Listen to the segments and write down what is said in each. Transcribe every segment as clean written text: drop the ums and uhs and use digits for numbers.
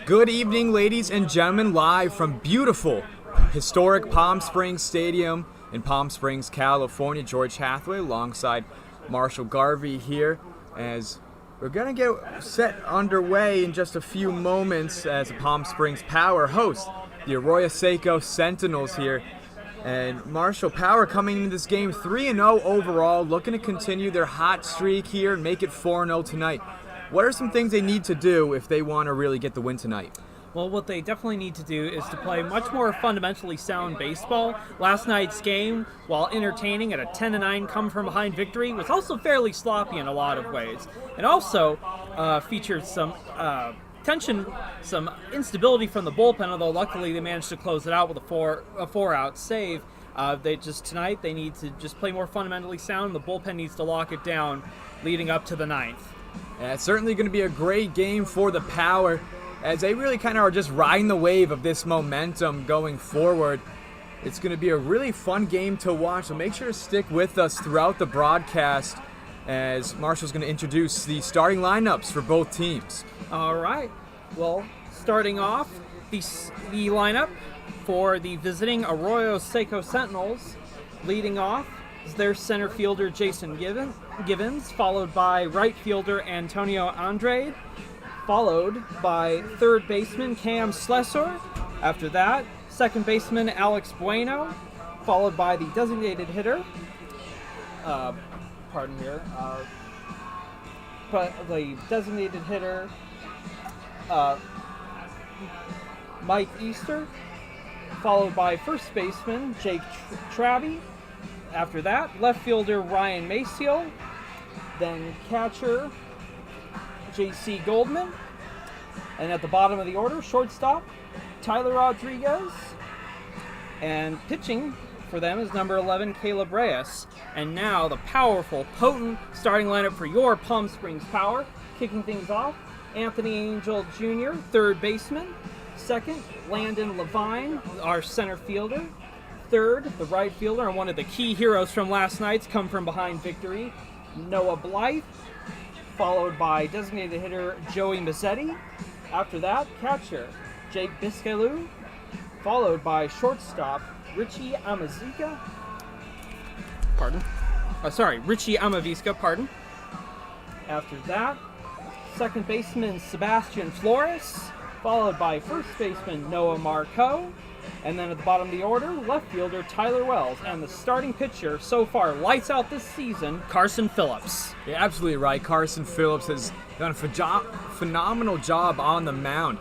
Good evening, ladies and gentlemen, live from beautiful, historic Palm Springs Stadium in Palm Springs, California. George Hathaway alongside Marshall Garvey here as we're going to get set underway in just a few moments as the Palm Springs Power hosts the Arroyo Seco Sentinels here. And Marshall, Power coming into this game 3-0 overall, looking to continue their hot streak here and make it 4-0 tonight. What are some things they need to do if they want to really get the win tonight? Well, what they definitely need to do is to play much more fundamentally sound baseball. Last night's game, while entertaining at a 10-9 come-from-behind victory, was also fairly sloppy in a lot of ways. And also featured some tension, some instability from the bullpen, although luckily they managed to close it out with a four-out save. Tonight they need to just play more fundamentally sound. The bullpen needs to lock it down leading up to the ninth. Yeah, it's certainly going to be a great game for the Power as they really kind of are just riding the wave of this momentum going forward. It's going to be a really fun game to watch, so make sure to stick with us throughout the broadcast as Marshall's going to introduce the starting lineups for both teams. All right. Well, starting off, the lineup for the visiting Arroyo Seco Sentinels. Leading off is their center fielder, Jason Givens, followed by right fielder Antonio Andrade, followed by third baseman Cam Slessor. After that, second baseman Alex Bueno, followed by the designated hitter, Mike Easter, followed by first baseman Jake Travie. After that, left fielder Ryan Maciel, then catcher J.C. Goldman, and at the bottom of the order, shortstop Tyler Rodriguez, and pitching for them is number 11, Caleb Reyes. And now the powerful, potent starting lineup for your Palm Springs Power. Kicking things off, Anthony Angel Jr., third baseman. Second, Landon Levine, our center fielder. Third, the right fielder and one of the key heroes from last night's come-from-behind victory, Noah Blythe, followed by designated hitter Joey Mazzetti. Richie Amavisca. After that, second baseman Sebastian Flores, followed by first baseman Noah Marco. And then at the bottom of the order, left fielder Tyler Wells. And the starting pitcher so far, lights out this season, Carson Phillips. You're absolutely right. Carson Phillips has done a phenomenal job on the mound.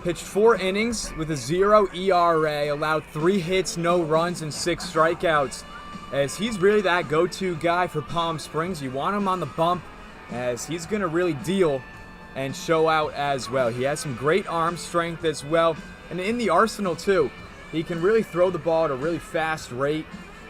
Pitched 4 innings with a 0 ERA, allowed 3 hits, no runs, and 6 strikeouts. As he's really that go-to guy for Palm Springs. You want him on the bump as he's going to really deal and show out as well. He has some great arm strength as well. And in the arsenal, too, he can really throw the ball at a really fast rate.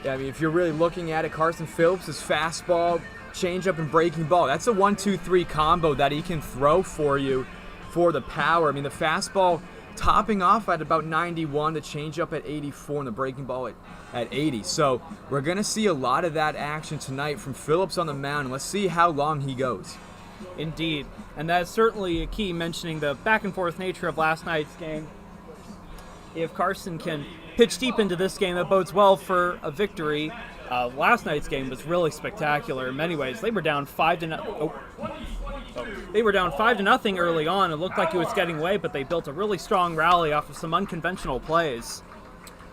I mean, if you're really looking at it, Carson Phillips' fastball, changeup, and breaking ball. That's a 1-2-3 combo that he can throw for you for the Power. I mean, the fastball topping off at about 91, the changeup at 84, and the breaking ball at 80. So we're going to see a lot of that action tonight from Phillips on the mound. Let's see how long he goes. Indeed. And that's certainly a key, mentioning the back-and-forth nature of last night's game. If Carson can pitch deep into this game, that bodes well for a victory. Last night's game was really spectacular in many ways. They were down 5-0 early on. It looked like it was getting away, but they built a really strong rally off of some unconventional plays.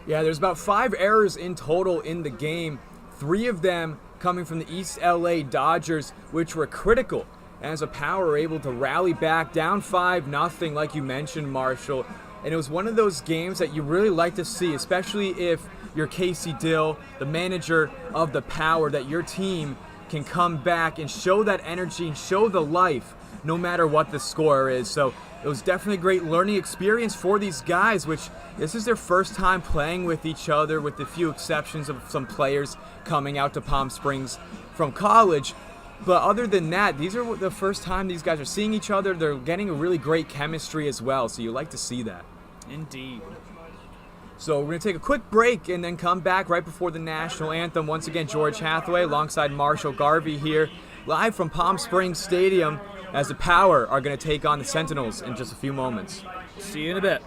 Yeah, there's about 5 errors in total in the game, 3 of them coming from the East LA Dodgers, which were critical. As a Power were able to rally back, down 5-0, like you mentioned, Marshall. And it was one of those games that you really like to see, especially if you're Casey Dill, the manager of the Power, that your team can come back and show that energy and show the life no matter what the score is. So it was definitely a great learning experience for these guys, which this is their first time playing with each other, with a few exceptions of some players coming out to Palm Springs from college. But other than that, these are the first time these guys are seeing each other. They're getting a really great chemistry as well, so you like to see that. Indeed. So we're going to take a quick break and then come back right before the national anthem. Once again, George Hathaway alongside Marshall Garvey here, live from Palm Springs Stadium, as the Power are going to take on the Sentinels in just a few moments. See you in a bit.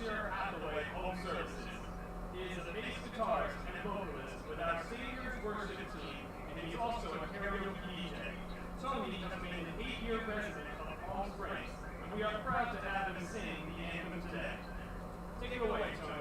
Home Services. He is a bass guitarist and vocalist with our Savior's Worship team, and he's also a karaoke DJ. Tony has been an 8-year resident of Palm Springs, and we are proud to have him sing the anthem today. Take it away, Tony.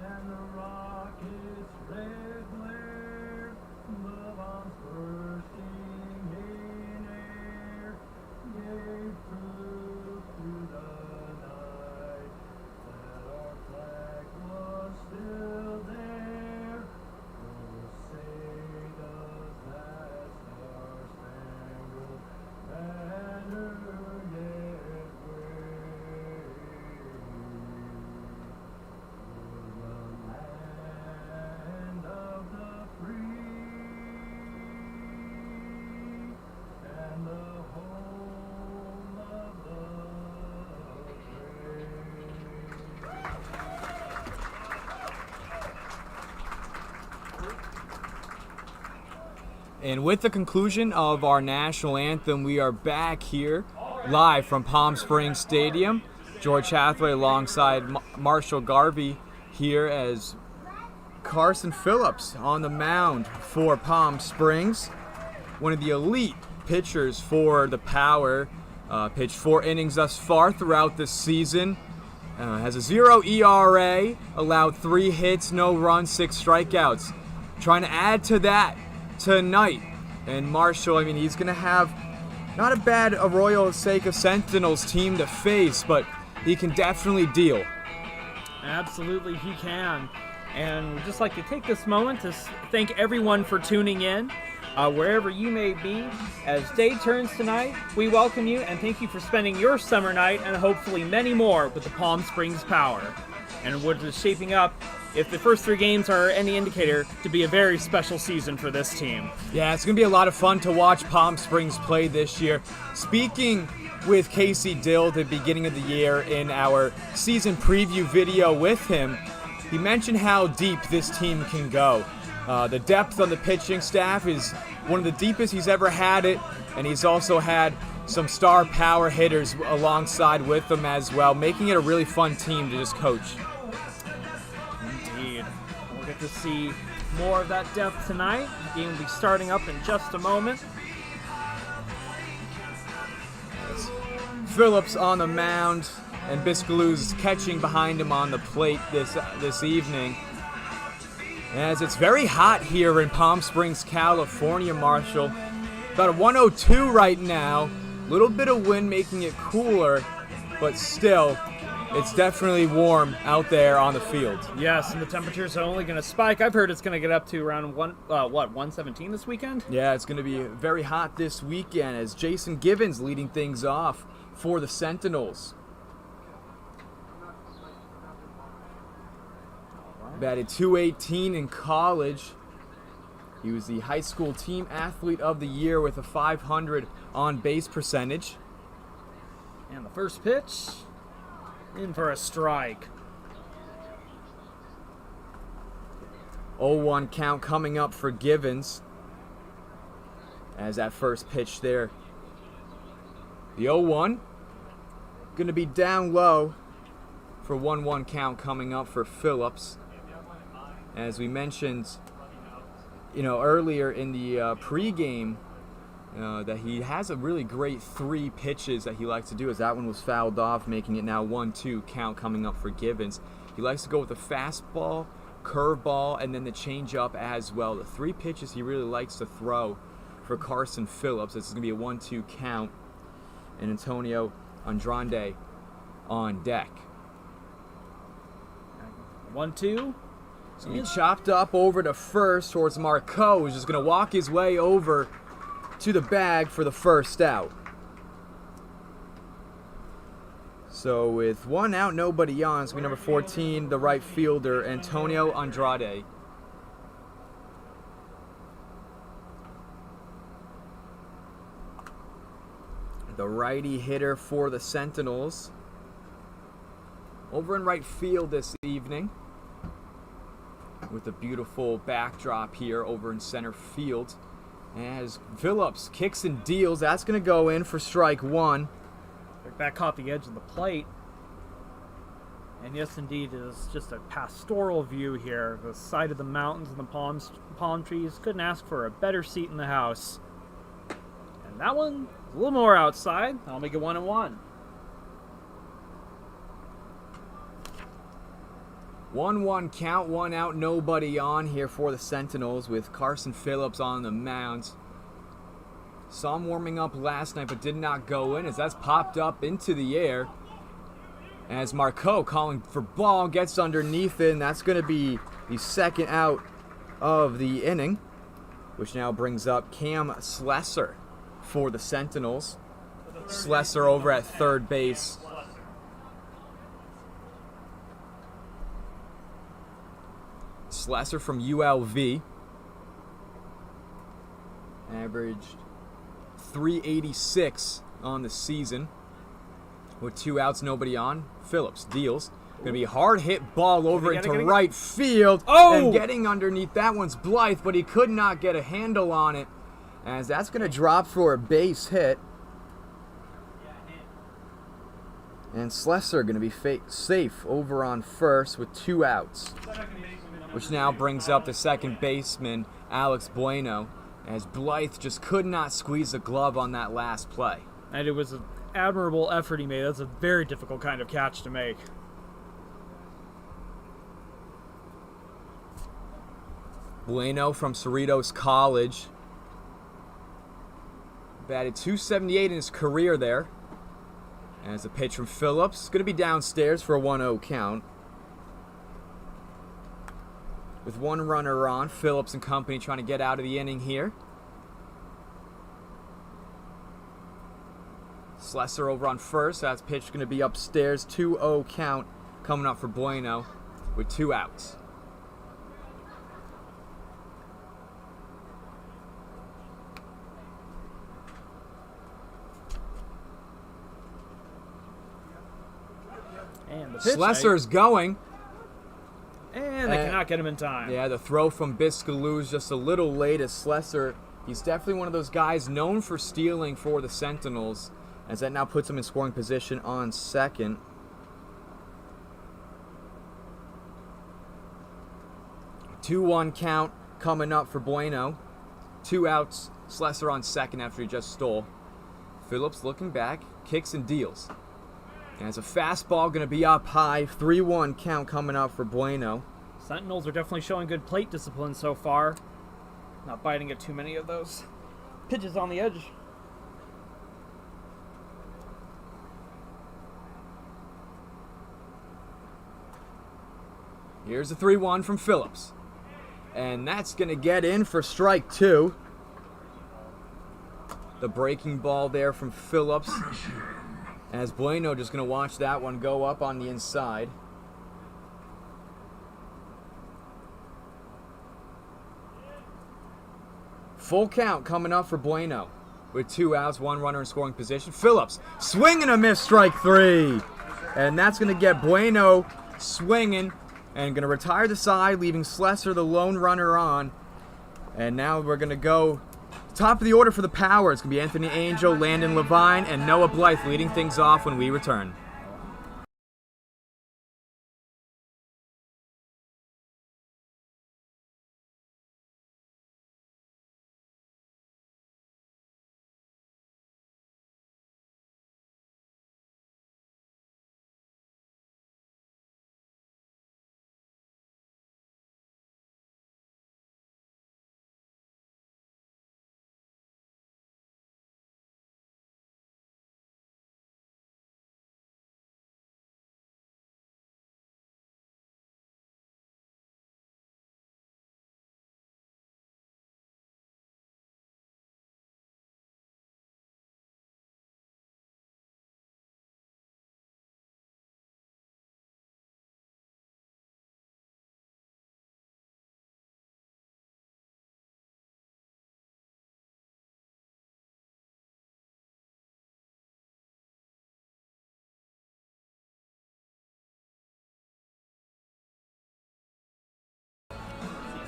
And the rocket's red glare, the bombs bursting in air, gave proof through the night that our flag was still there. Oh, say does that star-spangled banner yet wave? Land of the free and the home of the brave. And with the conclusion of our national anthem, we are back here live from Palm Springs Stadium. George Hathaway alongside Marshall Garvey here as Carson Phillips on the mound for Palm Springs. One of the elite pitchers for the Power. Pitched 4 innings thus far throughout this season. Has a 0 ERA, allowed 3 hits, no runs, 6 strikeouts. Trying to add to that tonight. And Marshall, I mean, he's going to have not a bad Arroyo Seco Sentinels team to face, but he can definitely deal. Absolutely, he can. And we'd just like to take this moment to thank everyone for tuning in, wherever you may be. As day turns tonight, we welcome you and thank you for spending your summer night and hopefully many more with the Palm Springs Power. And what is shaping up, if the first 3 games are any indicator, to be a very special season for this team. Yeah, it's going to be a lot of fun to watch Palm Springs play this year. Speaking with Casey Dill at the beginning of the year in our season preview video with him, he mentioned how deep this team can go. The depth on the pitching staff is one of the deepest he's ever had it, and he's also had some star power hitters alongside with them as well, making it a really fun team to just coach. Indeed. We'll get to see more of that depth tonight. The game will be starting up in just a moment. Phillips on the mound, and Biscalou's catching behind him on the plate this evening. As it's very hot here in Palm Springs, California, Marshall. About a 102 right now. Little bit of wind making it cooler, but still, it's definitely warm out there on the field. Yes, and the temperatures are only going to spike. I've heard it's going to get up to around 117 this weekend? Yeah, it's going to be very hot this weekend as Jason Givens leading things off for the Sentinels. Batted .218 in college. He was the high school team athlete of the year with a .500 on-base percentage. And the first pitch, in for a strike. 0-1 count coming up for Givens as that first pitch there. The 0-1 going to be down low for 1-1 count coming up for Phillips. As we mentioned, earlier in the pregame, that he has a really great 3 pitches that he likes to do, as that one was fouled off, making it now 1-2 count coming up for Givens. He likes to go with the fastball, curveball, and then the changeup as well. The 3 pitches he really likes to throw for Carson Phillips. This is going to be a 1-2 count, and Antonio Andrade on deck. 1-2. It's going to be chopped up over to first towards Marco, who's just going to walk his way over to the bag for the first out. So with 1 out, nobody on, it's going to be number 14, the right fielder, Antonio Andrade. The righty hitter for the Sentinels. Over in right field this evening, with a beautiful backdrop here over in center field. As Phillips kicks and deals, that's going to go in for strike 1. That caught the edge of the plate. And yes, indeed, it is just a pastoral view here. The side of the mountains and the palm trees. Couldn't ask for a better seat in the house. And that one, a little more outside. I'll make it 1-1. 1-1 count, 1 out, nobody on here for the Sentinels with Carson Phillips on the mound. Saw him warming up last night but did not go in as that's popped up into the air. As Marco calling for ball gets underneath it, and that's going to be the second out of the inning, which now brings up Cam Slesser for the Sentinels. Slesser over at third base. Slesser from ULV. Averaged .386 on the season. With 2 outs, nobody on. Phillips deals. Gonna be a hard hit ball over into right field. Oh! And getting underneath that one's Blythe, but he could not get a handle on it. As that's gonna drop for a base hit. And Slesser gonna be safe over on first with 2 outs. Which now brings up the second baseman, Alex Bueno, as Blythe just could not squeeze the glove on that last play. And it was an admirable effort he made. That's a very difficult kind of catch to make. Bueno from Cerritos College. Batted .278 in his career there. As a pitch from Phillips. Going to be downstairs for a 1-0 count. With 1 runner on, Phillips and company trying to get out of the inning here. Slesser over on first. That's pitch going to be upstairs. 2-0 count coming up for Bueno with 2 outs. And the pitch, Slesser's going. And they cannot get him in time. Yeah, the throw from Biscaloo's just a little late as Slesser. He's definitely one of those guys known for stealing for the Sentinels, as that now puts him in scoring position on second. Two-one count coming up for Bueno. 2 outs, Slesser on second after he just stole. Phillips looking back, kicks and deals. And it's a fastball going to be up high. 3-1 count coming up for Bueno. Sentinels are definitely showing good plate discipline so far. Not biting at too many of those pitches on the edge. Here's a 3-1 from Phillips. And that's going to get in for strike 2. The breaking ball there from Phillips. As Bueno just going to watch that one go up on the inside. Full count coming up for Bueno. With 2 outs, 1 runner in scoring position. Phillips swing and a miss, strike 3. And that's going to get Bueno swinging and going to retire the side, leaving Slesser the lone runner on. And now we're going to go top of the order for the power. It's going to be Anthony Angel, Landon Levine, and Noah Blythe leading things off when we return.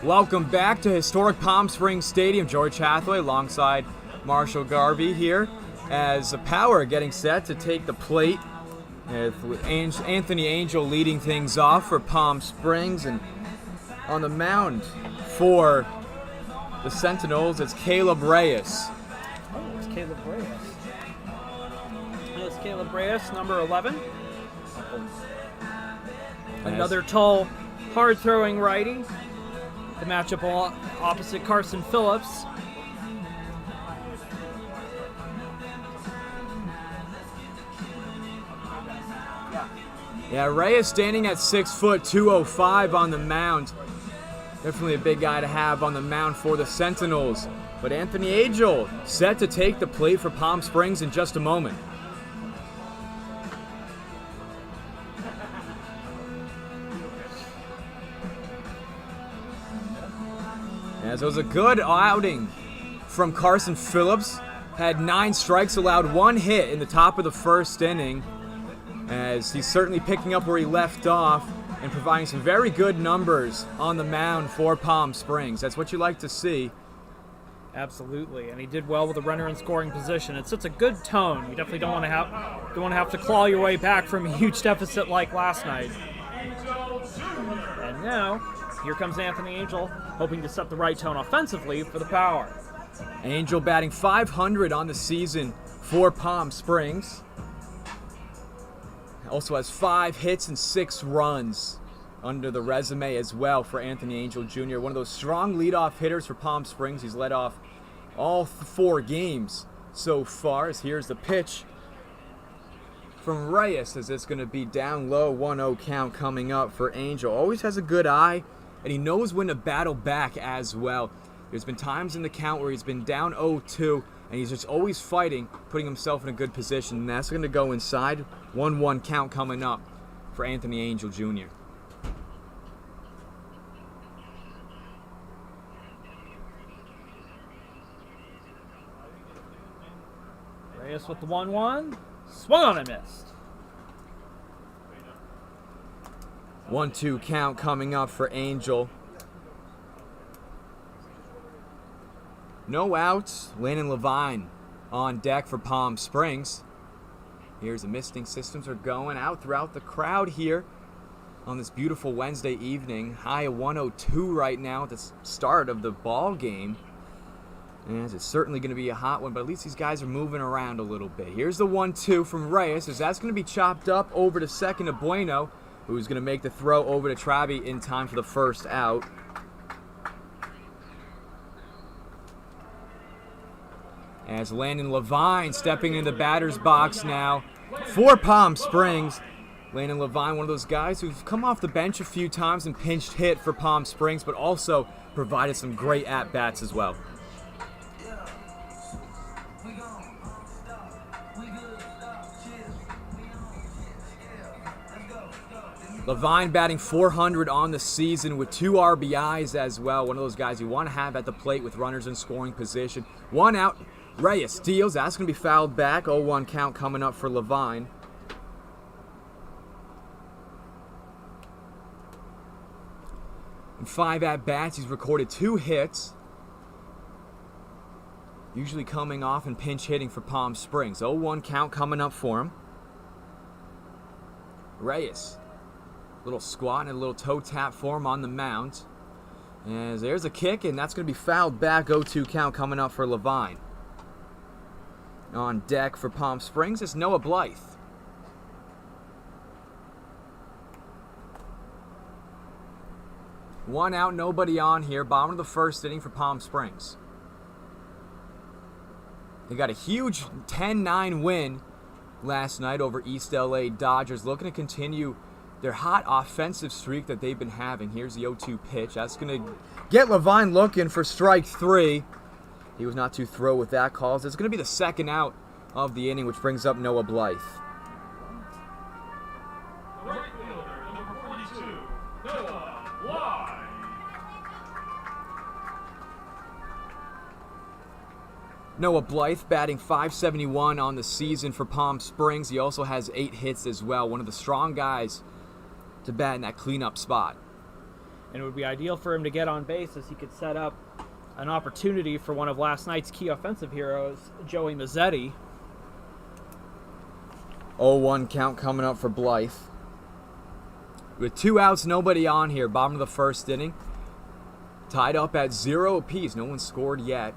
Welcome back to historic Palm Springs Stadium. George Hathaway alongside Marshall Garvey here as the Power getting set to take the plate with Anthony Angel leading things off for Palm Springs, and on the mound for the Sentinels it's Caleb Reyes. Oh, it's Caleb Reyes. It's Caleb Reyes, number 11. Another tall, hard-throwing righty. The matchup opposite Carson Phillips. Yeah, Reyes standing at 6 foot 205 on the mound. Definitely a big guy to have on the mound for the Sentinels. But Anthony Angel set to take the plate for Palm Springs in just a moment. As it was a good outing from Carson Phillips. Had 9 strikes, allowed 1 hit in the top of the first inning. As he's certainly picking up where he left off and providing some very good numbers on the mound for Palm Springs. That's what you like to see. Absolutely, and he did well with the runner in scoring position. It sets a good tone. You definitely don't want to have to claw your way back from a huge deficit like last night. And now, here comes Anthony Angel, hoping to set the right tone offensively for the Power. Angel batting .500 on the season for Palm Springs. Also has 5 hits and 6 runs under the resume as well for Anthony Angel Jr. One of those strong leadoff hitters for Palm Springs. He's led off all 4 games so far. As here's the pitch from Reyes, as it's going to be down low, 1-0 count coming up for Angel. Always has a good eye, and he knows when to battle back as well. There's been times in the count where he's been down 0-2, and he's just always fighting, putting himself in a good position. And that's going to go inside. 1-1 count coming up for Anthony Angel Jr. Reyes with the 1-1. Swung on and missed. 1-2 count coming up for Angel. No outs. Landon Levine on deck for Palm Springs. Here's the misting systems are going out throughout the crowd here on this beautiful Wednesday evening. High of 102 right now at the start of the ball game. And it's certainly going to be a hot one, but at least these guys are moving around a little bit. Here's the 1-2 from Reyes, as that's going to be chopped up over to second to Bueno, who's going to make the throw over to Travi in time for the first out. As Landon Levine stepping in the batter's box now for Palm Springs. Landon Levine, one of those guys who's come off the bench a few times and pinched hit for Palm Springs, but also provided some great at-bats as well. Levine batting .400 on the season with 2 RBIs as well. One of those guys you want to have at the plate with runners in scoring position. 1 out. Reyes steals. That's going to be fouled back. 0-1 count coming up for Levine. In 5 at-bats, he's recorded 2 hits. Usually coming off and pinch hitting for Palm Springs. 0-1 count coming up for him. Reyes. Little squat and a little toe tap for him on the mound. As there's a kick, and that's going to be fouled back. 0-2 count coming up for Levine. On deck for Palm Springs is Noah Blythe. One out, nobody on here. Bottom of the first inning for Palm Springs. They got a huge 10-9 win last night over East LA Dodgers, looking to continue their hot offensive streak that they've been having. Here's the 0-2 pitch. That's going to get Levine looking for strike 3. He was not too thrilled with that call. It's going to be the second out of the inning, which brings up Noah Blythe. The right fielder, number 42, Noah Blythe. Noah Blythe batting .571 on the season for Palm Springs. He also has 8 hits as well. One of the strong guys to bat in that cleanup spot. And it would be ideal for him to get on base as he could set up an opportunity for one of last night's key offensive heroes, Joey Mazzetti. 0-1 count coming up for Blythe. With 2 outs, nobody on here, bottom of the first inning. Tied up at 0 apiece. No one scored yet.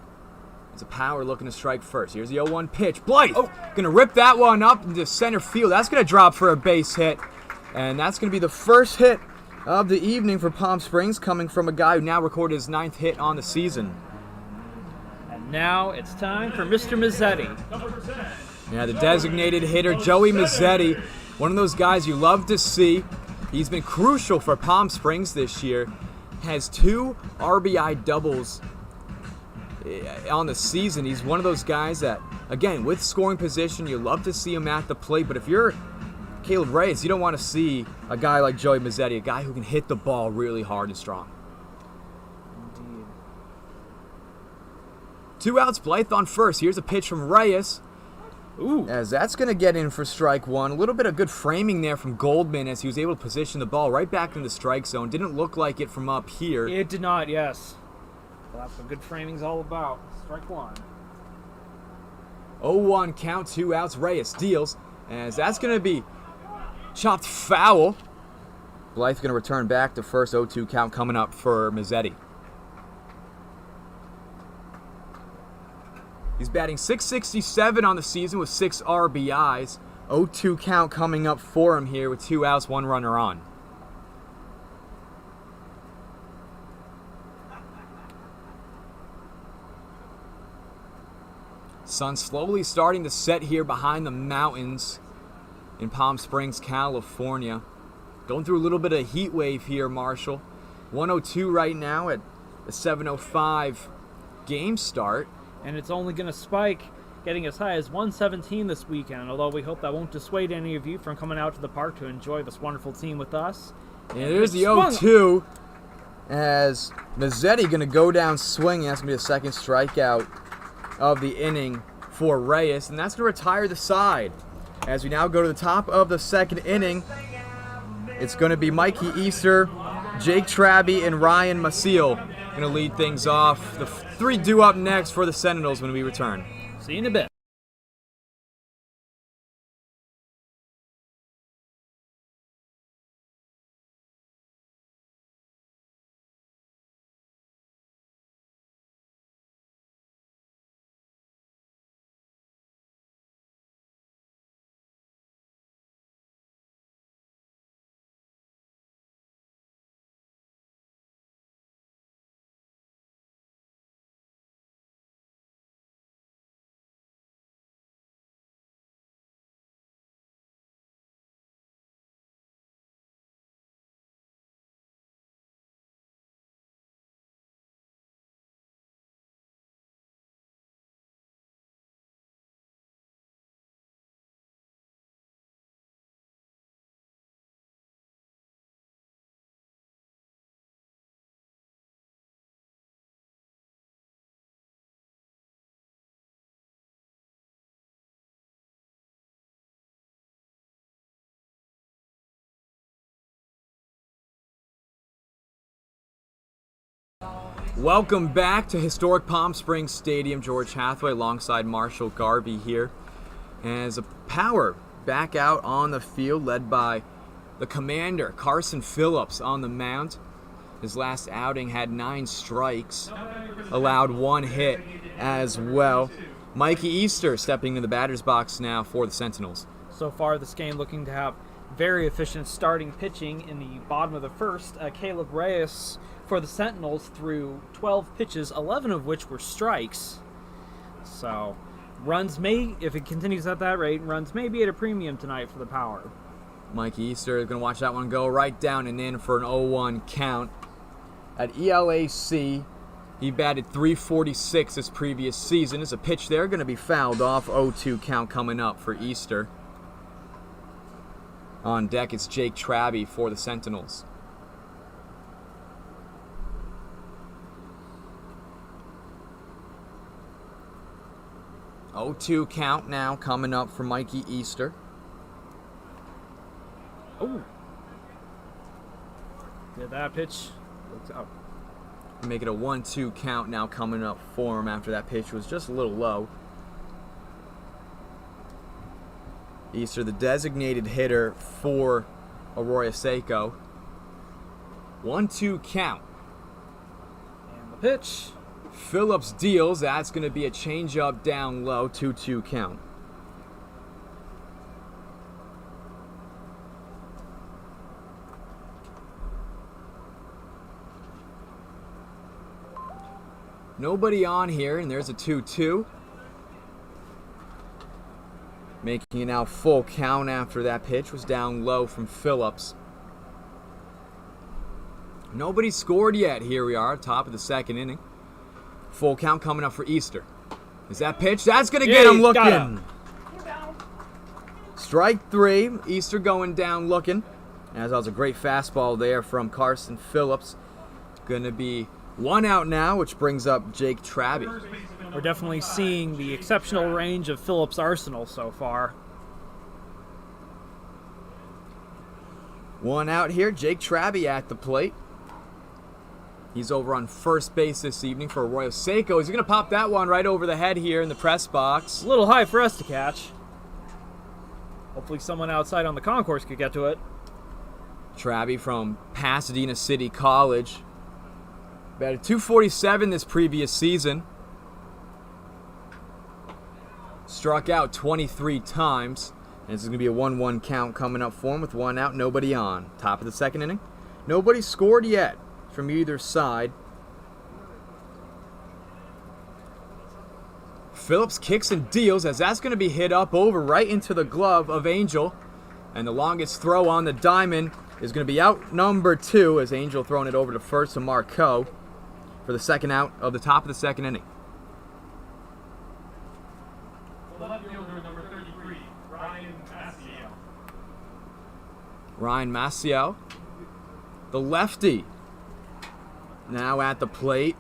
It's a Power looking to strike first. Here's the 0-1 pitch. Blythe going to rip that one up into center field. That's going to drop for a base hit. And that's going to be the first hit of the evening for Palm Springs, coming from a guy who now recorded his 9th hit on the season. And now it's time for Mr. Mazzetti. Yeah, the designated hitter, Joey Mazzetti, one of those guys you love to see. He's been crucial for Palm Springs this year. Has 2 RBI doubles on the season. He's one of those guys that, again, with scoring position, you love to see him at the plate. But if you're Caleb Reyes, you don't want to see a guy like Joey Mazzetti, a guy who can hit the ball really hard and strong. Indeed. 2 outs, Blythe on first. Here's a pitch from Reyes. Ooh. As that's going to get in for strike one. A little bit of good framing there from Goldman as he was able to position the ball right back in the strike zone. Didn't look like it from up here. It did not, yes. Well, that's what good framing's all about. Strike one. 0-1 count, 2 outs. Reyes deals as that's going to be chopped foul. Blythe's going to return back to first. 0-2 count coming up for Mazzetti. He's batting .667 on the season with 6 RBIs. 0-2 count coming up for him here with 2 outs, 1 runner on. Sun slowly starting to set here behind the mountains in Palm Springs, California. Going through a little bit of heat wave here, Marshall. 102 right now at the 7:05 game start. And it's only going to spike, getting as high as 117 this weekend, although we hope that won't dissuade any of you from coming out to the park to enjoy this wonderful team with us. And there's the 0-2 as Mazzetti going to go down swinging. That's going to be the second strikeout of the inning for Reyes, and that's going to retire the side. As we now go to the top of the second inning, it's going to be Mikey Easter, Jake Traby, and Ryan Maciel going to lead things off. The 3 due up next for the Sentinels when we return. See you in a bit. Welcome back to historic Palm Springs Stadium. George Hathaway alongside Marshall Garvey here. As a Power back out on the field, led by the commander, Carson Phillips, on the mound. His last outing had 9 strikes, allowed 1 hit as well. Mikey Easter stepping in the batter's box now for the Sentinels. So far this game looking to have very efficient starting pitching in the bottom of the first. Caleb Reyes for the Sentinels threw 12 pitches, 11 of which were strikes. So runs may, if it continues at that rate, runs may be at a premium tonight for the Power. Mikey Easter is going to watch that one go right down and in for an 0-1 count. At ELAC, he batted .346 this previous season. As a pitch there, going to be fouled off. 0-2 count coming up for Easter. On deck, it's Jake Traby for the Sentinels. .02 count now coming up for Mikey Easter. Oh. Did that pitch Make it a 1-2 count now coming up for him after that pitch was just a little low. Easter, the designated hitter for Arroyo Seco. 1-2 count. And the pitch. Phillips deals. That's going to be a changeup down low. 2-2 count. Nobody on here, and there's a 2-2. Making it now full count after that pitch was down low from Phillips. Nobody scored yet. Here we are, top of the second inning. Full count coming up for Easter. Is that pitch? That's going to get him looking. Strike 3. Easter going down looking. As that was a great fastball there from Carson Phillips. Going to be 1 out now, which brings up Jake Traby. We're definitely seeing the exceptional range of Phillips' arsenal so far. 1 out here, Jake Traby at the plate. He's over on first base this evening for Arroyo Seco. He's going to pop that one right over the head here in the press box. A little high for us to catch. Hopefully someone outside on the concourse could get to it. Traby from Pasadena City College. Batted .247 this previous season. Struck out 23 times. And this is going to be a 1-1 count coming up for him with 1 out, nobody on. Top of the second inning. Nobody scored yet from either side. Phillips kicks and deals as that's going to be hit up over right into the glove of Angel. And the longest throw on the diamond is going to be out number 2 as Angel throwing it over to first to Marco for the second out of the top of the second inning. The left fielder, number 33, Ryan Maciel. Ryan Maciel, the lefty, now at the plate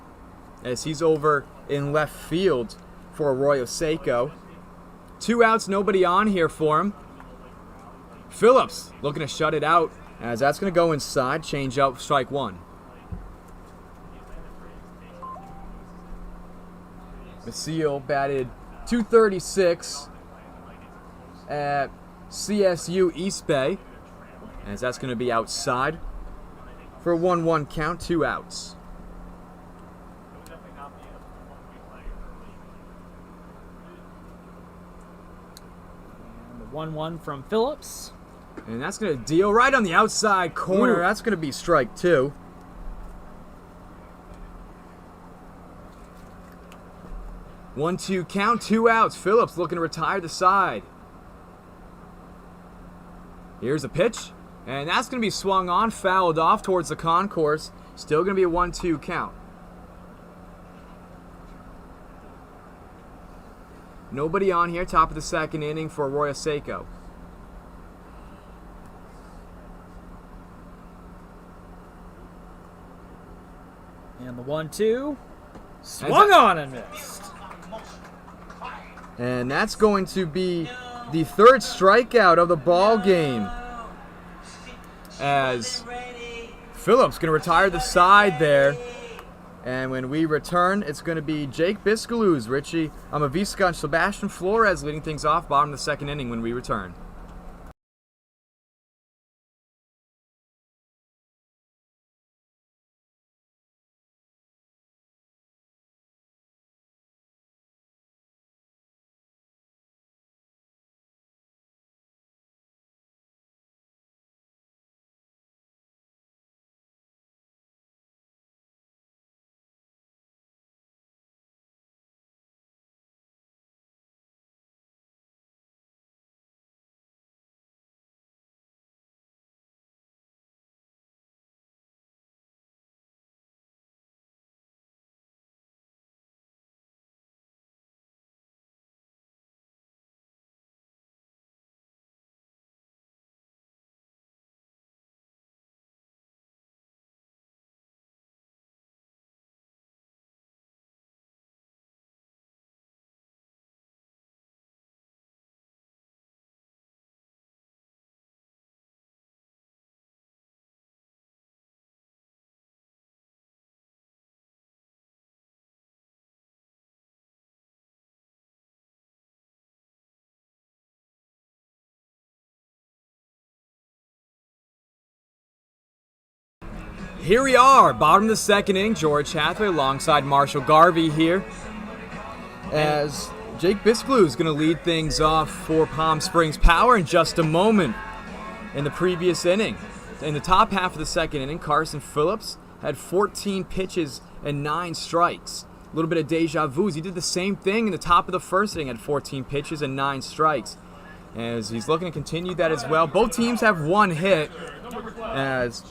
as he's over in left field for Arroyo Seco. 2 outs, nobody on here for him. Phillips looking to shut it out as that's going to go inside. Change up, strike 1. Maciel batted .236 at CSU East Bay, as that's going to be outside for a 1-1 count, 2 outs. And the 1-1 from Phillips. And that's going to deal right on the outside corner. Ooh. That's going to be strike 2. 1-2 count, 2 outs. Phillips looking to retire the side. Here's a pitch, and that's going to be swung on, fouled off towards the concourse. Still going to be a 1-2 count. Nobody on here, top of the second inning for Arroyo Seco. And the 1-2. Swung on and missed. And that's going to be the 3rd strikeout of the ball game, as Phillips going to retire the side there. And when we return, it's going to be Jake Biscaluz, Richie Amavisca, and Sebastian Flores leading things off bottom of the second inning when we return. Here we are, bottom of the second inning. George Hathaway alongside Marshall Garvey here. As Jake Bisclew is going to lead things off for Palm Springs Power in just a moment. In the previous inning, in the top half of the second inning, Carson Phillips had 14 pitches and 9 strikes. A little bit of deja vu. He did the same thing in the top of the first inning, had 14 pitches and 9 strikes. As he's looking to continue that as well. Both teams have 1 hit, as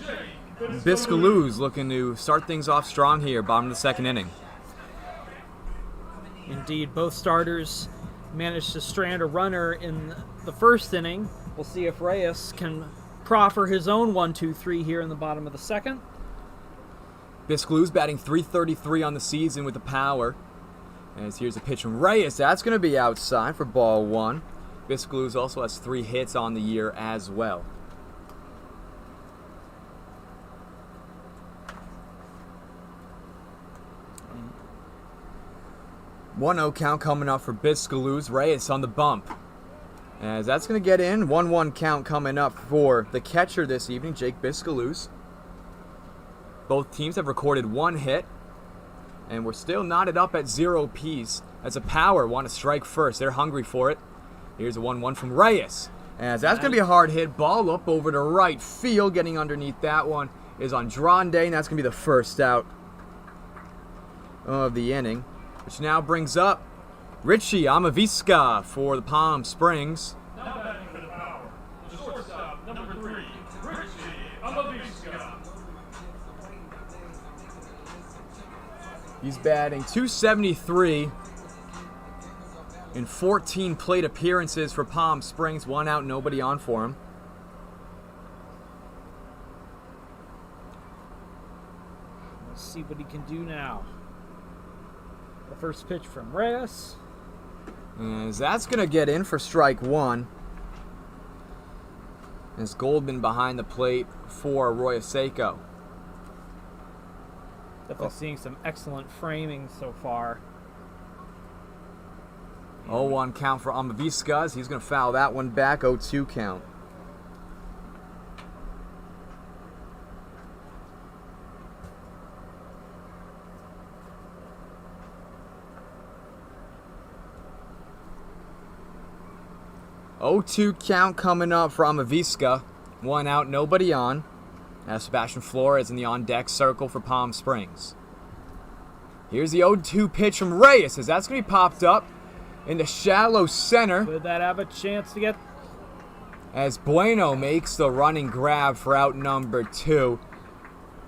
Biscalew's looking to start things off strong here, bottom of the second inning. Indeed, both starters managed to strand a runner in the first inning. We'll see if Reyes can proffer his own 1-2-3 here in the bottom of the second. Biscalew's batting .333 on the season with the power. As here's a pitch from Reyes. That's going to be outside for ball 1. Biscalew's also has 3 hits on the year as well. 1-0 count coming up for Biscalew's. Reyes on the bump. As that's going to get in. 1-1 count coming up for the catcher this evening, Jake Biscalew's. Both teams have recorded 1 hit. And we're still knotted up at 0 apiece. As a power want to strike first. They're hungry for it. Here's a 1-1 from Reyes. As that's going to be a hard hit. Ball up over to right field. Getting underneath that one is Andrade. And that's going to be the first out of the inning. Which now brings up Richie Amavisca for the Palm Springs. Now batting for the Power, the shortstop, number 3, Richie Amavisca. He's batting .273 in 14 plate appearances for Palm Springs. 1 out, nobody on for him. Let's see what he can do now. The first pitch from Reyes. As that's going to get in for strike 1. As Goldman behind the plate for Arroyo Seco. Definitely seeing some excellent framing so far. 0-1 count for Amavisca. He's going to foul that one back. 0-2 count. .02 count coming up for Amavisca. 1 out, nobody on. As Sebastian Flores in the on-deck circle for Palm Springs. Here's the 0-2 pitch from Reyes, as that's going to be popped up into shallow center. Could that have a chance to get... As Bueno makes the running grab for out number 2.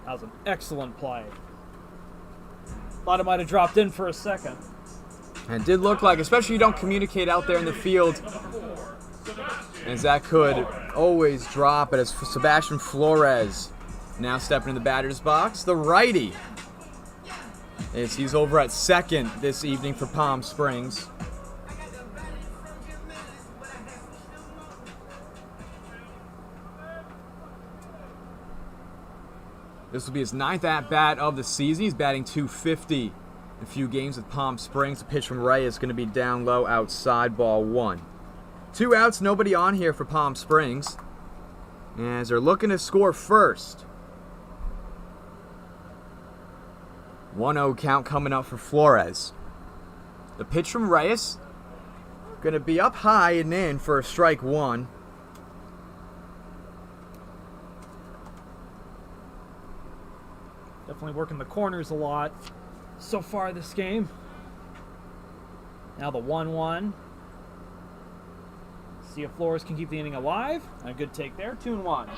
That was an excellent play. Thought it might have dropped in for a second. And it did look like, especially you don't communicate out there in the field, as that could always drop it. As for Sebastian Flores now stepping in the batter's box, the righty, as he's over at second this evening for Palm Springs. This will be his 9th at-bat of the season. He's batting .250 in a few games with Palm Springs. The pitch from Reyes is going to be down low outside, ball 1. 2 outs, nobody on here for Palm Springs. As they're looking to score first. 1-0 count coming up for Flores. The pitch from Reyes going to be up high and in for a strike 1. Definitely working the corners a lot so far this game. Now the 1-1. See if Flores can keep the inning alive. A good take there. 2-1.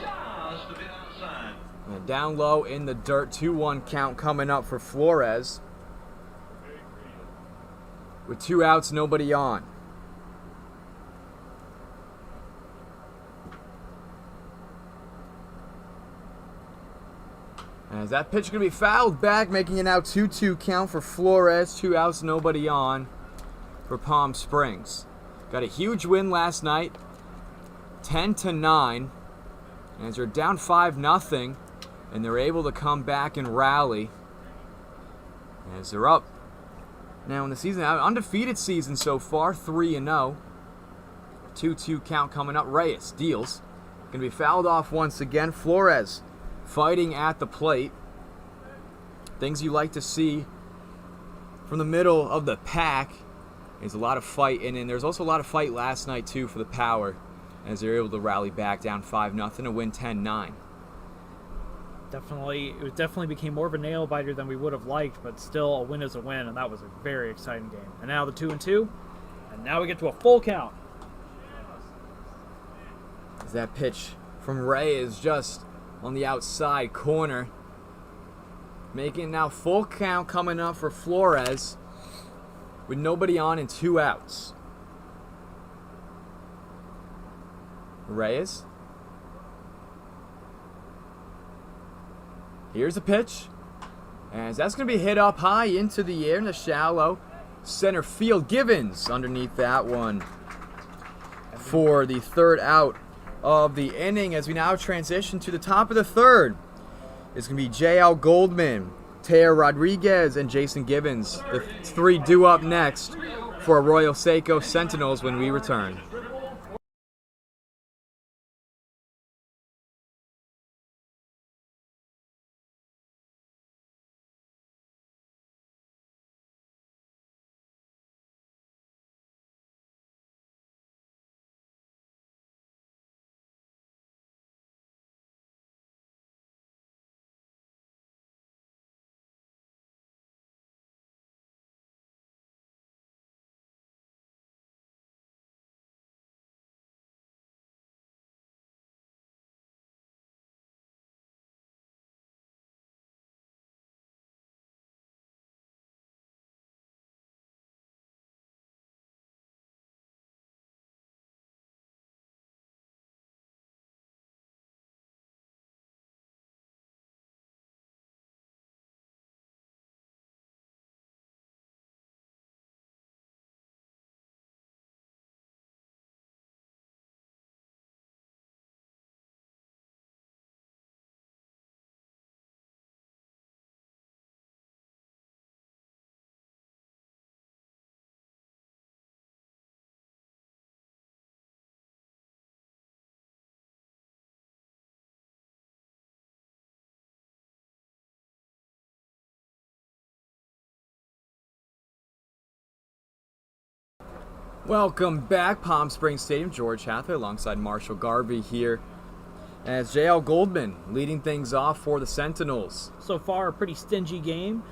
And down low in the dirt. 2-1 count coming up for Flores. With 2 outs, nobody on. As that pitch going to be fouled back, making it now 2-2 count for Flores. 2 outs, nobody on for Palm Springs. Got a huge win last night, 10-9, as they're down 5-0, and they're able to come back and rally as they're up. Now in the season, undefeated season so far, 3-0. 2-2 count coming up. Reyes deals. Going to be fouled off once again. Flores fighting at the plate. Things you like to see from the middle of the pack. There's a lot of fight, and there's also a lot of fight last night too for the Power, as they're able to rally back down 5-0 to win 10-9. It definitely became more of a nail biter than we would have liked, but still a win is a win, and that was a very exciting game. And now the 2-2, and now we get to a full count. As that pitch from Ray is just on the outside corner, making now full count coming up for Flores with nobody on and 2 outs. Reyes. Here's a pitch. As that's going to be hit up high into the air in the shallow center field. Givens underneath that one for the 3rd out of the inning, as we now transition to the top of the 3rd. It's going to be J.L. Goldman, Teo Rodriguez, and Jason Givens. The 3 due up next for Arroyo Seco Sentinels when we return. Welcome back, Palm Springs Stadium. George Hathaway alongside Marshall Garvey here, as J.L. Goldman leading things off for the Sentinels. So far, a pretty stingy game.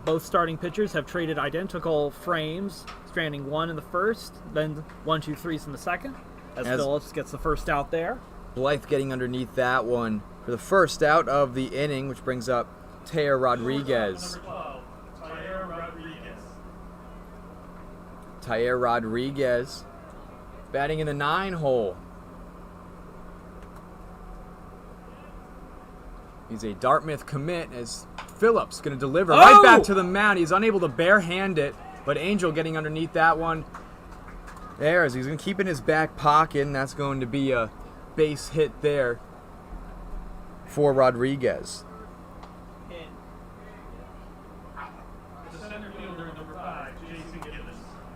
Both starting pitchers have traded identical frames, stranding 1 in the first, then 1-2-3s in the second, as Phillips gets the first out there. Blythe getting underneath that one for the first out of the inning, which brings up Teo Rodriguez. Thayer Rodriguez batting in the 9 hole. He's a Dartmouth commit, as Phillips going to deliver right back to the mound. He's unable to barehand it, but Angel getting underneath that one there, as he's going to keep it in his back pocket, and that's going to be a base hit there for Rodriguez.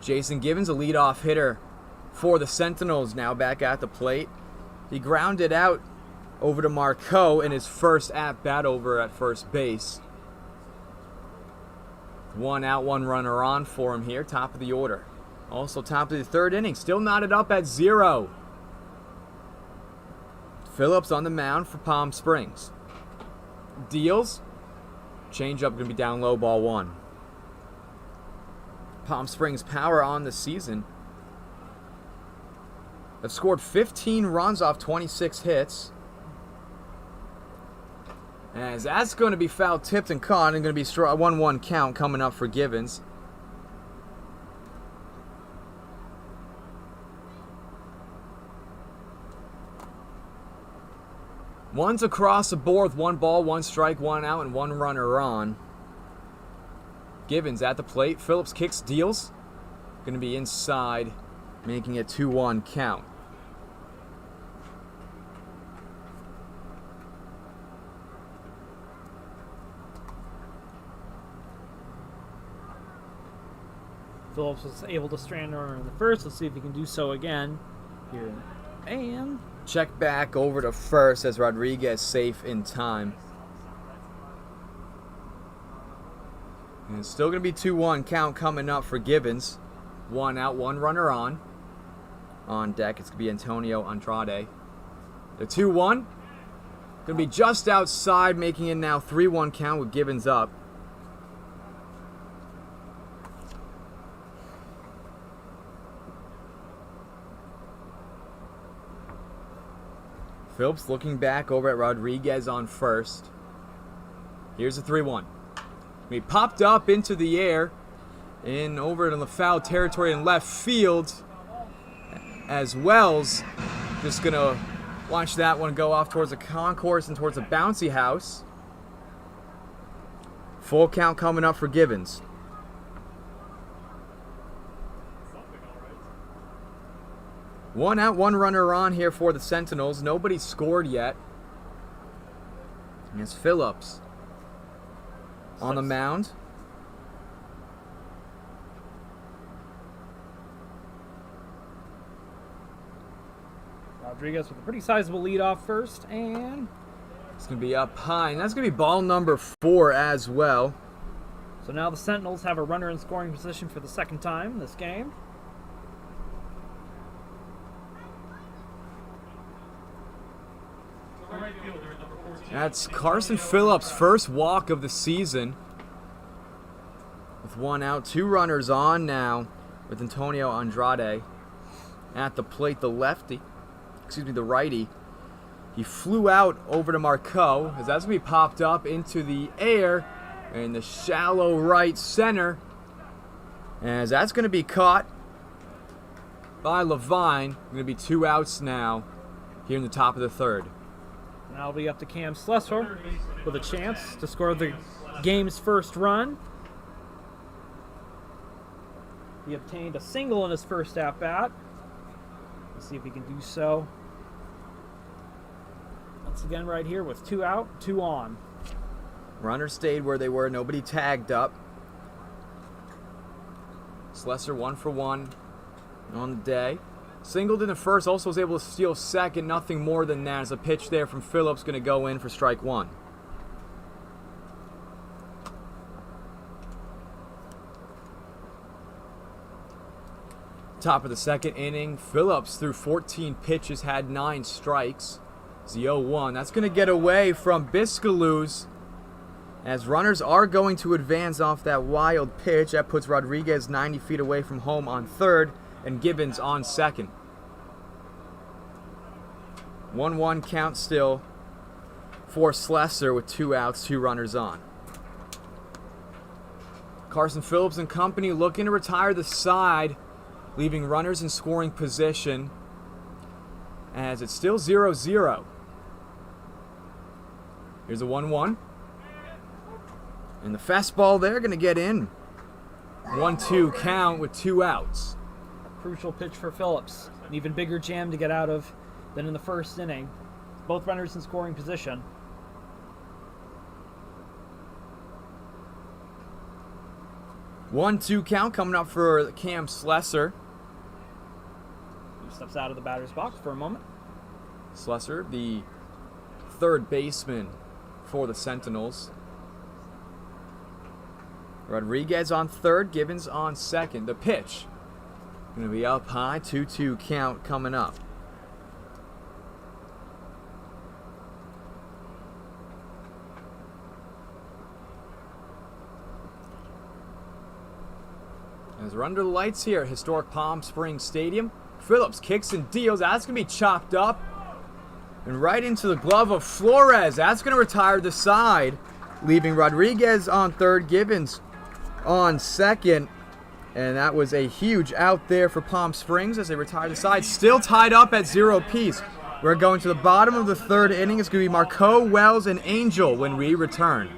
Jason Givens, a leadoff hitter for the Sentinels, now back at the plate. He grounded out over to Marcoux in his first at-bat over at first base. 1 out, 1 runner on for him here, top of the order. Also top of the 3rd inning, still knotted up at 0. Phillips on the mound for Palm Springs. Deals. Changeup going to be down low, ball 1. Palm Springs Power on the season have scored 15 runs off 26 hits. As that's going to be foul tipped and caught, and going to be a 1-1 count coming up for Givens. One's across the board, 1 ball, 1 strike, 1 out, and 1 runner on. Givens at the plate. Phillips kicks, deals. Going to be inside, making it 2-1 count. Phillips was able to strand runner in the first. Let's see if he can do so again here. And check back over to first as Rodriguez safe in time. And it's still going to be 2-1 count coming up for Gibbons. 1 out, 1 runner on. On deck, it's going to be Antonio Andrade. The 2-1. Going to be just outside, making it now 3-1 count with Gibbons up. Phillips looking back over at Rodriguez on first. Here's the 3-1. He popped up into the air and over in the foul territory in left field as Wells just going to watch that one go off towards the concourse and towards the bouncy house. Full count coming up for Gibbons. One out, 1 runner on here for the Sentinels. Nobody scored yet. And it's Phillips on the mound. Rodriguez with a pretty sizable lead off first, and It's going to be up high, and that's going to be ball number 4 as well. so now the Sentinels have a runner in scoring position for the second time this game. The right fielder, number 14. That's Carson Phillips' first walk of the season. With 1 out, 2 runners on now with Antonio Andrade at the plate. The righty. He flew out over to Marco as that's going to be popped up into the air in the shallow right center. As that's going to be caught by Levine. Going to be 2 outs now here in the top of the third. Now it'll be up to Cam Slessor with a chance to score the game's first run. He obtained a single in his first at-bat. Let's see if he can do so once again right here with 2 out, 2 on. Runners stayed where they were. Nobody tagged up. Slessor 1 for 1 on the day. Singled in the first, also was able to steal second. Nothing more than that as a pitch there from Phillips going to go in for strike 1. Top of the second inning, Phillips threw 14 pitches, had 9 strikes. It's the 0-1. That's going to get away from Biscaluz as runners are going to advance off that wild pitch. That puts Rodriguez 90 feet away from home on third and Gibbons on second. 1-1 count still for Slessor with 2 outs, 2 runners on. Carson Phillips and company looking to retire the side, leaving runners in scoring position as it's still 0-0. Here's a 1-1. And the fastball there going to get in. 1-2 count with 2 outs. Crucial pitch for Phillips. An even bigger jam to get out of than in the first inning. Both runners in scoring position. One-two count coming up for Cam Slessor. He steps out of the batter's box for a moment. Slessor, the third baseman for the Sentinels. Rodriguez on third, Gibbons on second. The pitch going to be up high, 2-2 count coming up. As we're under the lights here at historic Palm Springs Stadium, Phillips kicks and deals. That's going to be chopped up and right into the glove of Flores. That's going to retire the side, leaving Rodriguez on third, Gibbons on second. And that was a huge out there for Palm Springs as they retire the side. Still tied up at 0 apiece. We're going to the bottom of the third inning. It's going to be Marco, Wells, and Angel when we return.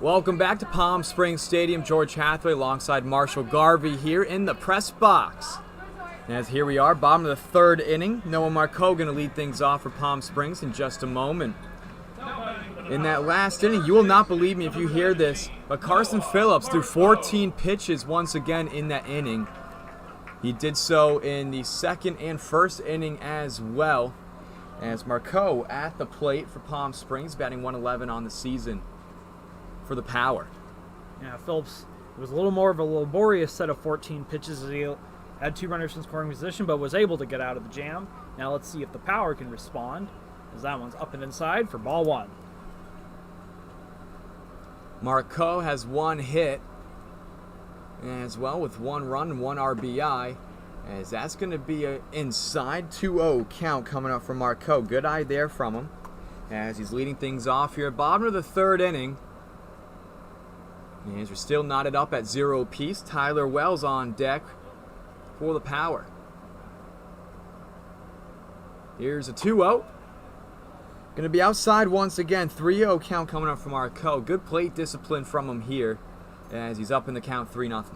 Welcome back to Palm Springs Stadium. George Hathaway alongside Marshall Garvey here in the press box. As here we are, bottom of the third inning. Noah Marcoux going to lead things off for Palm Springs in just a moment. In that last inning, you will not believe me if you hear this, but Carson Phillips threw 14 pitches once again in that inning. He did so in the second and first inning as well. As Marcoux at the plate for Palm Springs, batting 111 on the season for the Power. Yeah, Phillips, it was a little more of a laborious set of 14 pitches as he had 2 runners in scoring position, but was able to get out of the jam. Now let's see if the Power can respond, as that one's up and inside for ball 1. Marcoux has 1 hit as well with 1 run and 1 RBI, as that's going to be an inside 2-0 count coming up from Marcoux. Good eye there from him as he's leading things off here. Bottom of the third inning. As we're still knotted up at 0 apiece. Tyler Wells on deck for the Power. Here's a 2-0. Going to be outside once again. 3-0 count coming up from Marcoux. Good plate discipline from him here as he's up in the count 3-0.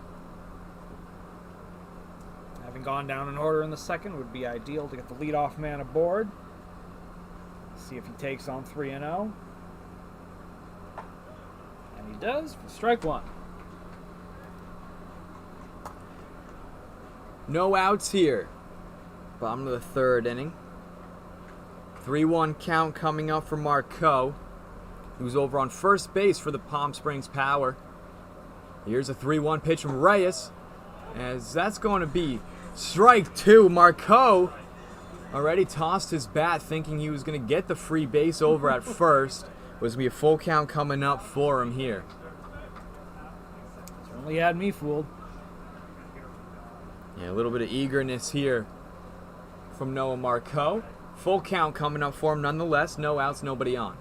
Having gone down in order in the second would be ideal to get the leadoff man aboard. See if he takes on 3-0. And he does for strike 1. No outs here. Bottom of the third inning. 3-1 count coming up for Marcoux, who's over on first base for the Palm Springs Power. Here's a 3-1 pitch from Reyes, as that's going to be strike 2. Marcoux already tossed his bat thinking he was going to get the free base over at first. Was going to be a full count coming up for him here. Certainly had me fooled. Yeah, a little bit of eagerness here from Noah Marcoux. Full count coming up for him nonetheless. No outs, nobody on.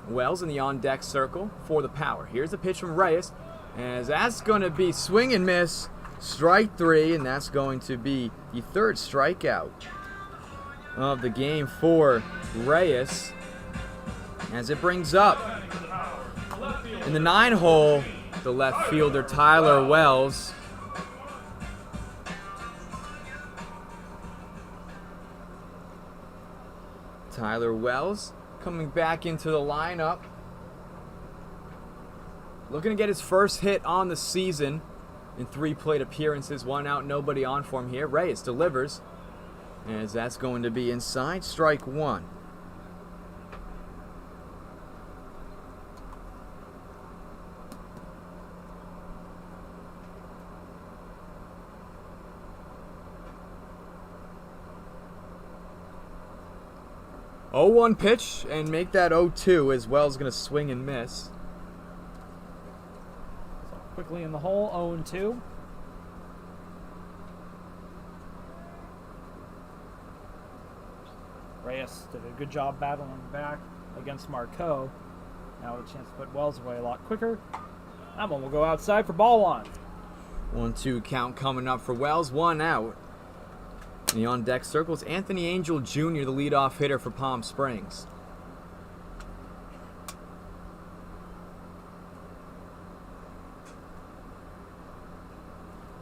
Wells in the on-deck circle for the Power. Here's the pitch from Reyes, as that's going to be swing and miss. Strike 3, and that's going to be the 3rd strikeout of the game for Reyes. As it brings up in the 9-hole, the left fielder Tyler Wells. Tyler Wells coming back into the lineup. Looking to get his first hit on the season in 3 plate appearances. 1 out, nobody on for him here. Reyes delivers, as that's going to be inside strike 1. Oh, 1 pitch and make that 0-2 as Wells going to swing and miss. So quickly in the hole, 0-2. Reyes did a good job battling back against Marcoux. Now with a chance to put Wells away a lot quicker. That one will go outside for ball 1. 1-2 count coming up for Wells. 1 out. In the on-deck circle is Anthony Angel Jr., the leadoff hitter for Palm Springs.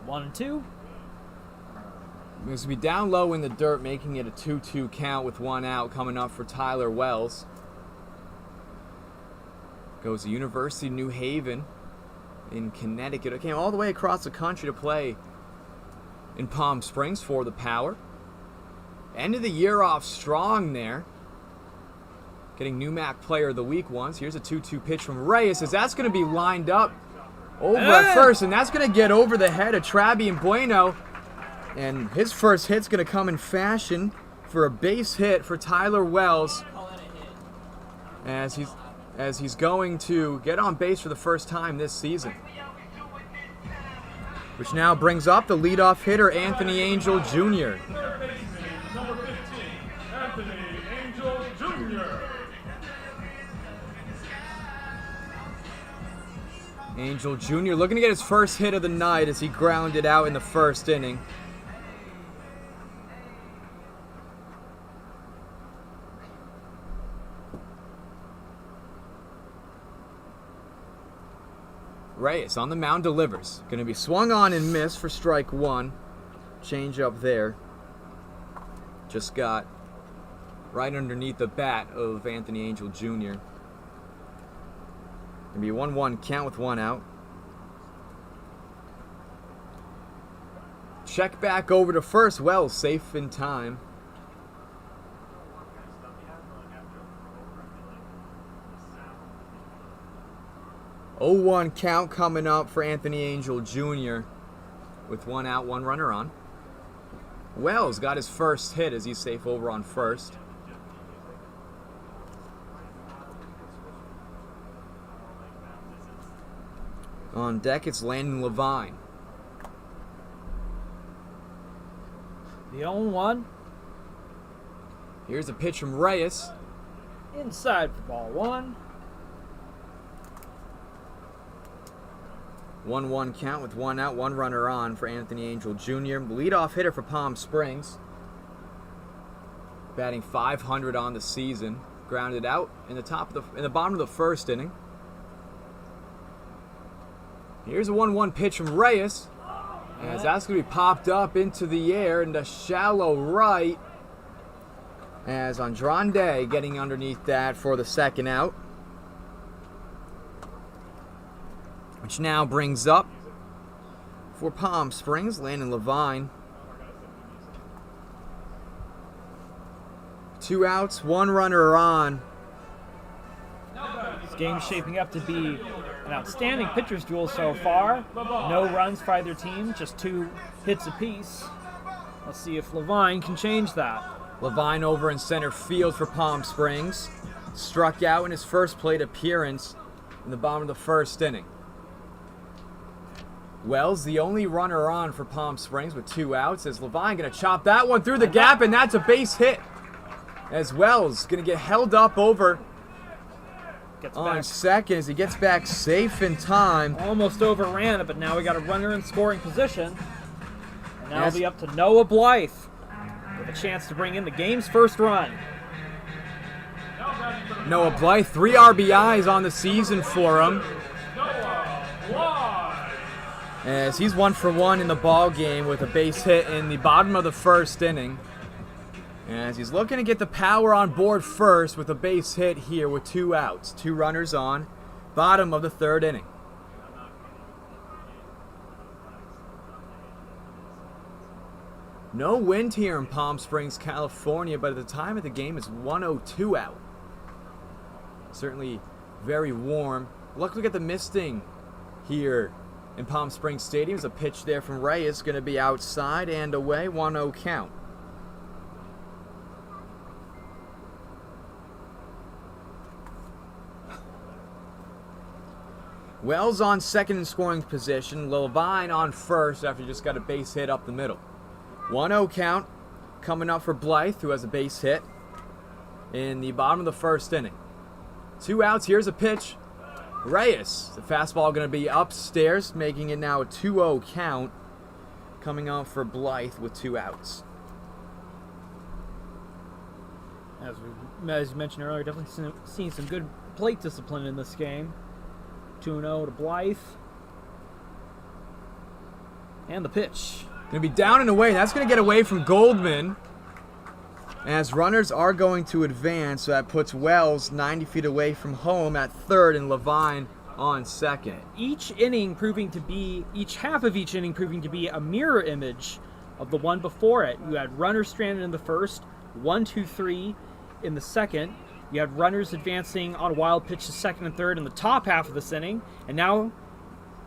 One and 2. He's going to be down low in the dirt, making it a 2-2 count with 1 out coming up for Tyler Wells. Goes to University of New Haven in Connecticut. It came all the way across the country to play in Palm Springs for the Power. End of the year off strong there. Getting NewMac Player of the Week once. Here's a 2-2 pitch from Reyes, as that's going to be lined up over at first, and that's going to get over the head of Traby and Bueno. And his first hit's going to come in fashion for a base hit for Tyler Wells, as he's going to get on base for the first time this season. Which now brings up the leadoff hitter, Anthony Angel Jr. Third baseman, number 15, Anthony Angel Jr. Angel Jr. looking to get his first hit of the night as he grounded out in the first inning. Reyes on the mound delivers. Going to be swung on and missed for strike one. Change up there. Just got right underneath the bat of Anthony Angel Jr. Going to be 1-1 count with 1 out. Check back over to first. Wells safe in time. 0-1 count coming up for Anthony Angel Jr. with 1 out, 1 runner on. Wells got his first hit as he's safe over on first. On deck, it's Landon Levine. The 0-1. Here's a pitch from Reyes. Inside for ball 1. 1-1 count with 1 out, 1 runner on for Anthony Angel Jr. Leadoff hitter for Palm Springs. Batting .500 on the season. Grounded out in the bottom of the first inning. Here's a 1-1 pitch from Reyes. As that's going to be popped up into the air in the shallow right. As Andrade getting underneath that for the second out. Which now brings up for Palm Springs, Landon Levine. 2 outs, 1 runner on. This game's shaping up to be an outstanding pitcher's duel so far. No runs for either team, just 2 hits apiece. Let's see if Levine can change that. Levine over in center field for Palm Springs. Struck out in his first plate appearance in the bottom of the first inning. Wells, the only runner on for Palm Springs with 2 outs. As Levine going to chop that one through the gap, and that's a base hit. As Wells going to get held up over on second as he gets back safe in time. Almost overran it, but now we got a runner in scoring position. And now it'll be up to Noah Blythe with a chance to bring in the game's first run. Noah Blythe, 3 RBIs on the season for him. As he's 1 for 1 in the ball game with a base hit in the bottom of the first inning. As he's looking to get the power on board first with a base hit here with 2 outs. 2 runners on, bottom of the third inning. No wind here in Palm Springs, California, but at the time of the game it's 102 out. Certainly very warm. Look at the misting here in Palm Springs Stadium. There's a pitch there from Reyes, going to be outside and away, 1-0 count. Wells on second in scoring position. Levine on first after he just got a base hit up the middle. 1-0 count coming up for Blythe, who has a base hit in the bottom of the first inning. 2 outs. Here's a pitch. Reyes, the fastball going to be upstairs, making it now a 2-0 count coming on for Blythe with 2 outs. As you mentioned earlier, definitely seen some good plate discipline in this game. 2-0 to Blythe. And the pitch. Going to be down and away. That's going to get away from Goldman. As runners are going to advance, so that puts Wells 90 feet away from home at third and Levine on second. Each half of each inning proving to be a mirror image of the one before it. You had runners stranded in the first, 1, 2, 3 in the second. You had runners advancing on a wild pitch to second and third in the top half of this inning. And now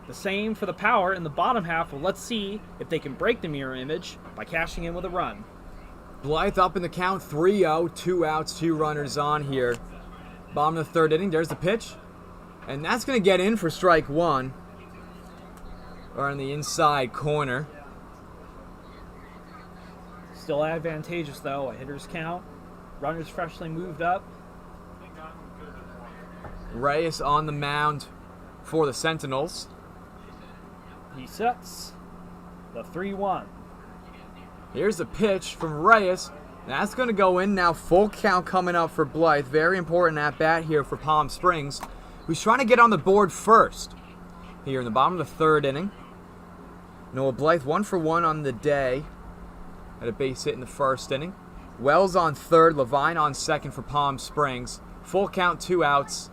the same for the power in the bottom half. Well, let's see if they can break the mirror image by cashing in with a run. Blythe up in the count, 3-0, 2 outs, 2 runners on here. Bottom of the third inning, there's the pitch. And that's going to get in for strike 1. Or in the inside corner. Still advantageous though, a hitter's count. Runners freshly moved up. Reyes on the mound for the Sentinels. He sets the 3-1. Here's a pitch from Reyes. That's going to go in now. Full count coming up for Blythe. Very important at bat here for Palm Springs, who's trying to get on the board first. here in the bottom of the third inning. Noah Blythe 1 for 1 on the day. Had a base hit in the first inning. Wells on third, Levine on second for Palm Springs. Full count, 2 outs.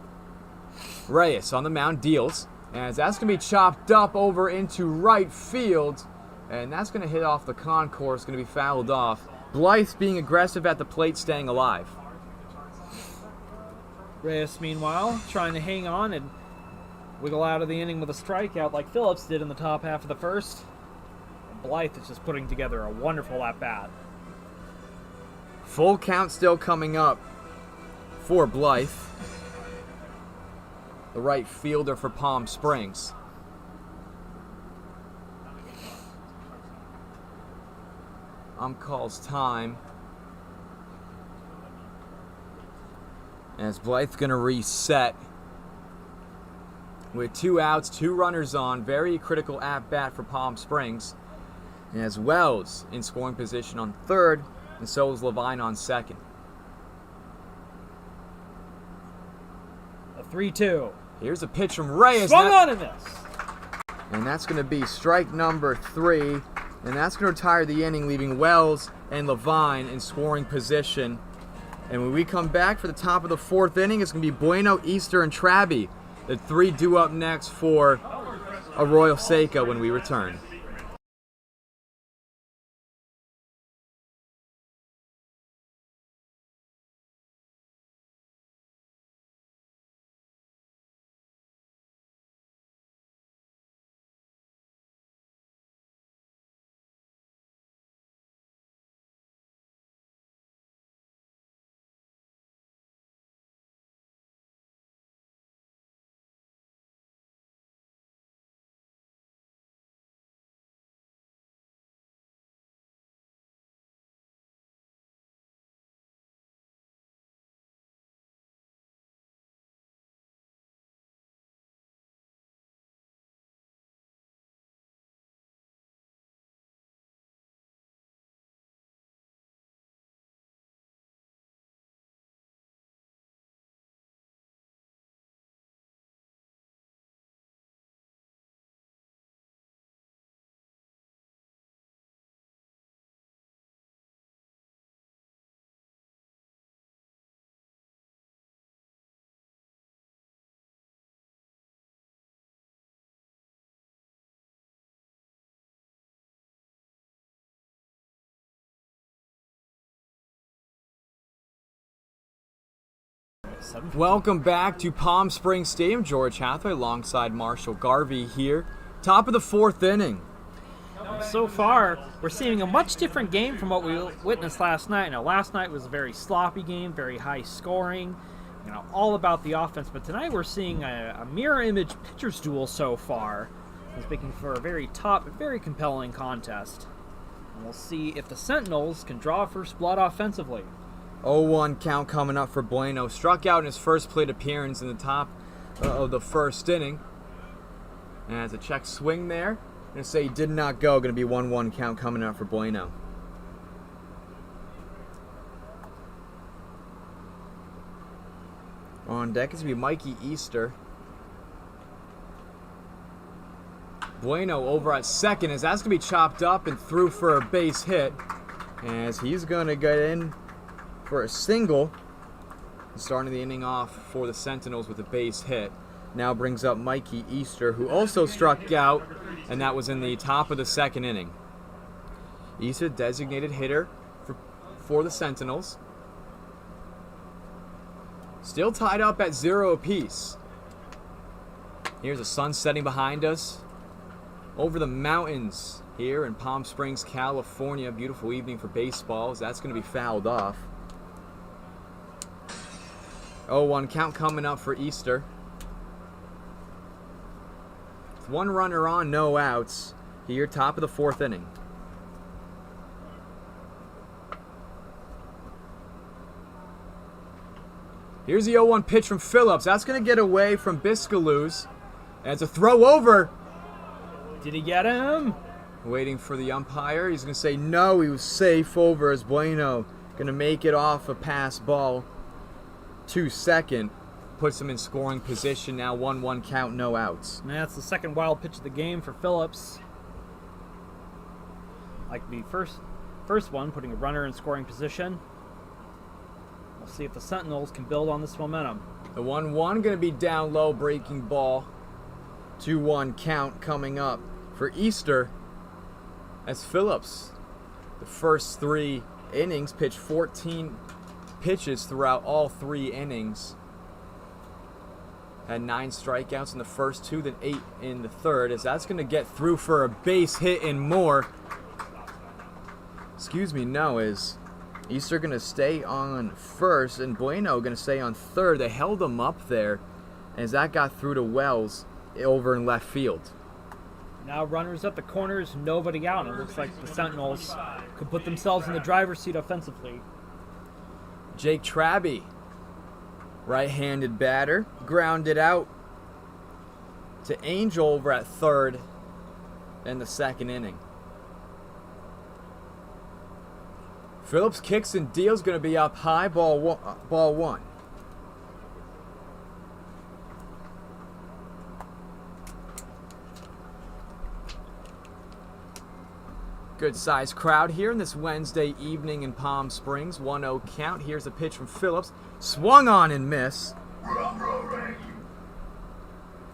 Reyes on the mound deals, as that's going to be chopped up over into right field, and that's going to hit off the concourse, going to be fouled off. Blythe being aggressive at the plate, staying alive. Reyes, meanwhile, trying to hang on and wiggle out of the inning with a strikeout like Phillips did in the top half of the first. Blythe is just putting together a wonderful at-bat. Full count still coming up for Blythe, the right fielder for Palm Springs. Calls time. As Blythe's going to reset with 2 outs, 2 runners on. Very critical at-bat for Palm Springs. And as Wells in scoring position on third, and so is Levine on second. A 3-2. Here's a pitch from Reyes. Swung on in this. And that's going to be strike number 3. And that's going to retire the inning, leaving Wells and Levine in scoring position. And when we come back for the top of the 4th inning, it's going to be Bueno, Easter, and Traby. The 3 due up next for Arroyo Seco when we return. Welcome back to Palm Springs Stadium. George Hathaway alongside Marshall Garvey here. Top of the 4th inning. So far, we're seeing a much different game from what we witnessed last night. Now, last night was a very sloppy game, very high scoring, all about the offense. But tonight we're seeing a mirror image pitcher's duel so far. It's making for a very compelling contest. And we'll see if the Sentinels can draw first blood offensively. 0-1 count coming up for Bueno. Struck out in his first plate appearance in the top of the 1st inning. And as a check swing there, going to say he did not go. Going to be 1-1 count coming up for Bueno. On deck is going to be Mikey Easter. Bueno over at second as that's going to be chopped up and through for a base hit. As he's going to get in for a single. Starting the inning off for the Sentinels with a base hit. Now brings up Mikey Easter, who also struck out, and that was in the top of the 2nd inning. Easter, designated hitter for the Sentinels. Still tied up at 0 apiece. Here's the sun setting behind us. Over the mountains here in Palm Springs, California. Beautiful evening for baseball. That's going to be fouled off. 0-1 count coming up for Easter. With 1 runner on, no outs. Here, top of the 4th inning. Here's the 0-1 pitch from Phillips. That's going to get away from Biscaluz. And it's a throw over. Did he get him? Waiting for the umpire. He's going to say no, he was safe over as Bueno. Going to make it off a pass ball to second. puts him in scoring position now. 1-1 count, no outs. And that's the second wild pitch of the game for Phillips. Like the first one, putting a runner in scoring position. We'll see if the Sentinels can build on this momentum. The 1-1 going to be down low, breaking ball. 2-1 count coming up for Easter as Phillips, the first 3 innings, pitched 14 pitches throughout all 3 innings. Had 9 strikeouts in the first 2, then 8 in the third, as that's going to get through for a base hit and more. Is Easter going to stay on first and Bueno going to stay on third. They held him up there as that got through to Wells over in left field. Now runners at the corners, nobody out. It looks like the Sentinels could put themselves in the driver's seat offensively. Jake Traby, right-handed batter, grounded out to Angel over at third in the second inning. Phillips kicks and deals, going to be up high, ball one. Good sized crowd here in this Wednesday evening in Palm Springs. 1-0 count. Here's a pitch from Phillips. Swung on and miss.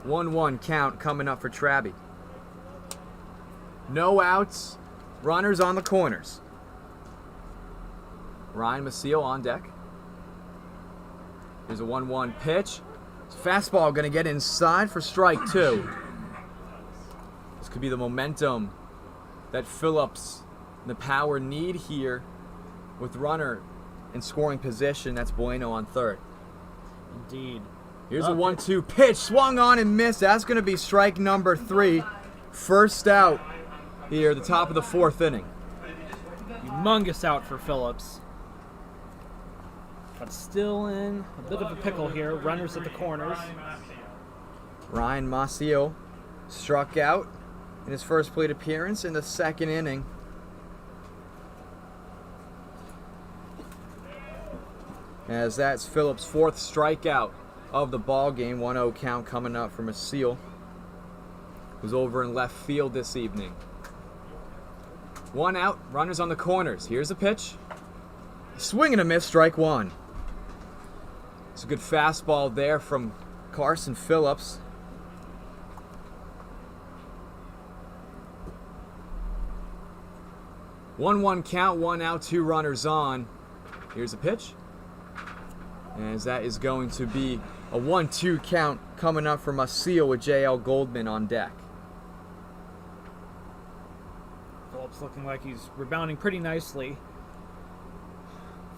1-1 count coming up for Traby. No outs. Runners on the corners. Ryan Maciel on deck. Here's a 1-1 pitch. Fastball going to get inside for strike 2. This could be the momentum that Phillips and the Power need here with runner in scoring position. That's Bueno on third. Indeed. Here's a 1-2 pitch. Swung on and missed. That's going to be strike number 3. First out here, the top of the 4th inning. Humongous out for Phillips. But still in a bit of a pickle here. Runners at the corners. Ryan Maciel struck out in his first plate appearance in the second inning. As that's Phillips' 4th strikeout of the ball game. 1-0 count coming up from Maciel, who's over in left field this evening. 1 out, runners on the corners. Here's a pitch. Swing and a miss, strike 1. It's a good fastball there from Carson Phillips. One count, 1 out, 2 runners on. Here's a pitch. As that is going to be a 1-2 count coming up for Maciel with J.L. Goldman on deck. Phillips looking like he's rebounding pretty nicely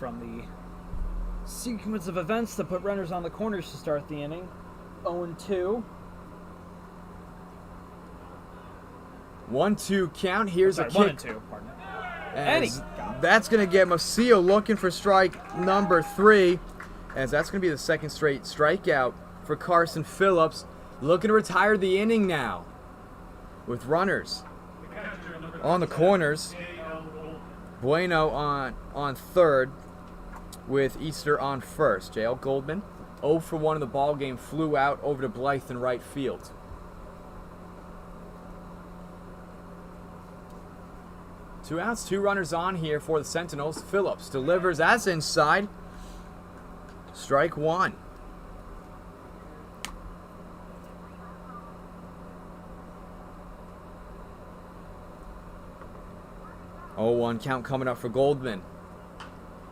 from the sequence of events that put runners on the corners to start the inning. 0-2. 1-2 count. Here's a kick. 1-2, pardon. As that's going to get Maciel looking for strike number 3, as that's going to be the second straight strikeout for Carson Phillips, looking to retire the inning now with runners on the corners. Bueno on third with Easter on first. J.L. Goldman, 0 for 1 in the ball game, flew out over to Blythe in right field. Two outs, 2 runners on here for the Sentinels. Phillips delivers, that's inside. Strike 1. Oh, 1 count coming up for Goldman.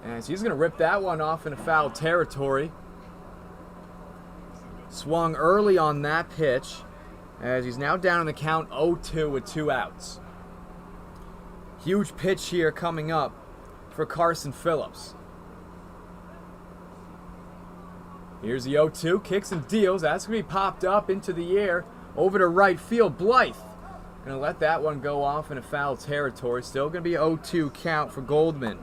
As he's going to rip that one off into foul territory. Swung early on that pitch, as he's now down in the count 0-2 with 2 outs. Huge pitch here coming up for Carson Phillips. Here's the 0-2, kicks and deals. That's going to be popped up into the air over to right field. Blythe going to let that one go off into foul territory. Still going to be 0-2 count for Goldman.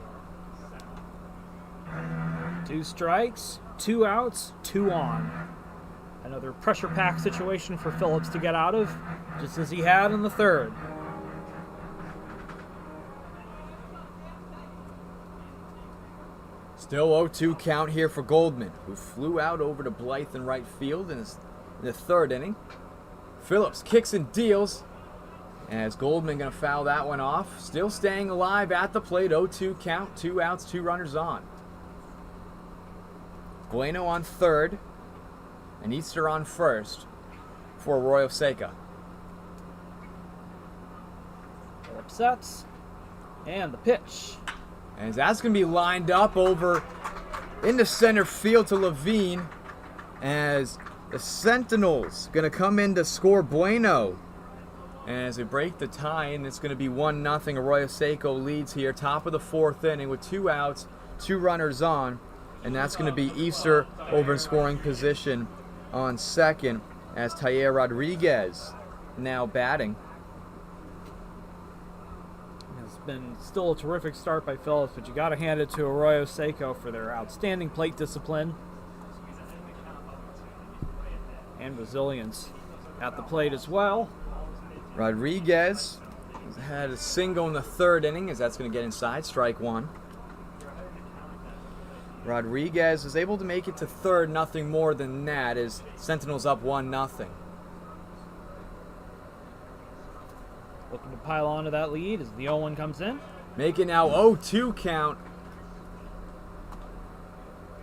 2 strikes, 2 outs, 2 on. Another pressure-packed situation for Phillips to get out of, just as he had in the third. Still 0-2 count here for Goldman, who flew out over to Blythe in right field in the third inning. Phillips kicks and deals, as Goldman going to foul that one off. Still staying alive at the plate, 0-2 count, 2 outs, 2 runners on. Bueno on third, and Easter on first for Arroyo Seco. Phillips sets, and the pitch. As that's going to be lined up over into center field to Levine, as the Sentinels going to come in to score Bueno. And as they break the tie, and it's going to be 1-0. Arroyo Seco leads here, top of the fourth inning with 2 outs, 2 runners on. And that's going to be Easter over in scoring position on second, as Tayer Rodriguez now batting. It's been still a terrific start by Phillips, but you got to hand it to Arroyo Seco for their outstanding plate discipline and resilience at the plate as well. Rodriguez had a single in the third inning, as that's going to get inside, strike 1. Rodriguez was able to make it to third, nothing more than that, as Sentinels up 1-0. Looking to pile onto that lead as the 0-1 comes in. Make it now 0-2 count.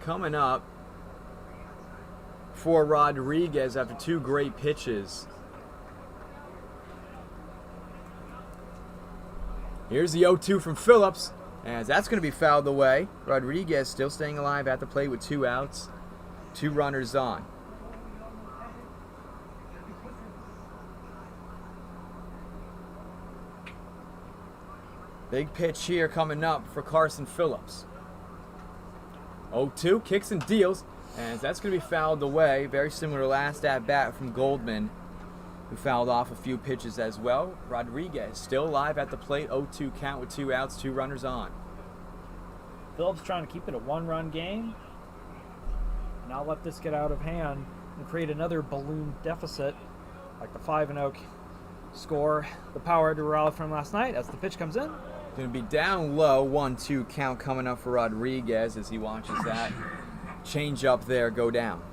Coming up for Rodriguez after 2 great pitches. Here's the 0-2 from Phillips, as that's going to be fouled away. Rodriguez still staying alive at the plate with 2 outs, 2 runners on. Big pitch here coming up for Carson Phillips. 0-2, kicks and deals, and that's going to be fouled away. Very similar to last at-bat from Goldman, who fouled off a few pitches as well. Rodriguez still alive at the plate, 0-2 count with 2 outs, 2 runners on. Phillips trying to keep it a 1-run game. Not let this get out of hand and create another balloon deficit like the 5-0 score the Power had to rally from last night as the pitch comes in. Going to be down low, 1-2 count coming up for Rodriguez as he watches that change up there go down.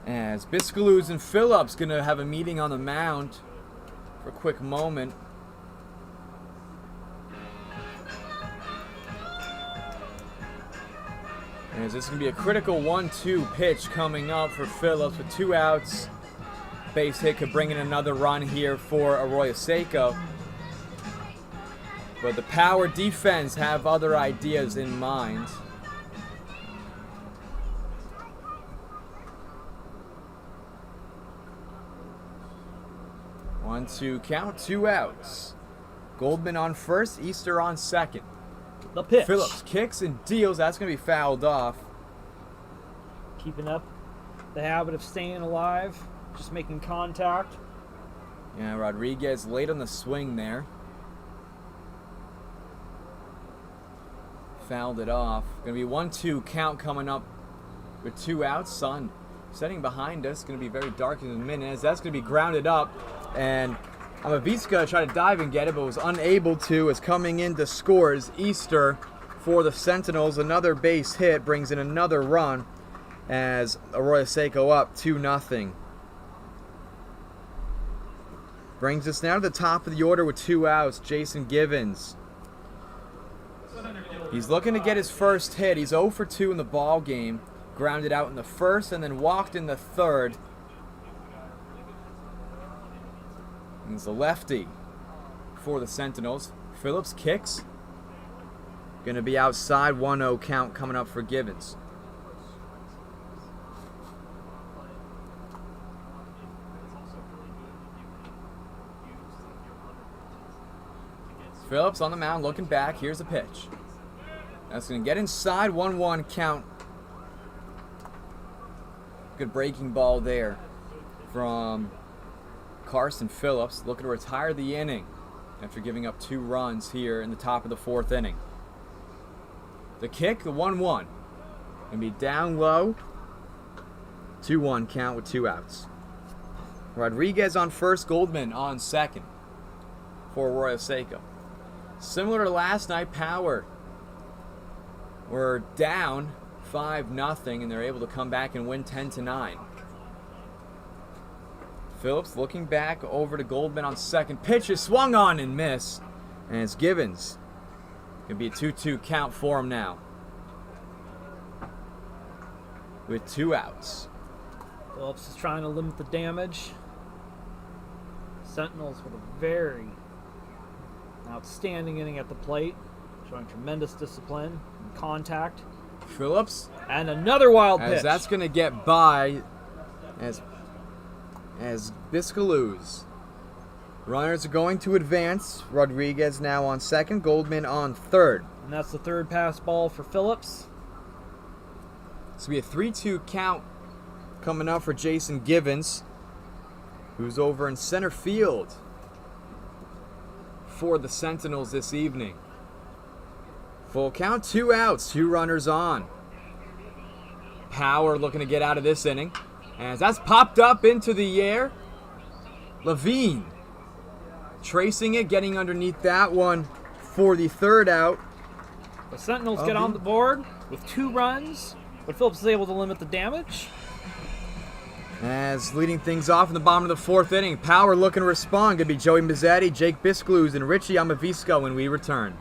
As Biscaluz and Phillips going to have a meeting on the mound for a quick moment. As this is going to be a critical 1-2 pitch coming up for Phillips with 2 outs. Base hit could bring in another run here for Arroyo Seco. But the Power defense have other ideas in mind. One, 2 count, 2 outs. Goldman on first, Easter on second. The pitch. Phillips kicks and deals. That's going to be fouled off. Keeping up the habit of staying alive, just making contact. Yeah, Rodriguez late on the swing there. Fouled it off. Going to be 1-2 count coming up with 2 outs. Sun setting behind us. Going to be very dark in a minute as that's going to be grounded up. And Amaviska tried to dive and get it, but was unable to, as coming in to score is Easter for the Sentinels. Another base hit brings in another run as Arroyo Seco up 2-0. Brings us now to the top of the order with 2 outs, Jason Givens. He's looking to get his first hit. He's 0 for 2 in the ball game. Grounded out in the first and then walked in the third. He's a lefty for the Sentinels. Phillips kicks. Going to be outside, 1-0 count coming up for Givens. Phillips on the mound looking back. Here's a pitch. That's going to get inside, 1-1 count. Good breaking ball there from Carson Phillips, looking to retire the inning after giving up 2 runs here in the top of the 4th inning. The kick, the 1-1. Going to be down low. 2-1 count with 2 outs. Rodriguez on first, Goldman on second for Arroyo Seco. Similar to last night, Power were down 5-0, and they're able to come back and win 10-9. Phillips looking back over to Goldman on second. Pitch is swung on and missed. And it's Givens. Gonna be a 2-2 count for him now, with 2 outs. Phillips is trying to limit the damage. Sentinels with a very outstanding inning at the plate, showing tremendous discipline and contact. Phillips, And another wild pitch. as that's gonna get by as Biscaluz. Runners are going to advance. Rodriguez now on second, Goldman on third. And that's the third pass ball for Phillips. So we have 3-2 count coming up for Jason Givens, who's over in center field for the Sentinels this evening. Full count, 2 outs, 2 runners on. Power looking to get out of this inning, as that's popped up into the air. Levine tracing it, getting underneath that one for the third out. The Sentinels get on the board with 2 runs, but Phillips is able to limit the damage. As leading things off in the bottom of the 4th inning, Power looking to respond. Going to be Joey Mazzetti, Jake Biscaluz, and Richie Amavisco when we return.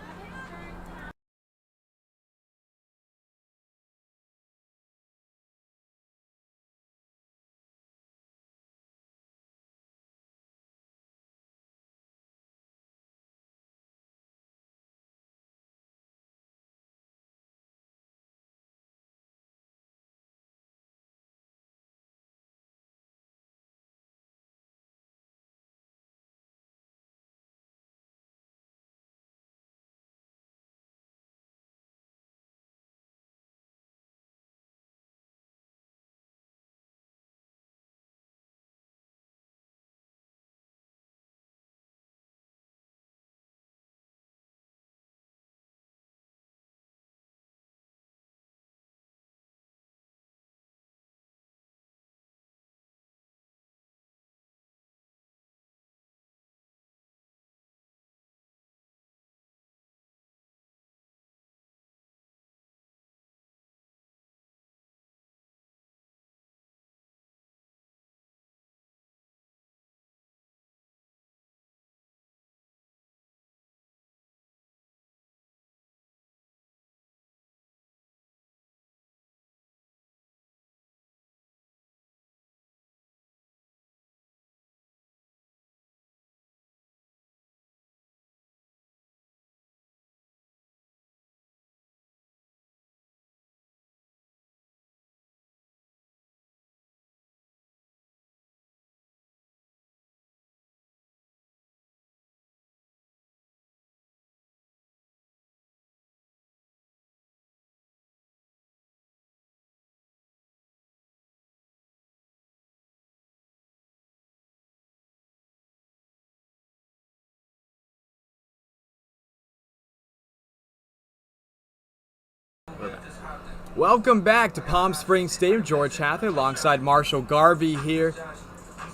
Welcome back to Palm Springs Stadium. George Hather alongside Marshall Garvey here.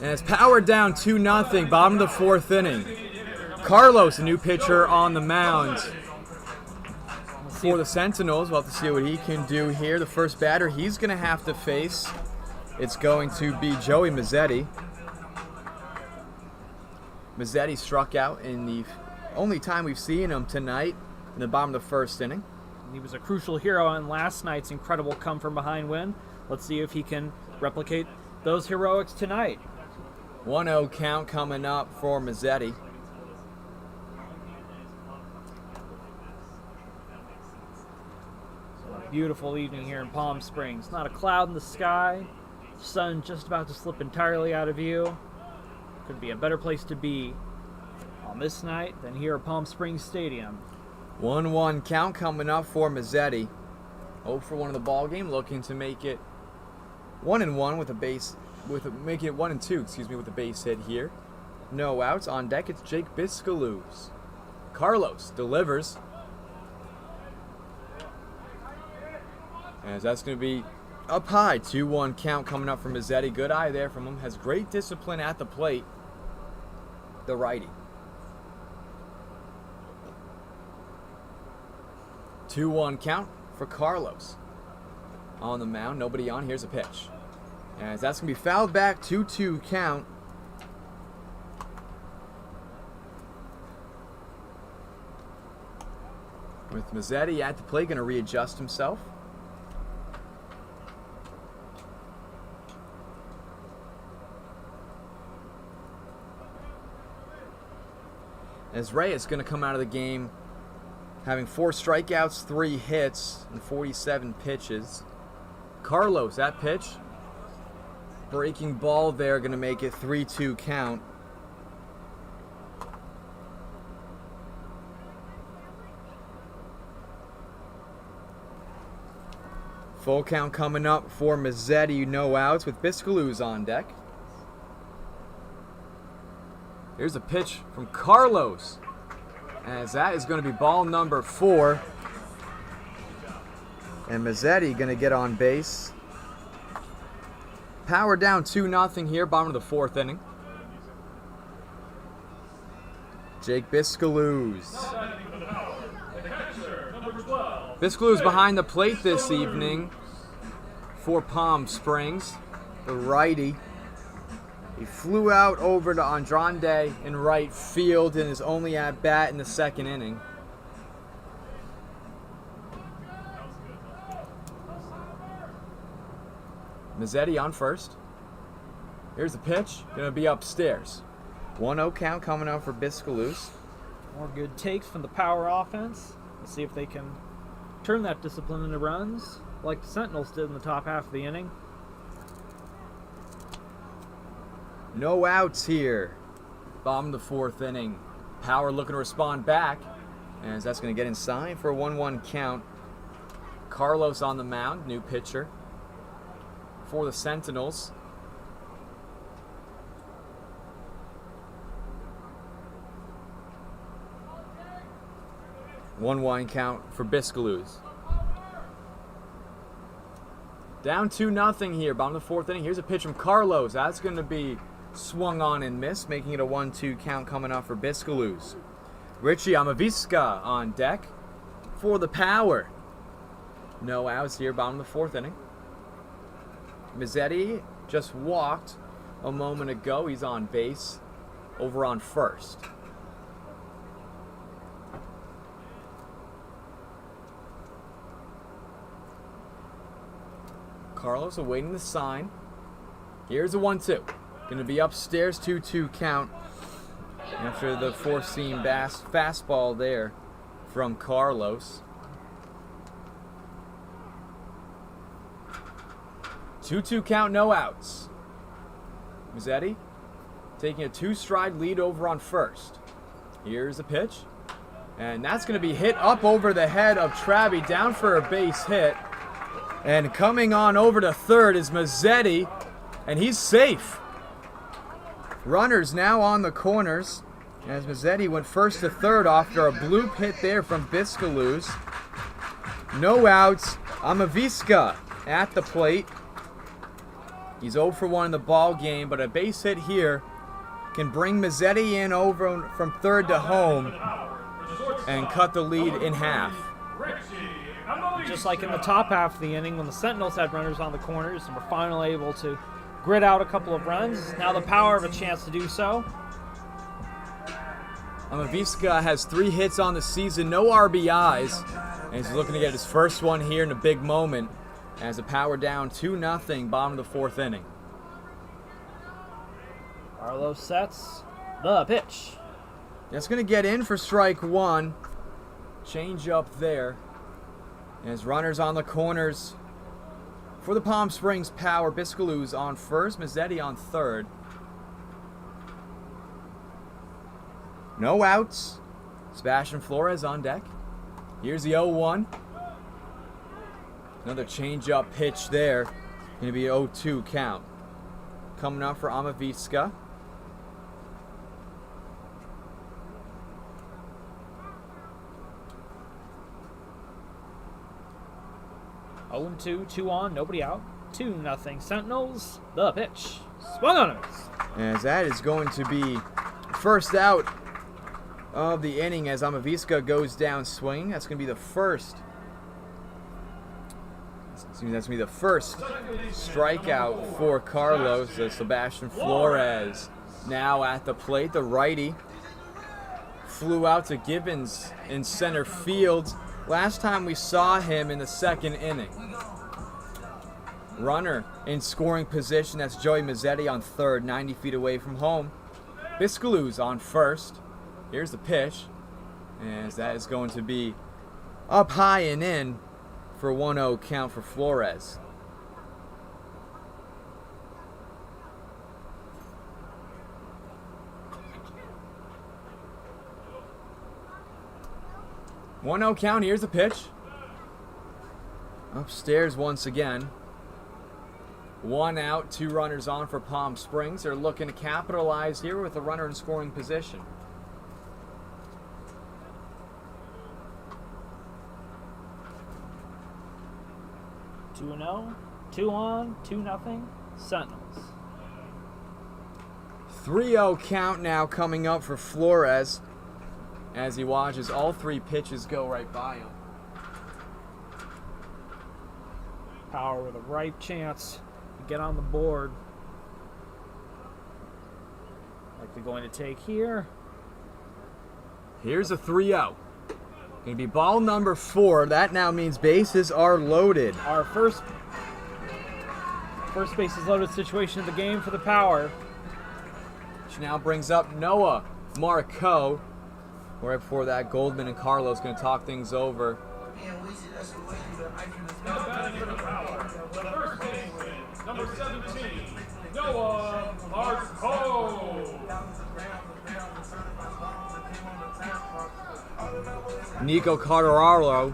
And it's Power down 2-0, bottom of the 4th inning. Carlos, a new pitcher on the mound for the Sentinels. We'll have to see what he can do here. The first batter he's going to have to face, it's going to be Joey Mazzetti. Mazzetti struck out in the only time we've seen him tonight in the bottom of the 1st inning. He was a crucial hero on last night's incredible come-from-behind win. Let's see if he can replicate those heroics tonight. 1-0 count coming up for Mazzetti. Beautiful evening here in Palm Springs. Not a cloud in the sky. Sun just about to slip entirely out of view. Could be a better place to be on this night than here at Palm Springs Stadium. 1-1 count coming up for Mazzetti. 0 for 1 in the ball game, looking to make it 1-1 with a base, making it 1-2, with a base hit here. No outs on deck. It's Jake Biscaluz. Carlos delivers, as that's going to be up high. 2-1 count coming up for Mazzetti. Good eye there from him. Has great discipline at the plate. The righty. 2-1 count for Carlos. On the mound, nobody on. Here's a pitch. As that's going to be fouled back, 2-2 count. With Mazzetti at the plate, going to readjust himself. As Reyes is going to come out of the game having 4 strikeouts, 3 hits, and 47 pitches. Carlos, that pitch. Breaking ball there, going to make it 3-2 count. Full count coming up for Mazzetti, no outs with Biscaluz on deck. Here's a pitch from Carlos, as that is going to be ball number 4. And Mazzetti going to get on base. Power down 2-0 here, bottom of the 4th inning. Jake Biscaluz. Biscaluz behind the plate this evening for Palm Springs, the righty. He flew out over to Andrade in right field in his only at-bat in the 2nd inning. Mazzetti on first. Here's the pitch, going to be upstairs. 1-0 count coming out for Biscaluz. More good takes from the power offense. Let's see if they can turn that discipline into runs like the Sentinels did in the top half of the inning. No outs here. Bottom of the 4th inning. Power looking to respond back, as that's going to get inside for a 1-1 count. Carlos on the mound, new pitcher for the Sentinels. One count for Biscaluz. Down 2-0 here, bottom of the 4th inning. Here's a pitch from Carlos. That's going to be swung on and missed, making it a 1-2 count coming up for Biscaluz. Richie Amavisca on deck for the Power. No outs here, bottom of the 4th inning. Mazzetti just walked a moment ago. He's on base over on first. Carlos awaiting the sign. Here's a 1-2. Going to be upstairs, 2-2 count after the 4-seam fastball there from Carlos. 2-2 count, no outs. Mazzetti taking a 2-stride lead over on first. Here's a pitch. And that's going to be hit up over the head of Travi, down for a base hit. And coming on over to third is Mazzetti, and he's safe. Runners now on the corners, as Mazzetti went first to third after a bloop hit there from Biscaluz. No outs. Amavisca at the plate. He's 0 for 1 in the ball game, but a base hit here can bring Mazzetti in over from third to home and cut the lead in half. Just like in the top half of the inning when the Sentinels had runners on the corners and were finally able to grit out a couple of runs, now the Power have a chance to do so. Amavisca has 3 hits on the season, no RBIs, and he's looking to get his first one here in a big moment as the Power down 2-0, bottom of the 4th inning. Carlos sets the pitch. That's going to get in for strike 1. Change up there. As runners on the corners for the Palm Springs Power. Biscaluz on first, Mazzetti on third. No outs. Sebastian Flores on deck. Here's the 0-1. Another change-up pitch there. Going to be an 0-2 count. Coming up for Amavisca. Oh and 2, 2 on, nobody out. 2-0 Sentinels. The pitch. Swung on it. As that is going to be first out of the inning as Amavisca goes down swinging. That's going to be the first That's going to be the first strikeout for Carlos. Sebastian Flores now at the plate. The righty flew out to Gibbons in center field. Last time we saw him in the second inning. Runner in scoring position. That's Joey Mazzetti on third, 90 feet away from home. Biscalou's on first. Here's the pitch. As that is going to be up high and in for a 1-0 count for Flores. One-0 count. Here's the pitch. Upstairs once again. 1 out, 2 runners on for Palm Springs. They're looking to capitalize here with a runner in scoring position. 2-0, 2 on, 2-0, Sentinels. 3-0 count now coming up for Flores as he watches all 3 pitches go right by him. Power with a ripe chance to get on the board. Like they're going to take here. Here's a 3-0. Going to be ball number 4. That now means bases are loaded. Our first bases loaded situation of the game for the Power. Which now brings up Noah Marco. Right before that, Goldman and Carlos going to talk things over. Now batting for the Power, the first baseman, number 17, Noah Marco. Nico Carteraro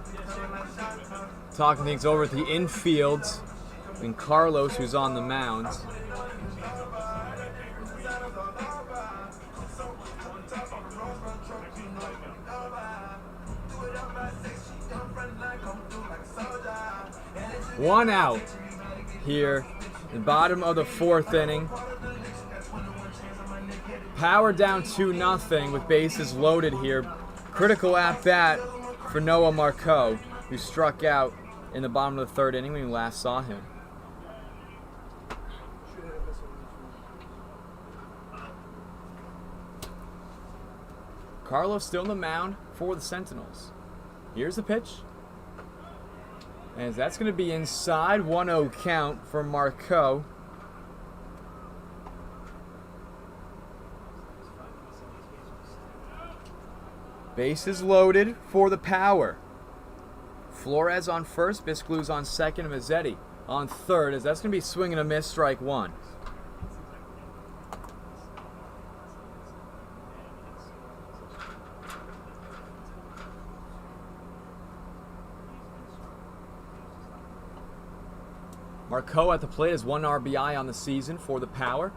talking things over at the infield. And Carlos, who's on the mound. One out here, the bottom of the 4th inning. Power down 2-0 with bases loaded here. Critical at bat for Noah Marco, who struck out in the bottom of the 3rd inning when we last saw him. Carlos still on the mound for the Sentinels. Here's the pitch. And that's going to be inside. 1-0 count for Marco. Bases loaded for the Power. Flores on first, Biscalou's on second, and Mazzetti on third, as that's going to be swing and a miss, strike 1. Marco at the plate has 1 RBI on the season for the Power.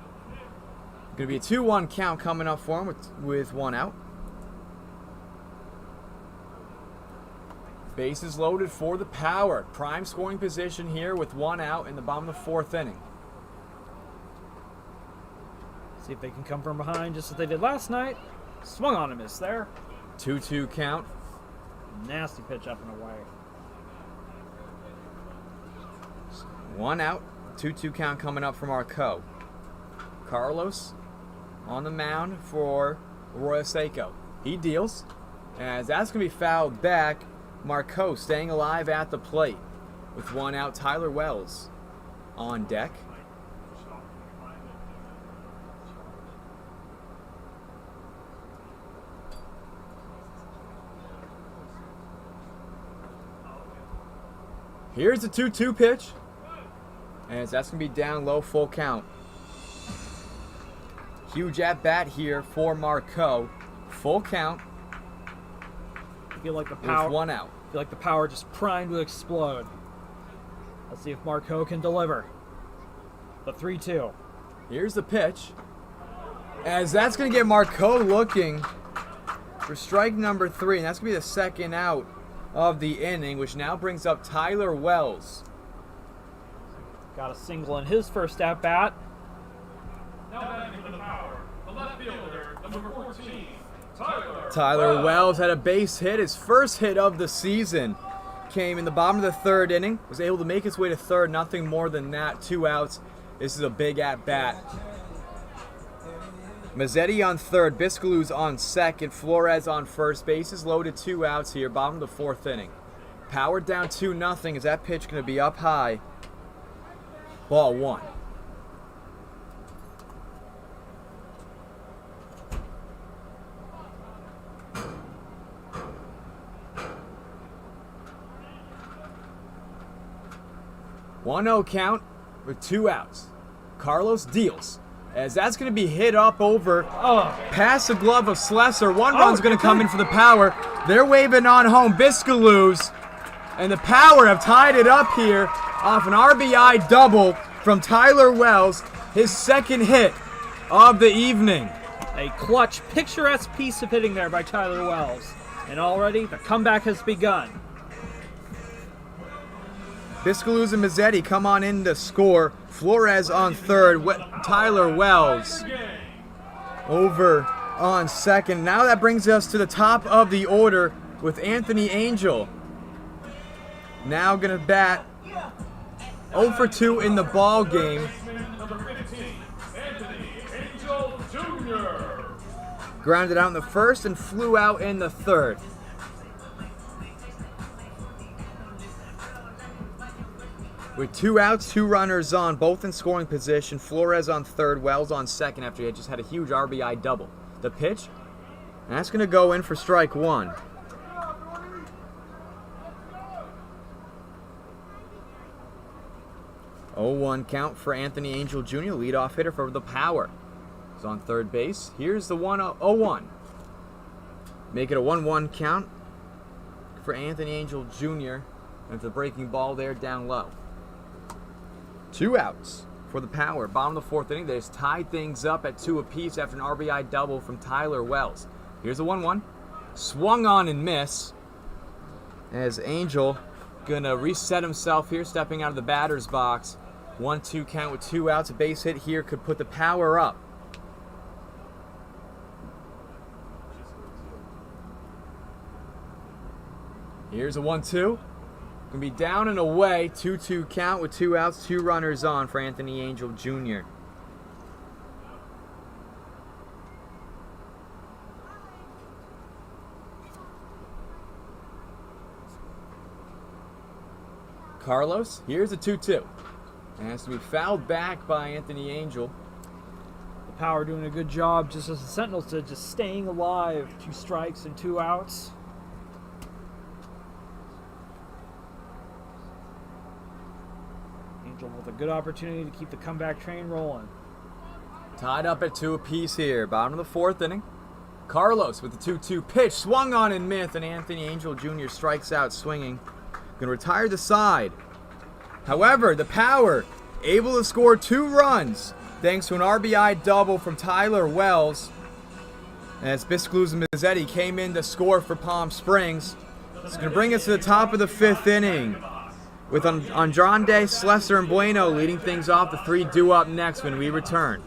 Going to be a 2-1 count coming up for him with 1 out. Bases loaded for the Power. Prime scoring position here with 1 out in the bottom of the 4th inning. See if they can come from behind just as they did last night. Swung on a miss there. 2-2 count. Nasty pitch up and away. 1 out. 2-2 count coming up from Marco. Carlos on the mound for Arroyo Seco. He deals, as that's going to be fouled back. Marco staying alive at the plate with 1 out. Tyler Wells on deck. Here's the 2-2 pitch. And that's going to be down low, full count. Huge at bat here for Marco. Full count. I feel like the Power with 1 out. I feel like the Power just primed to explode. Let's see if Marco can deliver. The 3-2. Here's the pitch. As that's going to get Marco looking for strike number 3. And that's going to be the 2nd out of the inning, which now brings up Tyler Wells. Got a single in his first at bat. Now batting for the Power, the left fielder, number 14, Tyler Wells had a base hit, his first hit of the season. came in the bottom of the third inning, was able to make his way to third, nothing more than that, 2 outs. This is a big at-bat. Mazzetti on third, Biscaluz on second, Flores on first. Bases loaded, 2 outs here, bottom of the fourth inning. Powered down 2-0. Is that pitch going to be up high? Ball 1. One 0 count with 2 outs. Carlos deals, as that's going to be hit up over past the glove of Slesser. One run's going to come in for the Power. They're waving on home. Biscaluz and the Power have tied it up here off an RBI double from Tyler Wells, his second hit of the evening. A clutch, picturesque piece of hitting there by Tyler Wells. And already the comeback has begun. Biscaluz and Mazzetti come on in to score. Flores on third, Tyler Wells over on second. Now that brings us to the top of the order with Anthony Angel. Now gonna bat 0 for 2 in the ball game. Number 15, Anthony Angel Jr. Grounded out in the first and flew out in the third. With 2 outs, 2 runners on, both in scoring position. Flores on third, Wells on second after he had just had a huge RBI double. The pitch, and that's going to go in for strike 1. Oh, 0-1 count for Anthony Angel Jr., leadoff hitter for the Power. He's on third base. Here's the 1-0-1. Make it a 1-1 count for Anthony Angel Jr. And the breaking ball there down low. 2 outs for the Power. Bottom of the fourth inning. They just tied things up at 2 apiece after an RBI double from Tyler Wells. Here's a 1-1. Swung on and miss. As Angel gonna reset himself here, stepping out of the batter's box. 1-2 count with 2 outs. A base hit here could put the Power up. Here's a 1-2. Gonna be down and away, 2-2 count with 2 outs, 2 runners on for Anthony Angel Jr. Carlos, here's a 2-2. And has to be fouled back by Anthony Angel. The Power doing a good job, just as the Sentinels did, just staying alive. 2 strikes and 2 outs. Angel with a good opportunity to keep the comeback train rolling. Tied up at 2 apiece here. Bottom of the fourth inning. Carlos with the 2-2 pitch. Swung on and missed, and Anthony Angel Jr. strikes out swinging. Going to retire the side. However, the Power able to score 2 runs thanks to an RBI double from Tyler Wells. As Biscaluz and Mazzetti came in to score for Palm Springs. It's going to bring us to the top of the 5th inning, with Andrade, Slesser, and Bueno leading things off. The 3 due up next when we return.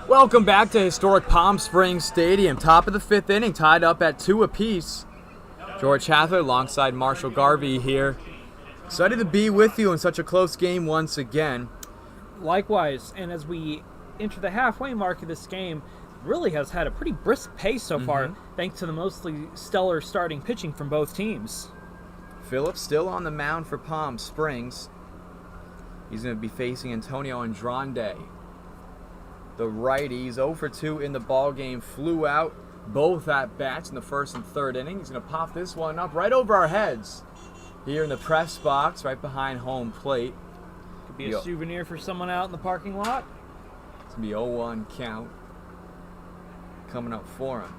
Welcome back to historic Palm Springs Stadium. Top of the 5th inning, tied up at 2 apiece. George Hathler alongside Marshall Garvey here. Excited to be with you in such a close game once again. Likewise, and as we enter the halfway mark of this game, really has had a pretty brisk pace so far, thanks to the mostly stellar starting pitching from both teams. Phillips still on the mound for Palm Springs. He's going to be facing Antonio Andrade. The righties 0 for 2 in the ball game, flew out both at bats in the first and third inning. He's going to pop this one up right over our heads here in the press box, right behind home plate. Could be a souvenir for someone out in the parking lot. It's going to be 0-1 count coming up for him.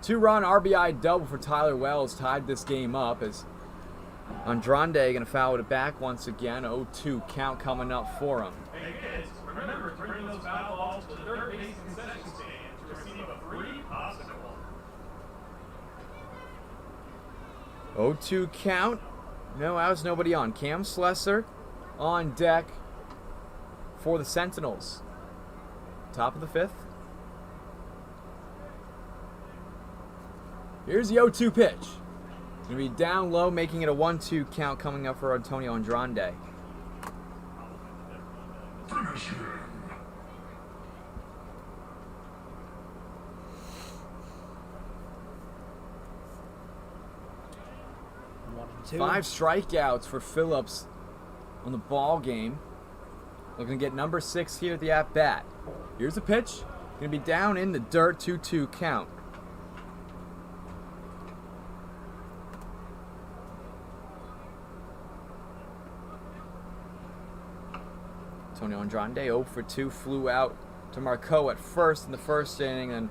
2-run RBI double for Tyler Wells tied this game up as Andrade going to foul it back once again. 0-2 count coming up for him. Hey kids, remember to bring those foul balls to the third base concession stand to receive a free popsicle. 0-2 count. No outs, nobody on. Cam Slesser on deck for the Sentinels. Top of the fifth. Here's the 0-2 pitch. It's going to be down low, making it a 1-2 count coming up for Antonio Andrade. Five strikeouts for Phillips on the ball game. Looking to get number 6 here at the at-bat. Here's the pitch. Going to be down in the dirt, 2-2 count. Antonio Andrade 0 for 2, flew out to Marco at first in the first inning, and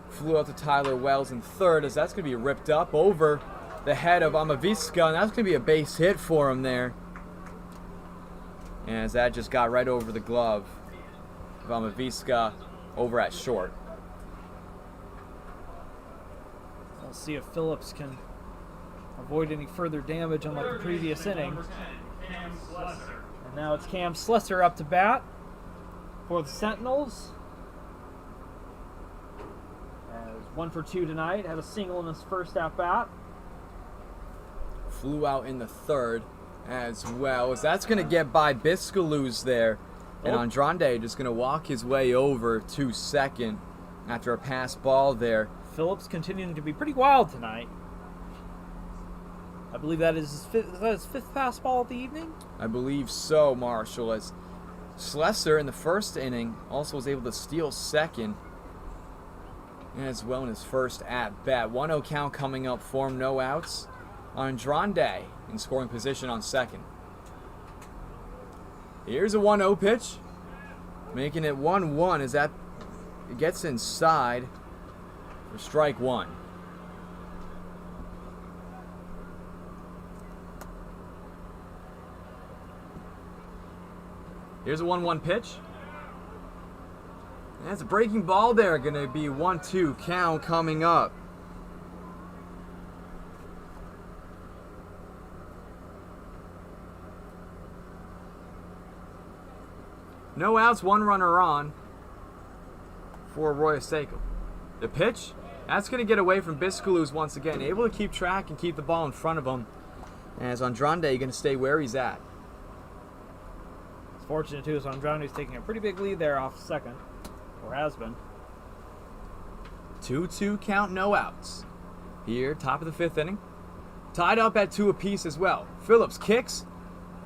flew out to Tyler Wells in third, as that's going to be ripped up over the head of Amavisca, and that's going to be a base hit for him there. And as that just got right over the glove of Amavisca over at short. We'll see if Phillips can avoid any further damage unlike the previous inning. And now it's Cam Slesser up to bat for the Sentinels. As 1 for 2 tonight, had a single in his first at-bat. Flew out in the third as well, as that's going to get by Biscaluz there. And Andrade just going to walk his way over to second after a pass ball there. Phillips continuing to be pretty wild tonight. I believe that is his fifth pass ball of the evening? I believe so, Marshall, as Slesser in the first inning also was able to steal second as well in his first at-bat. 1-0 count coming up for him, no outs. Andrade in scoring position on second. Here's a 1-0 pitch, making it 1-1 as that it gets inside for strike one. Here's a 1-1 pitch. That's a breaking ball there. Going to be 1-2 count coming up. No outs, 1 runner on for Arroyo Seco. The pitch, that's going to get away from Biscaluz once again. Able to keep track and keep the ball in front of him. As Andrade going to stay where he's at. Fortunate too, so Andrade's taking a pretty big lead there off second, or has been. 2-2 count, no outs. Here, top of the fifth inning. Tied up at 2 apiece as well. Phillips kicks,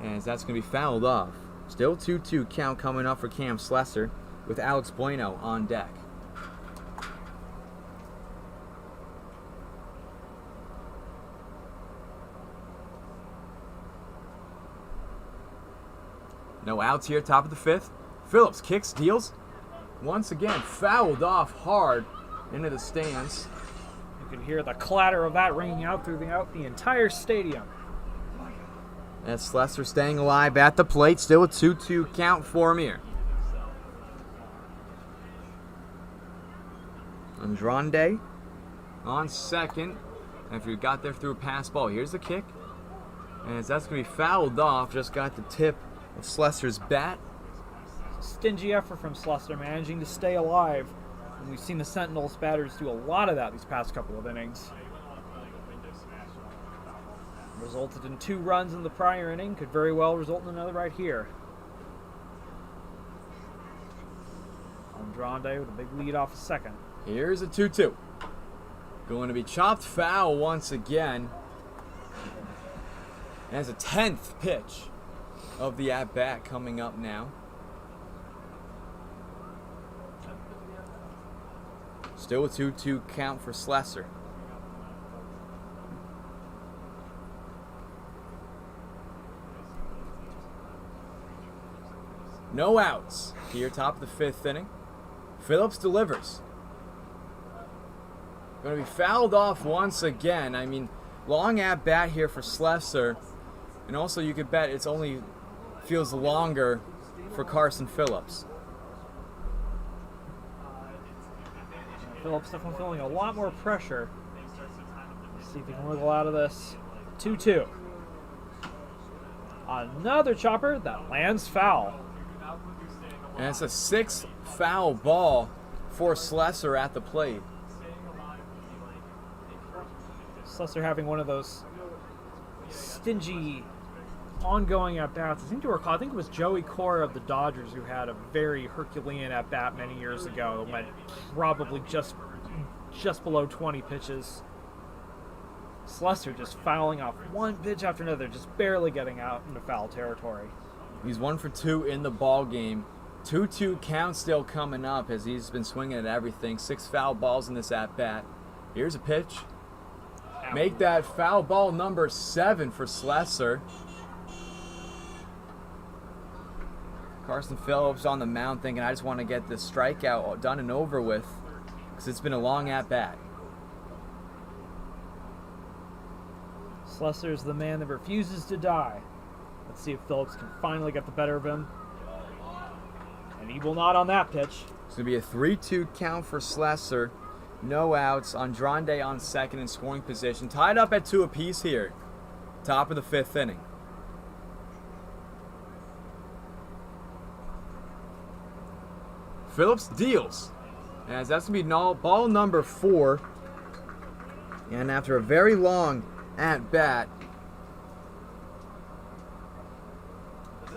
and that's going to be fouled off. Still 2-2 count coming up for Cam Slesser with Alex Bueno on deck. No outs here, top of the fifth. Phillips kicks, deals. Once again, fouled off hard into the stands. You can hear the clatter of that ringing out throughout the entire stadium. That's Slesser staying alive at the plate. Still a 2-2 count for him here. Andrade on second after he got there through a pass ball. Here's the kick. And that's going to be fouled off. Just got the tip of Slesser's bat. Stingy effort from Slesser, managing to stay alive And we've seen the Sentinels batters do a lot of that these past couple of innings. Resulted in 2 runs in the prior inning. Could very well result in another right here. Andrade with a big lead off a second. Here's a 2-2. Going to be chopped foul once again. And it's a 10th pitch of the at-bat coming up now. Still a 2-2 count for Slesser. No outs here, top of the 5th inning. Phillips delivers. Going to be fouled off once again. I mean, long at bat here for Slesser. And also you could bet it's only feels longer for Carson Phillips. Phillips definitely feeling a lot more pressure. Let's see if he can wiggle out of this. 2-2. Another chopper that lands foul. And it's a 6th foul ball for Slesser at the plate. Slesser having one of those stingy, ongoing at-bats. I seem to recall, I think it was Joey Cora of the Dodgers who had a very Herculean at-bat many years ago. It went probably just below 20 pitches. Slesser just fouling off one pitch after another, just barely getting out into foul territory. He's 1 for 2 in the ball game. 2-2 count still coming up as he's been swinging at everything. 6 foul balls in this at-bat. Here's a pitch. Make that foul ball number 7 for Slesser. Carson Phillips on the mound thinking, I just want to get this strikeout done and over with because it's been a long at-bat. Slesser's the man that refuses to die. Let's see if Phillips can finally get the better of him. And he will not on that pitch. It's going to be a 3-2 count for Slesser. No outs. Andrade on second in scoring position. Tied up at 2 apiece here. Top of the 5th inning. Phillips deals. As that's going to be ball number 4. And after a very long at-bat.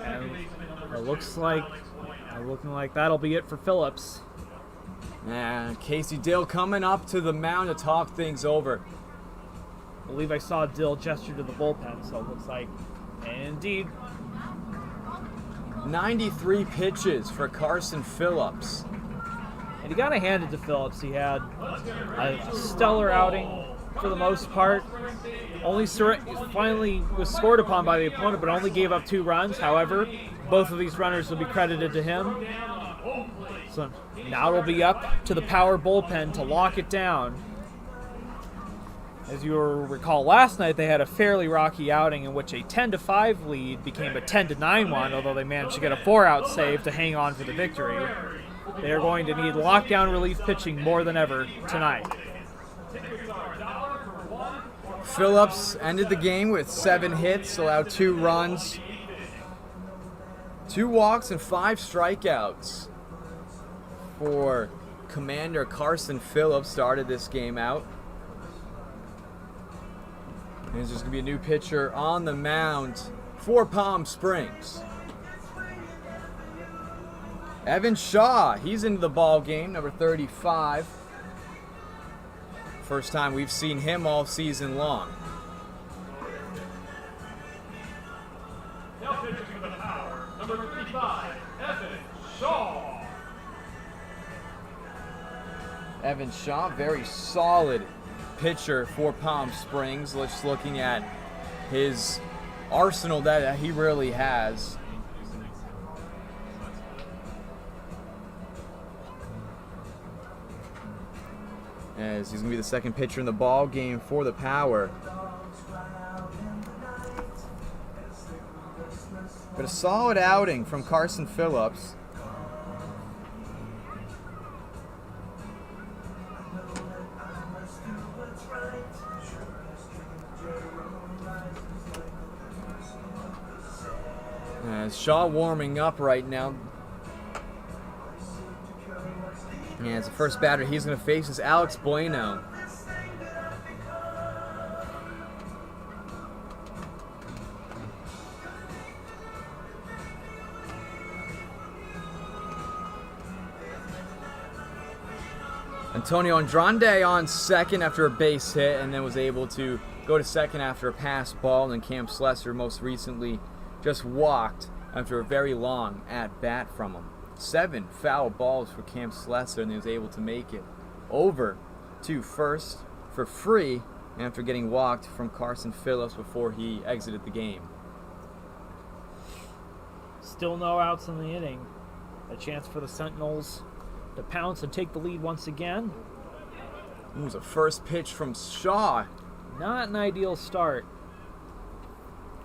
And it looks like looking like that'll be it for Phillips. And Casey Dill coming up to the mound to talk things over. I believe I saw Dill gesture to the bullpen, so it looks like, indeed. 93 pitches for Carson Phillips. And you gotta hand it to Phillips. He had a stellar outing for the most part. Finally was scored upon by the opponent, but only gave up 2 runs. However, both of these runners will be credited to him. So now it'll be up to the power bullpen to lock it down. As you recall, last night they had a fairly rocky outing in which a 10-5 lead became a 10-9 one, although they managed to get a 4-out save to hang on for the victory. They are going to need lockdown relief pitching more than ever tonight. Phillips ended the game with 7 hits, allowed 2 runs, 2 walks, and 5 strikeouts for Commander Carson Phillips. Started this game out. And there's just going to be a new pitcher on the mound for Palm Springs. Evan Shaw, he's into the ball game, number 35. First time we've seen him all season long. Now pitching for the Power, number 55, Evan Shaw. Evan Shaw, very solid pitcher for Palm Springs. Just looking at his arsenal that he really has. As he's going to be the second pitcher in the ball game for the Power. But a solid outing from Carson Phillips. As Shaw warming up right now. And as the first batter he's going to face is Alex Bueno. Antonio Andrade on second after a base hit, and then was able to go to second after a pass ball. And Cam Slesser most recently just walked after a very long at bat from him. 7 foul balls for Cam Slesser, and he was able to make it over to first for free after getting walked from Carson Phillips before he exited the game. Still no outs in the inning. A chance for the Sentinels to pounce and take the lead once again. It was a first pitch from Shaw. Not an ideal start.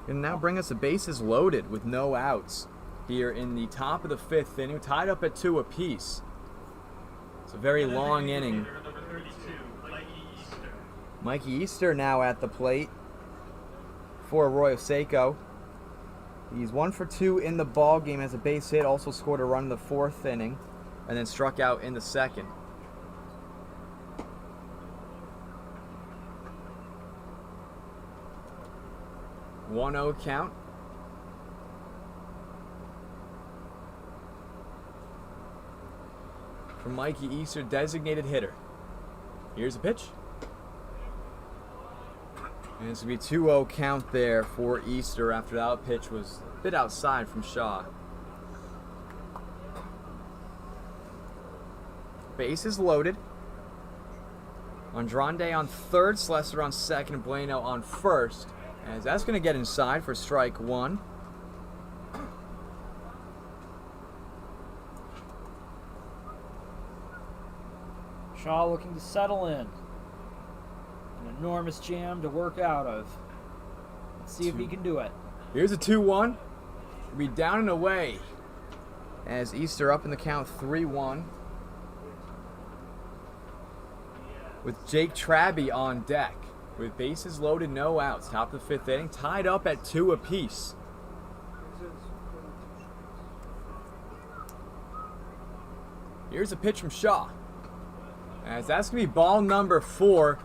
And now bring us a bases loaded with no outs here in the top of the 5th inning, tied up at 2 apiece. It's a very long inning. Mikey Easter now at the plate for Arroyo Seco. He's 1 for 2 in the ball game as a base hit, also scored a run in the 4th inning, and then struck out in the 2nd. One 0 count. For Mikey Easter, designated hitter. Here's a pitch. And it's going to be 2-0 count there for Easter after that pitch was a bit outside from Shaw. Bases loaded. Andrade on third, Slesser on second, Bueno on first. As that's going to get inside for strike 1. Shaw looking to settle in. An enormous jam to work out of. Let's see if he can do it. Here's a 2-1. Be down and away as Easter up in the count 3-1. With Jake Traby on deck. With bases loaded, no outs. Top of the 5th inning, tied up at 2 apiece. Here's a pitch from Shaw. As that's going to be ball number 4.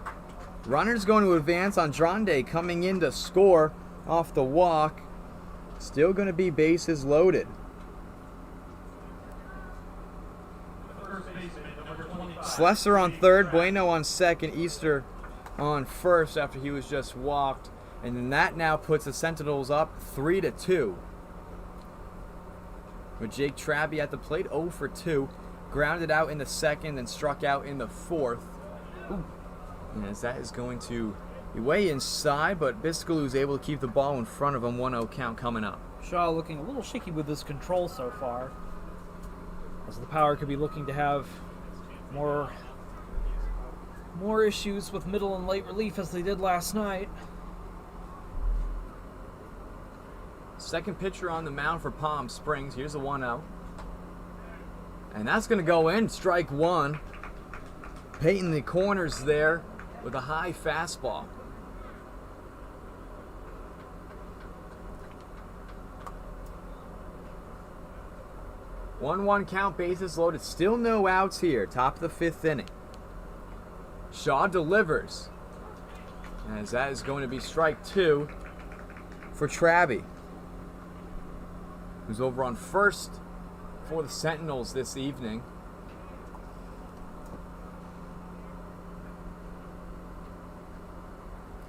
Runner's going to advance. Andrade coming in to score off the walk. Still going to be bases loaded. Slesser on third, Bueno on second, Easter on first after he was just walked. And then that now puts the Sentinels up 3-2. With Jake Traby at the plate, 0 for 2. Grounded out in the 2nd and struck out in the 4th. And as that is going to be way inside, but Biscalou's able to keep the ball in front of him. 1-0 count coming up. Shaw looking a little shaky with his control so far, as the Power could be looking to have more issues with middle and late relief as they did last night. Second pitcher on the mound for Palm Springs. Here's a 1-0. And that's going to go in, strike 1. Painting the corners there with a high fastball. One count, bases loaded. Still no outs here. Top of the 5th inning. Shaw delivers. As that is going to be strike 2 for Traby, who's over on first for the Sentinels this evening.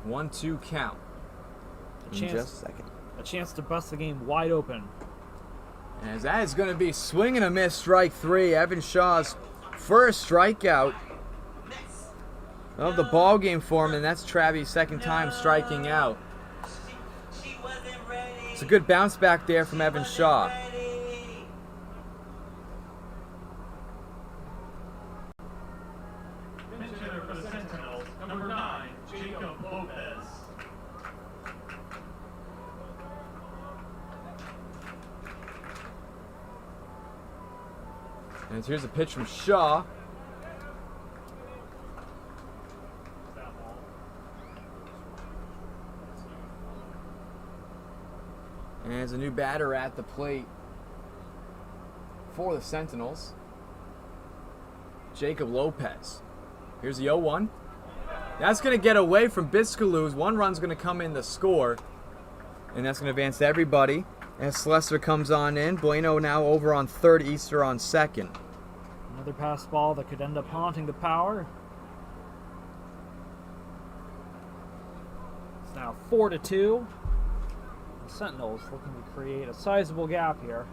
One, 2 count. In just a second. A chance to bust the game wide open. As that is going to be swing and a miss, strike 3. Evan Shaw's first strikeout of the ball game for him, and that's Traby's second time striking out. It's a good bounce back there from Evan Shaw. Pitcher for the Sentinels, number 9, Jacob Lopez. And here's a pitch from Shaw. And there's a new batter at the plate for the Sentinels. Jacob Lopez. Here's the 0-1. That's going to get away from Biscaluz. One run's going to come in to score. And that's going to advance everybody. As Slessor comes on in. Bueno now over on third, Easter on second. Another pass ball that could end up haunting the power. It's now 4-2. The Sentinels looking to create a sizable gap here.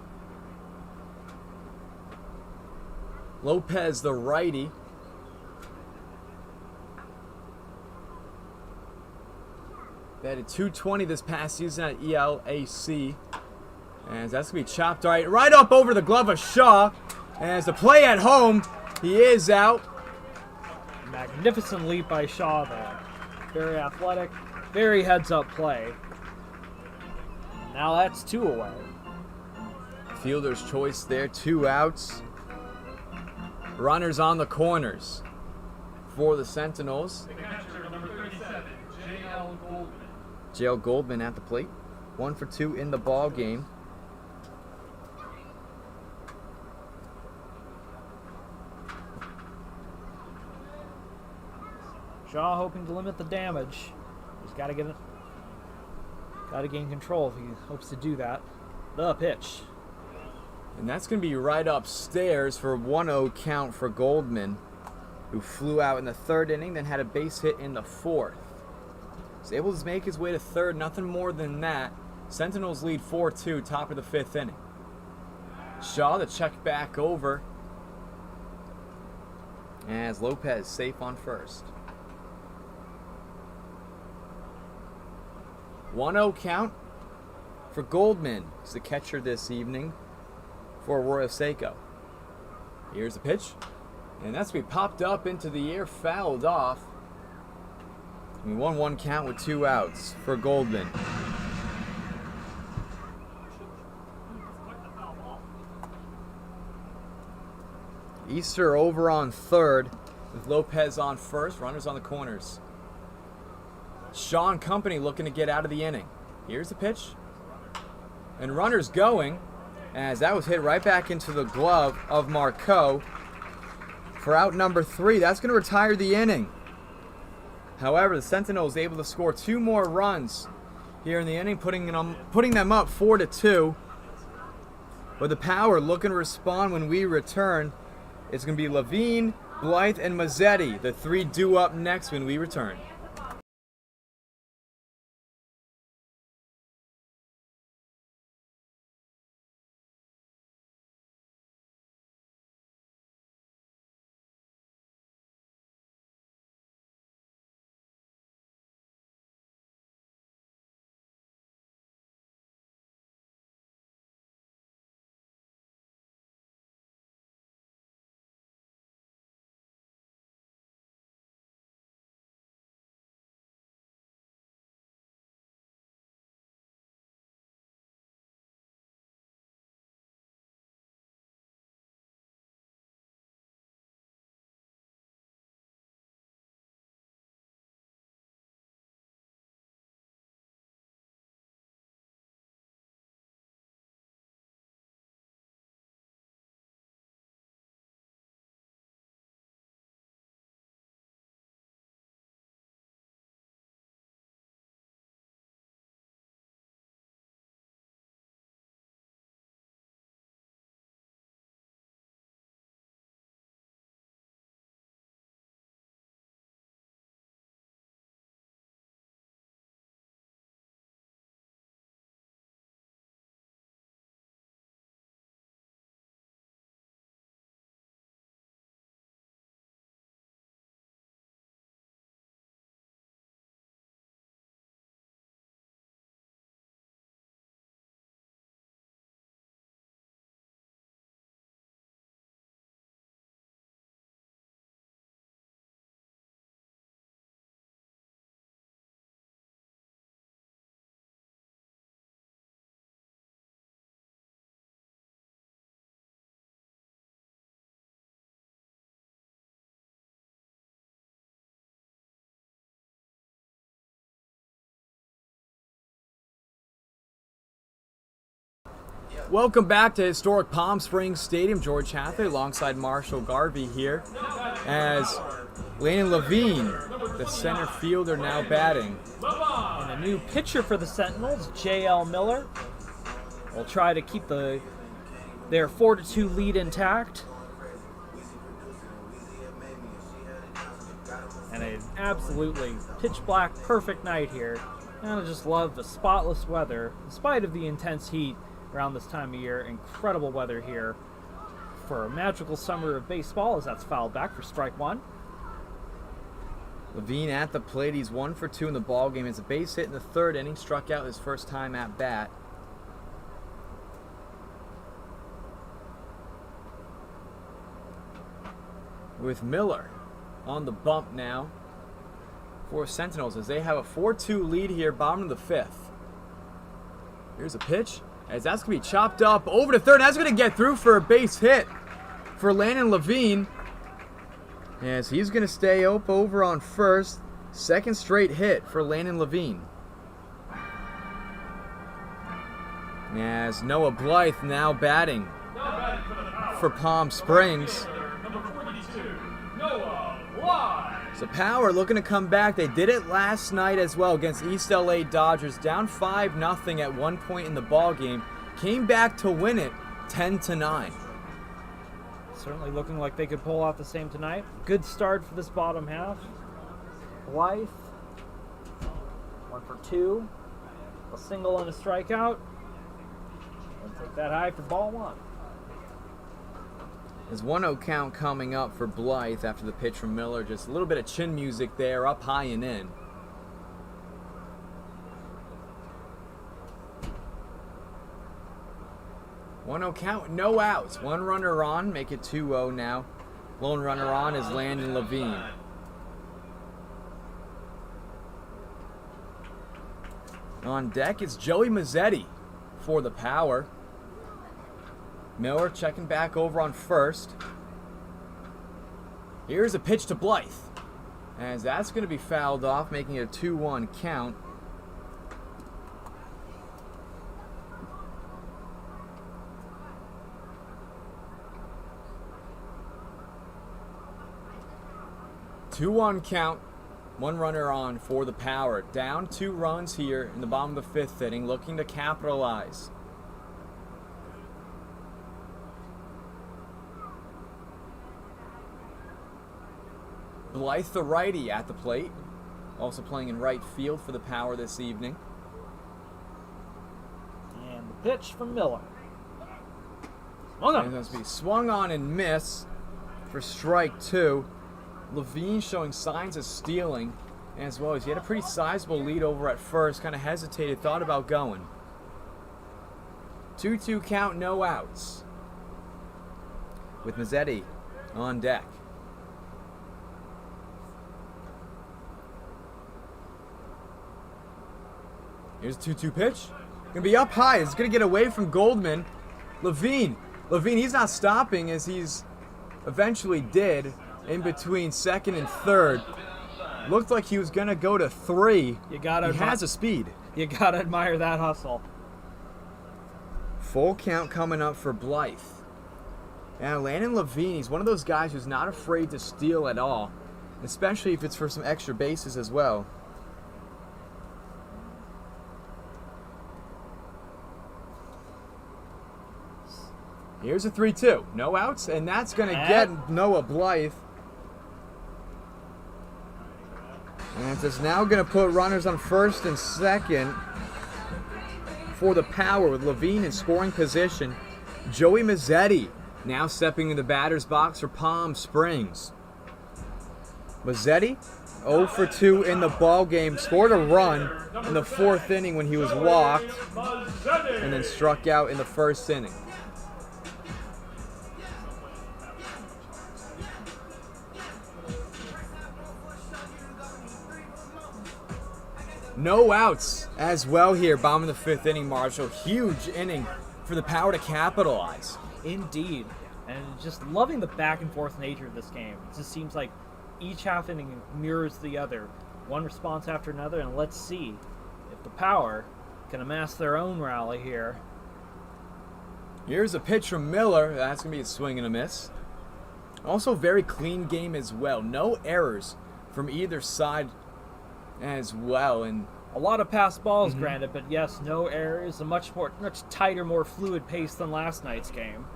Lopez, the righty. Batted .220 this past season at ELAC. And that's going to be chopped right up over the glove of Shaw. And as the play at home, he is out. Magnificent leap by Shaw there. Very athletic, very heads-up play. Now that's 2 away. Fielder's choice there, 2 outs. Runners on the corners for the Sentinels. The catcher, number 37, J.L. Goldman. J.L. Goldman at the plate. 1 for 2 in the ball game. Shaw hoping to limit the damage. He's got to gain control if he hopes to do that. The pitch. And that's going to be right upstairs for a 1-0 count for Goldman, who flew out in the 3rd inning, then had a base hit in the 4th. He's able to make his way to 3rd, nothing more than that. Sentinels lead 4-2, top of the 5th inning. Shaw the check back over as Lopez safe on first. 1-0 count for Goldman. He's the catcher this evening for Arroyo Seco. Here's the pitch. And that's going to be popped up into the air, fouled off. And 1-1 count with 2 outs for Goldman. Easter over on 3rd with Lopez on first. Runners on the corners. Shaw and company looking to get out of the inning. Here's the pitch. And runners going, as that was hit right back into the glove of Marcoux for out number 3. That's going to retire the inning. However, the Sentinels able to score 2 more runs here in the inning, putting them up 4-2. But the Power looking to respond when we return. It's going to be Levine, Blythe, and Mazzetti, the 3 due up next when we return. Welcome back to historic Palm Springs Stadium. George Hathaway alongside Marshall Garvey here as Landon Levine, the center fielder, now batting. And a new pitcher for the Sentinels, J.L. Miller, will try to keep their 4-2 lead intact. And an absolutely pitch black perfect night here. And I just love the spotless weather, in spite of the intense heat around this time of year. Incredible weather here for a magical summer of baseball, as that's fouled back for strike one. Levine at the plate. He's 1 for 2 in the ball game. It's a base hit in the third inning. Struck out his first time at bat. With Miller on the bump now for Sentinels as they have a 4-2 lead here, bottom of the fifth. Here's a pitch as that's going to be chopped up over to third. That's going to get through for a base hit for Landon Levine as he's going to stay up over on first. Second straight hit for Landon Levine. As Noah Blythe now batting for Palm Springs. So Power looking to come back. They did it last night as well against East LA Dodgers, down 5-0 at one point in the ball game. Came back to win it 10-9. Certainly looking like they could pull off the same tonight. Good start for this bottom half. Blythe, 1 for 2. A single and a strikeout. Let's take that high for ball one. There's 1-0 count coming up for Blythe after the pitch from Miller. Just a little bit of chin music there, up high and in. One-oh count, no outs. One runner on, make it 2-0 now. Lone runner on is Landon Levine. On deck, it's Joey Mazzetti for the Power. Miller checking back over on first. Here's a pitch to Blythe, as that's going to be fouled off, making it a 2-1 count. Two-one count, one runner on for the Power. Down 2 runs here in the bottom of the fifth inning, looking to capitalize. Blythe, the righty, at the plate. Also playing in right field for the Power this evening. And the pitch from Miller. And that's be swung on and miss for strike 2. Levine showing signs of stealing as well as he had a pretty sizable lead over at first. Kind of hesitated, thought about going. 2-2 count, no outs. With Mazzetti on deck. Here's a 2-2 pitch. Gonna be up high. It's gonna get away from Goldman. Levine, he's not stopping as he's eventually did in between second and third. Looked like he was gonna go to 3. He has a speed. You gotta admire that hustle. Full count coming up for Blythe. Now Landon Levine, he's one of those guys who's not afraid to steal at all, especially if it's for some extra bases as well. Here's a 3-2. No outs, and that's going to get Noah Blythe. And it's now going to put runners on first and second for the Power with Levine in scoring position. Joey Mazzetti now stepping in the batter's box for Palm Springs. Mazzetti, 0 for 2 in the ball game. Scored a run in the 4th inning when he was walked and then struck out in the 1st inning. No outs as well here, bottom of the 5th inning, Marshall. Huge inning for the Power to capitalize. Indeed. And just loving the back and forth nature of this game. It just seems like each half inning mirrors the other. One response after another, and let's see if the Power can amass their own rally here. Here's a pitch from Miller. That's going to be a swing and a miss. Also, very clean game as well. No errors from either side as well. And a lot of pass balls, granted, but yes, no errors. A much tighter, more fluid pace than last night's game.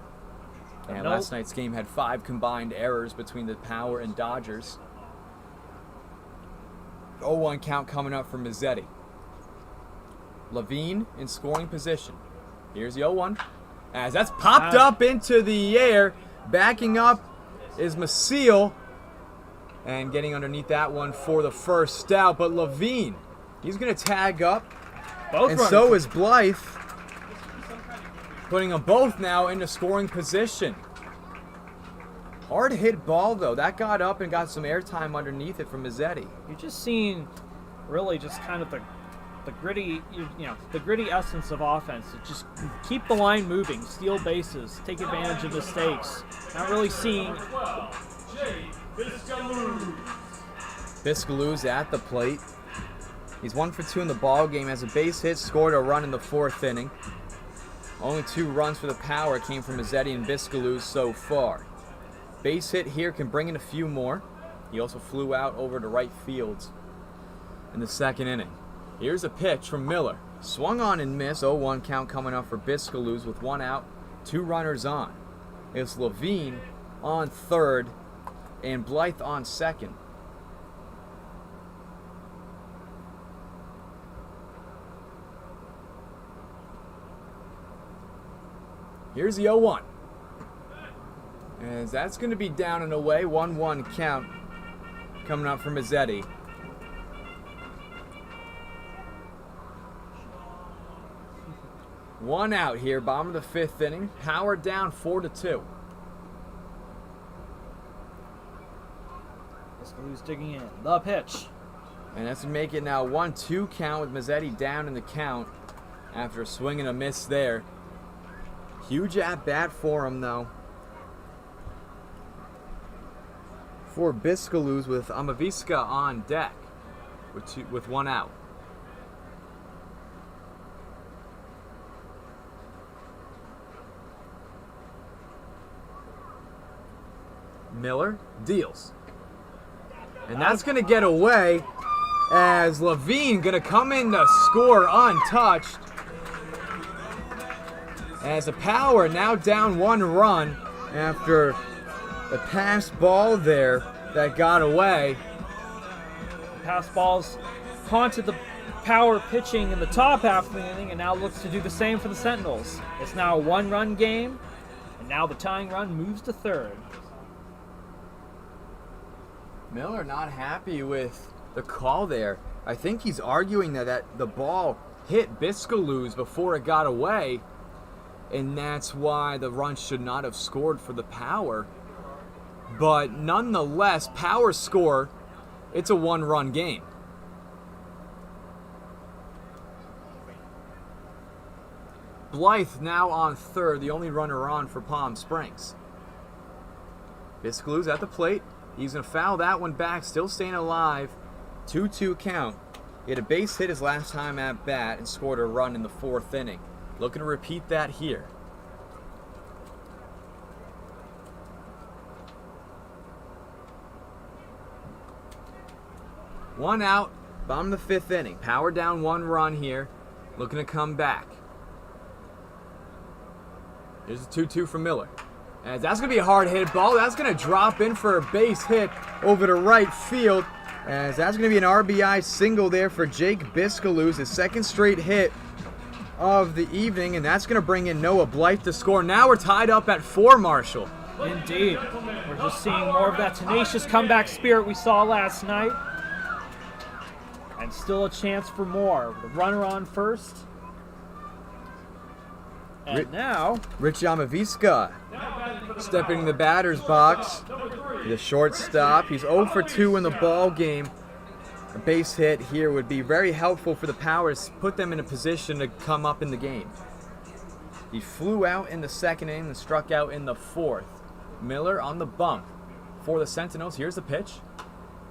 And last night's game had 5 combined errors between the Power and Dodgers. 0-1 count coming up for Mazzetti. Levine in scoring position. Here's the 0-1. As that's popped up into the air. Backing up is Maciel. And getting underneath that one for the first out. But Levine, he's going to tag up. And so is Blythe. Putting them both now into scoring position. Hard hit ball, though. That got up and got some airtime underneath it from Mazzetti. You're just seeing really just kind of the gritty, the gritty essence of offense. To just keep the line moving, steal bases, take advantage of mistakes. Not really seeing. Biscaluz at the plate. He's 1 for 2 in the ball game. Has a base hit, scored a run in the 4th inning. Only 2 runs for the Power came from Mazzetti and Biscaluz so far. Base hit here can bring in a few more. He also flew out over to right field in the 2nd inning. Here's a pitch from Miller. Swung on and missed. 0-1 count coming up for Biscaluz with 1 out, 2 runners on. It's Levine on 3rd and Blythe on 2nd. Here's the 0-1. As that's going to be down and away. 1-1 count coming up for Mazzetti. One out here, bottom of the 5th inning. Power down 4-2. Who's digging in? The pitch. And that's going to make it now 1-2 count with Mazzetti down in the count after a swing and a miss there. Huge at bat for him, though. For Biscaluz with Amavisca on deck with 1 out. Miller deals. And that's going to get away as Levine going to come in to score untouched. As the Power now down 1 run after the pass ball there that got away. Pass balls haunted the Power pitching in the top half of the inning and now looks to do the same for the Sentinels. It's now a 1-run game, and now the tying run moves to 3rd. Miller not happy with the call there. I think he's arguing that the ball hit Biscaluz before it got away, and that's why the run should not have scored for the Power. But nonetheless, Power score, it's a 1-run game. Blythe now on 3rd, the only runner on for Palm Springs. Biscaluz at the plate. He's going to foul that one back, still staying alive. 2-2 count. He had a base hit his last time at bat and scored a run in the 4th inning. Looking to repeat that here. One out, bottom of the 5th inning. Power down 1 run here. Looking to come back. Here's a 2-2 from Miller. As that's going to be a hard hit ball. That's going to drop in for a base hit over to right field. As that's going to be an RBI single there for Jake Biscaluz, his 2nd straight hit of the evening. And that's going to bring in Noah Blythe to score. Now we're tied up at 4, Marshall. Indeed. We're just seeing more of that tenacious comeback spirit we saw last night. And still a chance for more. The runner on first. And now Rich Amavisca stepping in the batter's box. The shortstop. He's 0 for 2 in the ball game. A base hit here would be very helpful for the Powers, put them in a position to come up in the game. He flew out in the 2nd inning and struck out in the 4th. Miller on the bump for the Sentinels. Here's the pitch.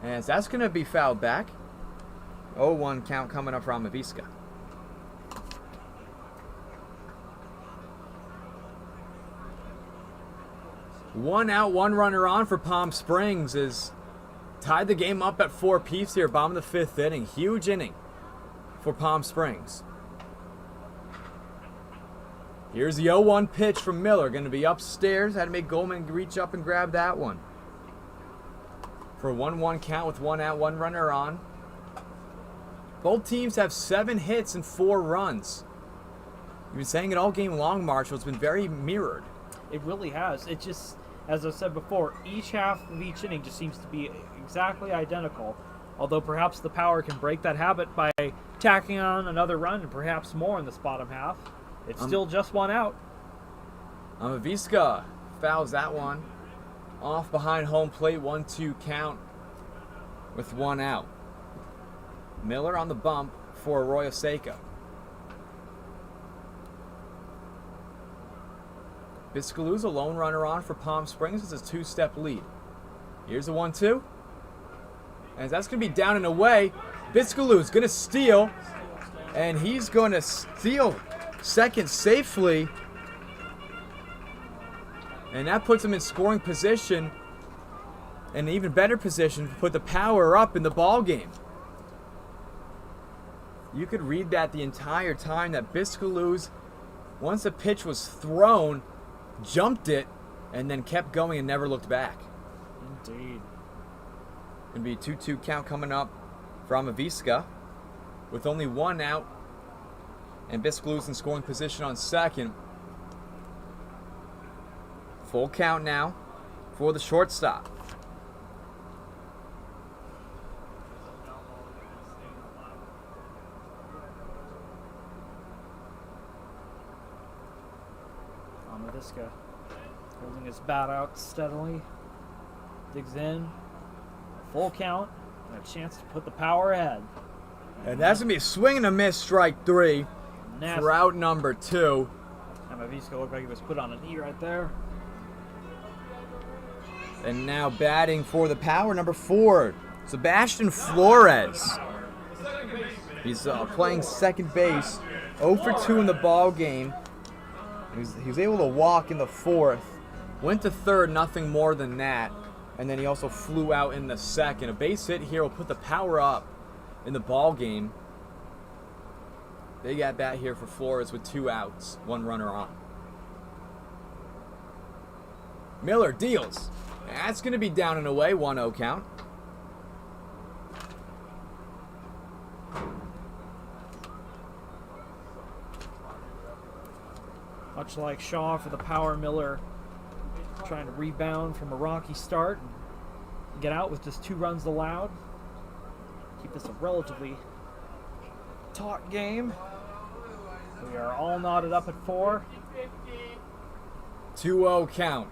And that's going to be fouled back. 0-1 count coming up for Amavisca. 1 out, 1 runner on for Palm Springs is tied the game up at 4 apiece here, bottom of the 5th inning. Huge inning for Palm Springs. Here's the 0-1 pitch from Miller. Going to be upstairs. Had to make Goldman reach up and grab that one. For a 1-1 count with 1 out, 1 runner on. Both teams have 7 hits and 4 runs. You've been saying it all game long, Marshall. It's been very mirrored. It really has. It just, as I said before, each half of each inning just seems to be exactly identical. Although perhaps the Power can break that habit by tacking on another run and perhaps more in this bottom half. It's still just 1 out. Amaviska fouls that one off behind home plate. 1-2 count with 1 out. Miller on the bump for Arroyo Seco. Biscalou's a lone runner on for Palm Springs. It's a 2-step lead. Here's the 1-2. And that's going to be down and away. Biscalou's going to steal. And he's going to steal second safely. And that puts him in scoring position. And an even better position to put the Power up in the ball game. You could read that the entire time that Biscalou's, once the pitch was thrown, jumped it, and then kept going and never looked back. Indeed. Going to be a 2-2 count coming up for Amaviska with only 1 out, and Biscalou's in scoring position on second. Full count now for the shortstop. Amaviska holding his bat out steadily. Digs in. Full count. And a chance to put the Power ahead. And that's going to be a swing and a miss, strike 3 Nasty. for out number 2. Amaviska looked like he was put on a knee right there. And now batting for the Power, number 4, Sebastian Flores. He's playing second base, 0 for 2 in the ball game. He was able to walk in the 4th, went to 3rd, nothing more than that, and then he also flew out in the 2nd. A base hit here will put the Power up in the ball game. Big at bat here for Flores with 2 outs, 1 runner on. Miller deals. That's going to be down and away, 1-0 count. Much like Shaw for the Power, Miller trying to rebound from a rocky start and get out with just 2 runs allowed. Keep this a relatively taut game. We are all knotted up at 4. 2-0 count.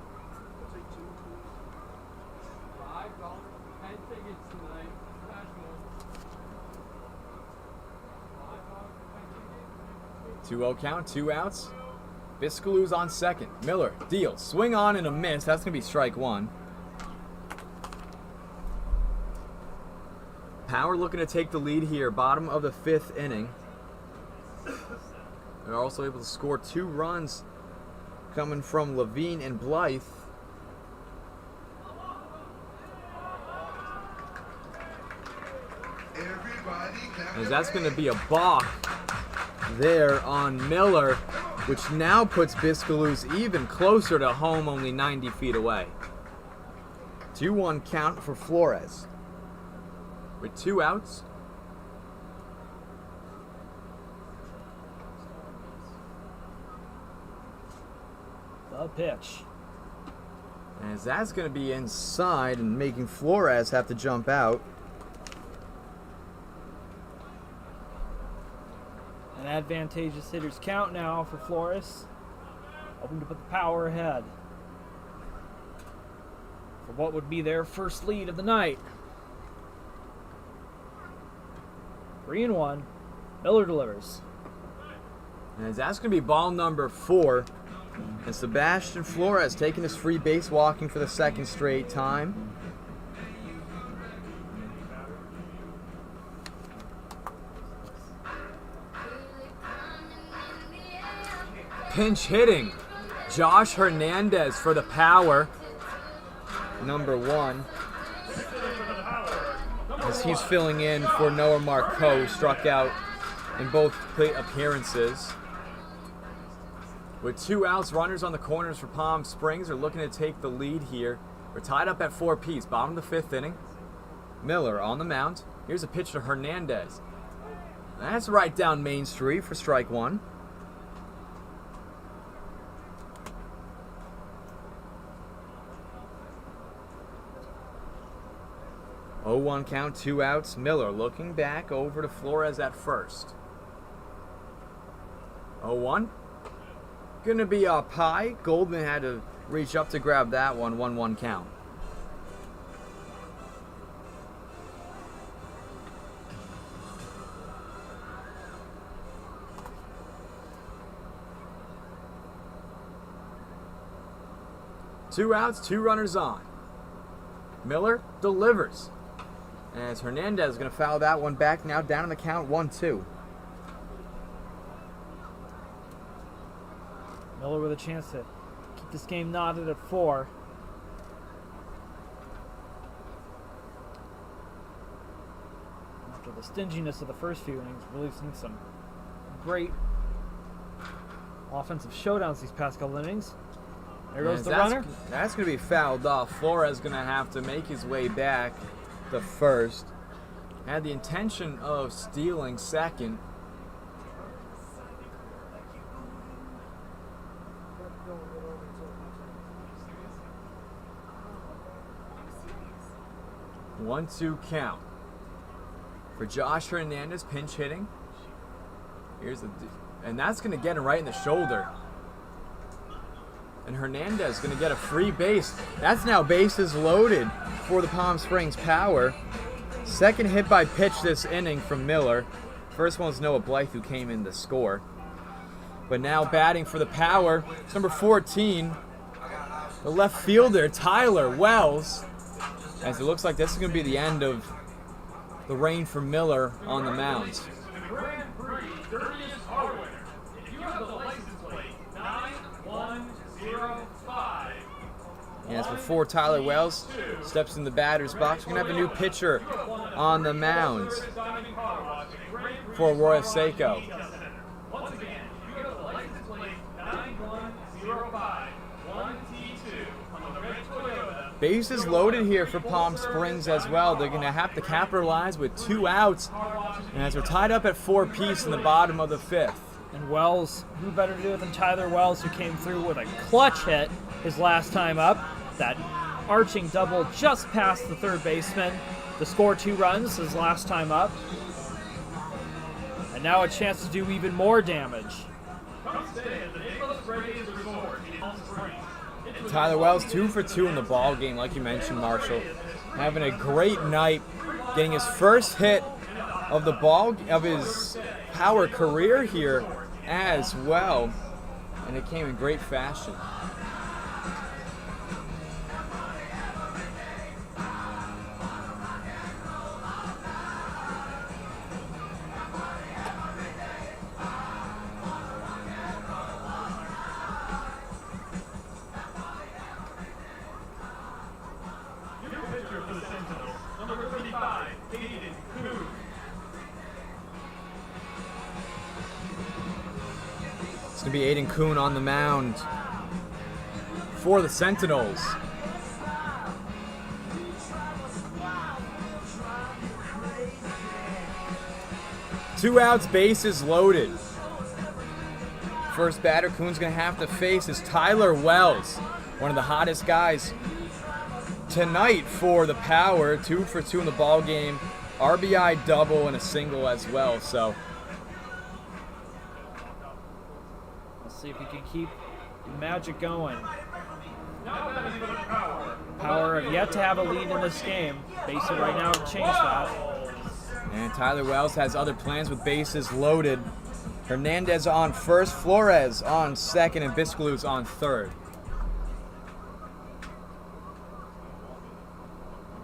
$2-0 count, 2 outs. Biscalou's on second. Miller deals. Swing on and a miss. That's going to be strike 1. Power looking to take the lead here. Bottom of the 5th inning. They're also able to score 2 runs coming from Levine and Blythe. As that's going to be a balk there on Miller, which now puts Biscalou's even closer to home, only 90 feet away. 2-1 count for Flores. With 2 outs. The pitch. As that's going to be inside and making Flores have to jump out. An advantageous hitter's count now for Flores. Hoping to put the Power ahead for what would be their first lead of the night. 3-1. Miller delivers. And that's going to be ball number 4. And Sebastian Flores taking his free base walking for the 2nd straight time. Pinch hitting. Josh Hernandez for the Power. number 1. As he's filling in for Noah Marcoux, who struck out in both plate appearances. With 2 outs, runners on the corners for Palm Springs are looking to take the lead here. We're tied up at 4 apiece, bottom of the 5th inning. Miller on the mound. Here's a pitch to Hernandez. That's right down Main Street for strike 1. Oh, 1 count, 2 outs. Miller looking back over to Flores at first. 0-1. Gonna be up high. Goldman had to reach up to grab that one. 1-1 count. Two outs, 2 runners on. Miller delivers. As Hernandez is going to foul that one back, now down in the count, 1-2. Miller with a chance to keep this game knotted at 4. After the stinginess of the first few innings, really seen some great offensive showdowns these past couple innings. There goes the runner. That's going to be fouled off. Flores going to have to make his way back to first. Had the intention of stealing second. One, 2 count for Josh Hernandez, pinch hitting. And that's going to get him right in the shoulder. And Hernandez is going to get a free base. That's now bases loaded for the Palm Springs Power. Second hit by pitch this inning from Miller. First one was Noah Blythe, who came in to score. But now batting for the Power, it's number 14, the left fielder, Tyler Wells. As it looks like this is going to be the end of the reign for Miller on the mound. The Grand Prix 30th car winner. If you have the license plate 9105. As before Tyler Wells steps in the batter's box, we're going to have a new pitcher on the mound for Arroyo Seco. Once again, you have the license plate 9105 1T2 on the red Toyota. Bases loaded here for Palm Springs as well. They're going to have to capitalize with 2 outs. And as we're tied up at 4 apiece in the bottom of the 5th. And Wells, who better to do it than Tyler Wells, who came through with a clutch hit his last time up. That arching double just past the third baseman to score 2 runs his last time up. And now a chance to do even more damage. Tyler Wells 2 for 2 in the ball game, like you mentioned, Marshall. Having a great night, getting his first hit of his Power career here as well. And it came in great fashion. Number 35, Aiden Coon. It's going to be Aiden Coon on the mound for the Sentinels. Two outs, bases loaded. First batter Coon's going to have to face is Tyler Wells, one of the hottest guys tonight for the Power. 2 for 2 in the ball game. RBI double and a single as well. So Let's see if he can keep the magic going. Now batting for the Power. Power have yet to have a lead in this game. Bases right now have changed that. And Tyler Wells has other plans with bases loaded. Hernandez on first, Flores on second, and Biscaluz on third.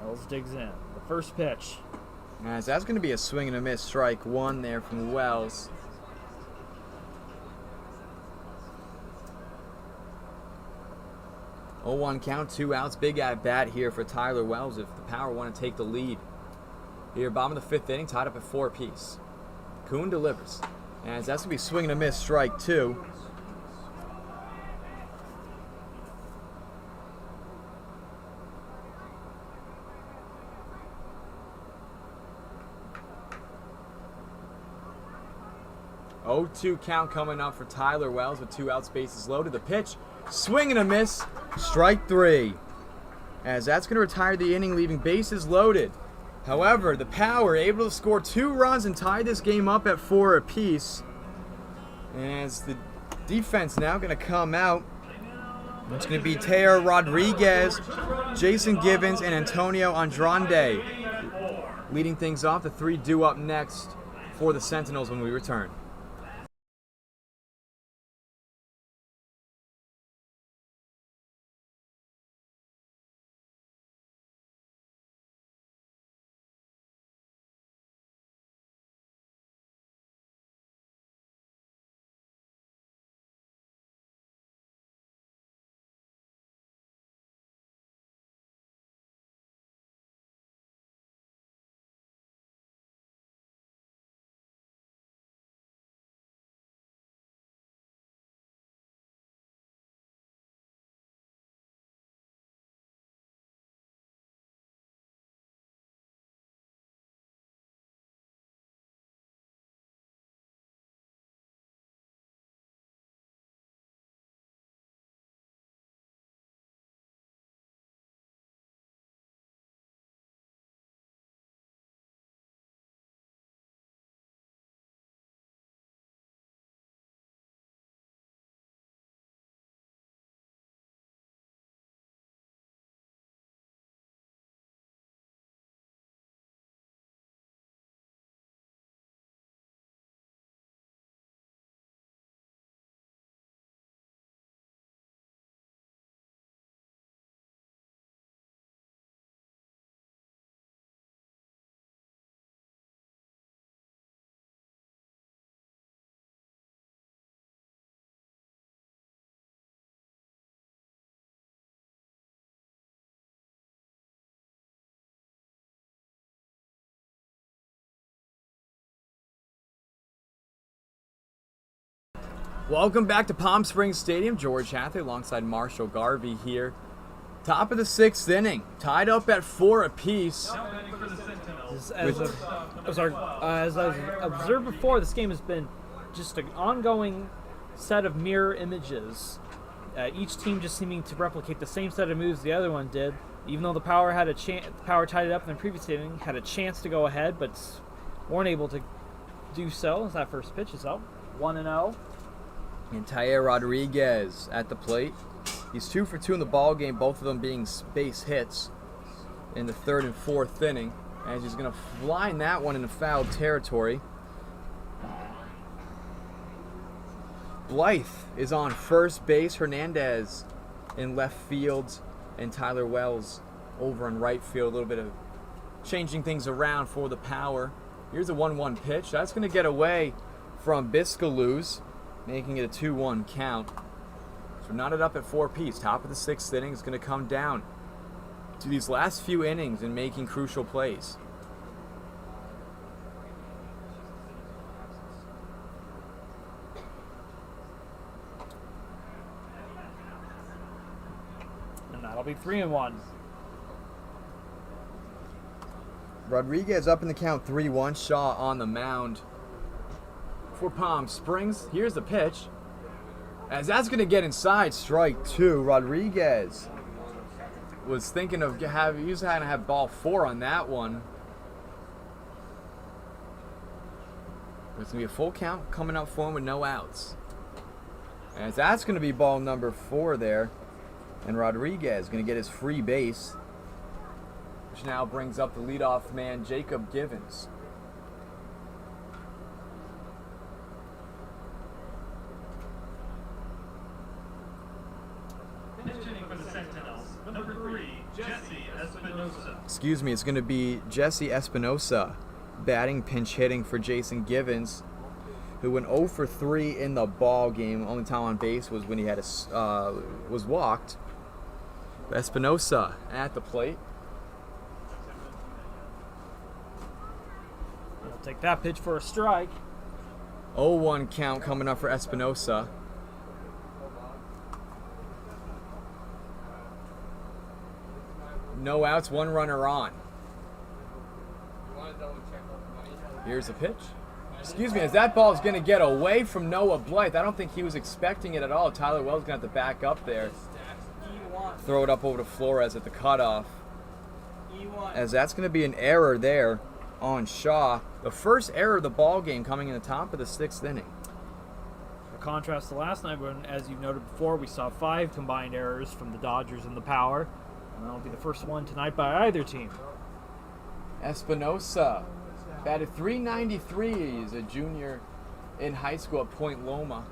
Wells digs in. The first pitch. As that's going to be a swing and a miss, strike 1 there from Wells. 0-1 count, 2 outs. Big at bat here for Tyler Wells if the Power want to take the lead. Here, bottom of the 5th inning, tied up at 4 apiece. Kuhn delivers. As that's going to be swing and a miss, strike 2. Oh, 2 count coming up for Tyler Wells with 2 outs, bases loaded. The pitch, swing and a miss, strike 3. As that's going to retire the inning, leaving bases loaded. However, the Power able to score 2 runs and tie this game up at 4 apiece. As the defense now going to come out. It's going to be Teo Rodriguez, Jason Givens, and Antonio Andrade. Leading things off, the 3 due up next for the Sentinels when we return. Welcome back to Palm Springs Stadium. George Hathaway alongside Marshall Garvey here. Top of the 6th inning, tied up at 4 apiece. As I've observed before, this game has been just an ongoing set of mirror images. Each team just seeming to replicate the same set of moves the other one did. Even though the Power had Power tied it up in the previous inning, had a chance to go ahead, but weren't able to do so. As that first pitch is up, 1-0. And Teo Rodriguez at the plate. He's 2 for 2 in the ball game, both of them being base hits in the 3rd and 4th inning. As he's going to line that one into foul territory. Blythe is on first base. Hernandez in left field. And Tyler Wells over in right field. A little bit of changing things around for the Power. Here's a 1-1 pitch. That's going to get away from Biscaluz, making it a 2-1 count. So knotted up at 4 apiece. Top of the 6th inning is going to come down to these last few innings and making crucial plays. And that'll be 3-1. Rodriguez up in the count, 3-1. Shaw on the mound for Palm Springs. Here's the pitch. As that's going to get inside, strike 2. Rodriguez was thinking of he was going to have ball 4 on that one. But it's going to be a full count coming up for him with no outs. As that's going to be ball number 4 there. And Rodriguez going to get his free base, which now brings up the leadoff man, Jacob Givens. Excuse me, it's going to be Jesse Espinosa batting, pinch hitting for Jason Givens, who went 0 for 3 in the ball game. Only time on base was when he had was walked. Espinosa at the plate. We'll take that pitch for a strike. 0-1 count coming up for Espinosa. No outs, one runner on. Here's a pitch. Excuse me, as that ball is going to get away from Noah Blythe. I don't think he was expecting it at all. Tyler Wells going to have to back up there. Throw it up over to Flores at the cutoff. As that's going to be an error there on Shaw. The first error of the ball game coming in the top of the 6th inning. A contrast to last night when, as you noted before, we saw 5 combined errors from the Dodgers and the Power. And that'll be the first one tonight by either team. Espinosa batted .393. He's a junior in high school at Point Loma.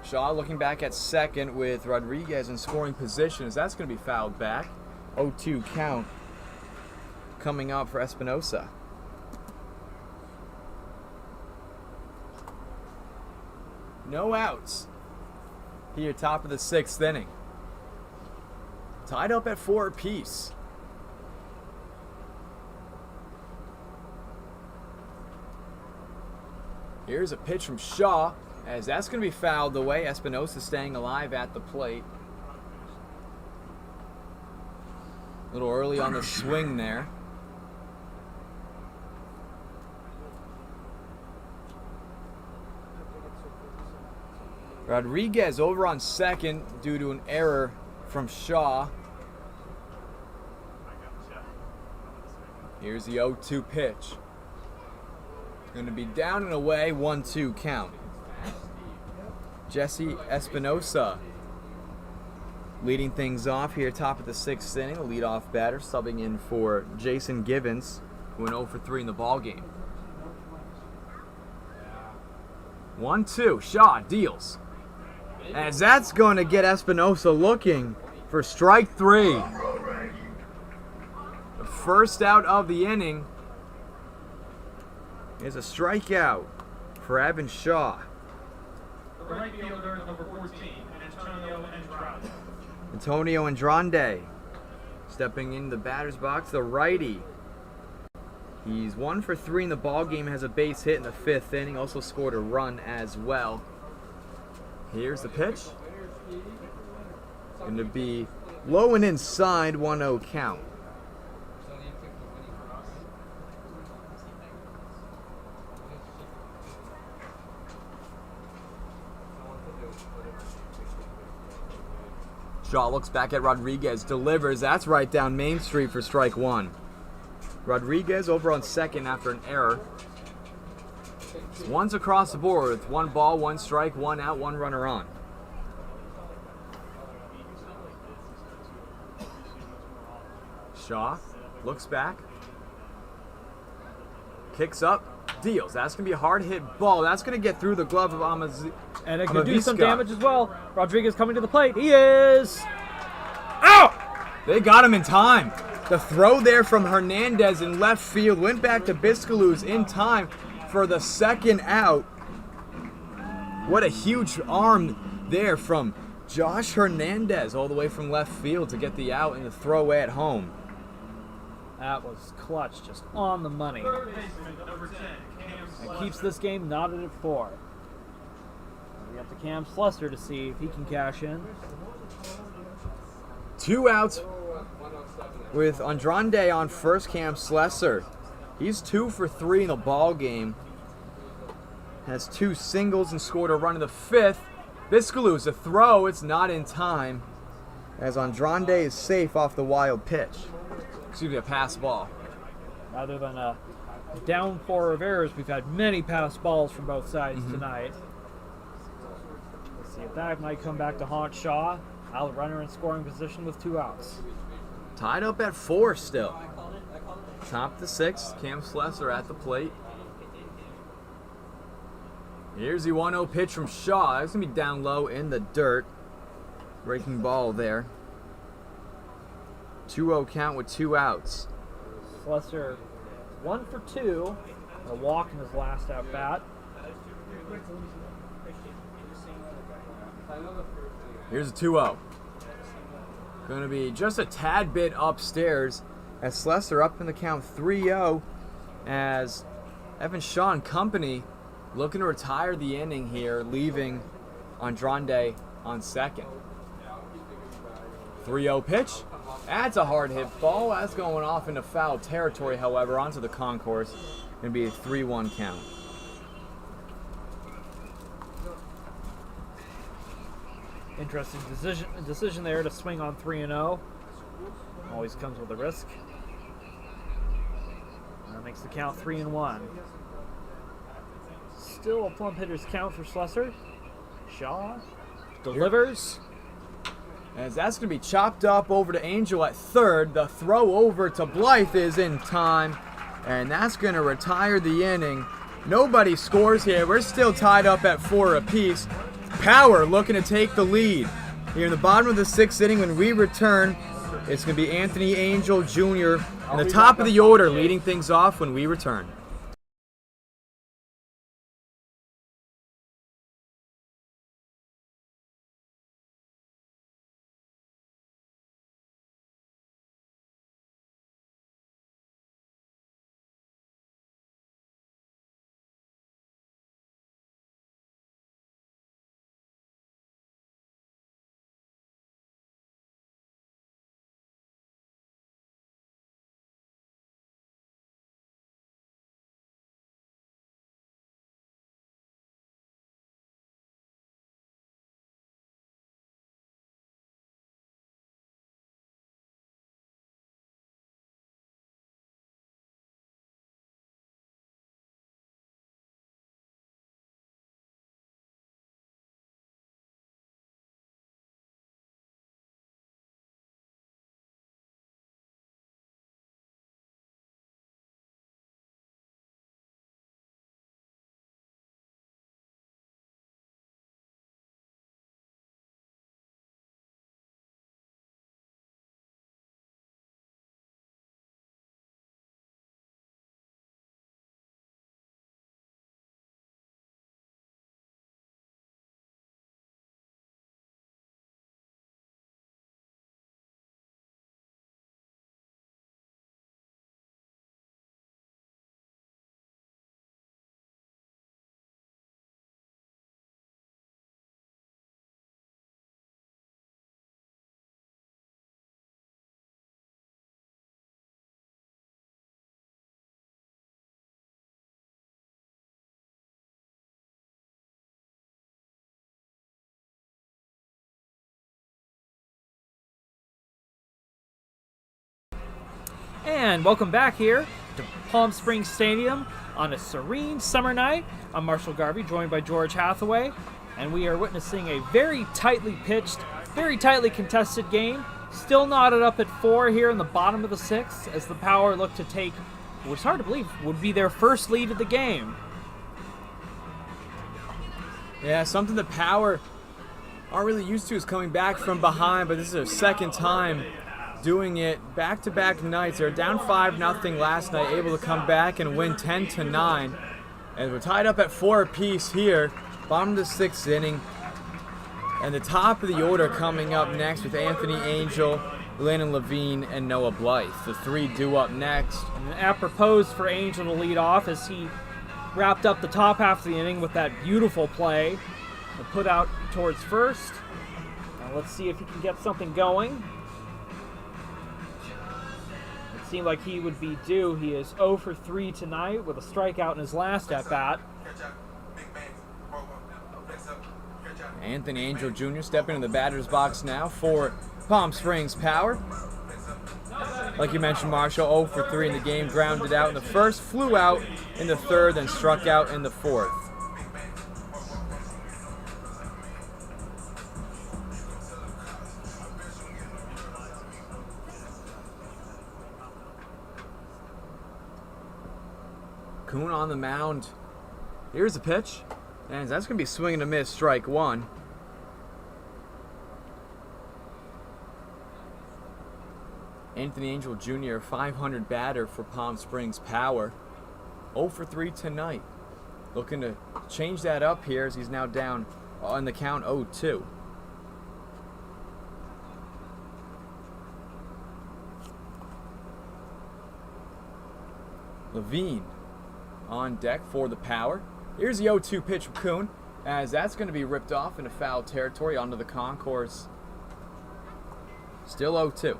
Shaw looking back at second with Rodriguez in scoring position as that's going to be fouled back. 0-2 count coming up for Espinosa. No outs here, top of the 6th inning. Tied up at 4 apiece. Here's a pitch from Shaw, as that's going to be fouled away. Espinosa staying alive at the plate. A little early on the swing there. Rodriguez over on second due to an error from Shaw. Here's the 0-2 pitch. Going to be down and away, 1-2 count. Jesse Espinosa leading things off here, top of the 6th inning. The leadoff batter subbing in for Jason Givens, who went 0 for 3 in the ball game. 1-2, Shaw deals. As that's going to get Espinosa looking for strike 3. The first out of the inning is a strikeout for Evan Shaw. The right fielder, number 14, Antonio Andrade. Antonio Andrade stepping in the batter's box, the righty. He's 1 for 3 in the ball game, has a base hit in the 5th inning, also scored a run as well. Here's the pitch. Going to be low and inside, 1-0 count. Shaw looks back at Rodriguez, delivers. That's right down Main Street for strike 1. Rodriguez over on second after an error. One's across the board with 1 ball, 1 strike, 1 out, 1 runner on. Shaw looks back, kicks up, deals. That's going to be a hard hit ball. That's going to get through the glove of Amazi. And it could do some damage as well. Rodriguez coming to the plate. He is out! They got him in time. The throw there from Hernandez in left field went back to Biscaluz in time for the second out. What a huge arm there from Josh Hernandez all the way from left field to get the out and the throw away at home. That was clutch, just on the money. Third baseman, number 10, Cam And Slesser. keeps this game knotted at 4. We have to Cam Slesser to see if he can cash in. 2 outs with Andrade on first. Cam Slesser. He's 2 for 3 in the ball game. Has 2 singles and scored a run in the 5th. Biscaluz, a throw. It's not in time as Andrade is safe off the wild pitch. Excuse me, a pass ball. Rather than a downpour of errors, we've had many pass balls from both sides tonight. Let's see if that might come back to haunt Shaw. Out runner in scoring position with 2 outs. Tied up at 4 still. Top of the 6th, Cam Slesser at the plate. Here's the 1-0 pitch from Shaw. That's going to be down low in the dirt. Breaking ball there. 2-0 count with 2 outs. Slesser 1 for 2. A walk in his last at bat. Here's a 2-0. Going to be just a tad bit upstairs as Slessor up in the count 3-0 as Evan Shaw and company looking to retire the inning here, leaving Andrade on second. 3-0 pitch. That's a hard hit ball. That's going off into foul territory, however, onto the concourse. Going to be a 3-1 count. Interesting decision there to swing on 3-0. Always comes with a risk. That makes the count 3-1. Still a plump hitter's count for Slessor. Shaw delivers. As that's going to be chopped up over to Angel at third. The throw over to Blythe is in time. And that's going to retire the inning. Nobody scores here. We're still tied up at 4 apiece. Power looking to take the lead. Here in the bottom of the 6th inning when we return, it's going to be Anthony Angel Jr. in the top of the order leading things off when we return. And welcome back here to Palm Springs Stadium on a serene summer night. I'm Marshall Garvey, joined by George Hathaway, and we are witnessing a very tightly pitched, very tightly contested game. Still knotted up at 4 here in the bottom of the 6th as the Power look to take what was hard to believe would be their first lead of the game. Yeah, something the Power aren't really used to is coming back from behind, but this is their second time doing it back-to-back nights. They were down 5-0 last night, able to come back and win 10-9. And we're tied up at 4 apiece here, bottom of the 6th inning. And the top of the order coming up next with Anthony Angel, Landon Levine, and Noah Blythe. The 3 due up next. And apropos for Angel to lead off as he wrapped up the top half of the inning with that beautiful play. Put out towards first. Now let's see if he can get something going. It seemed like he would be due. He is 0 for 3 tonight with a strikeout in his last at-bat. Anthony Angel Jr. stepping in the batter's box now for Palm Springs Power. Like you mentioned, Marshall, 0 for 3 in the game, grounded out in the first, flew out in the third, then struck out in the fourth. Kuhn on the mound. Here's the pitch. And that's going to be swing and a miss, strike 1. Anthony Angel Jr., 500 batter for Palm Springs Power. 0 for 3 tonight. Looking to change that up here as he's now down on the count 0-2. Levine on deck for the power. Here's the 0-2 pitch from Kuhn, as that's going to be ripped off into foul territory onto the concourse. Still 0-2.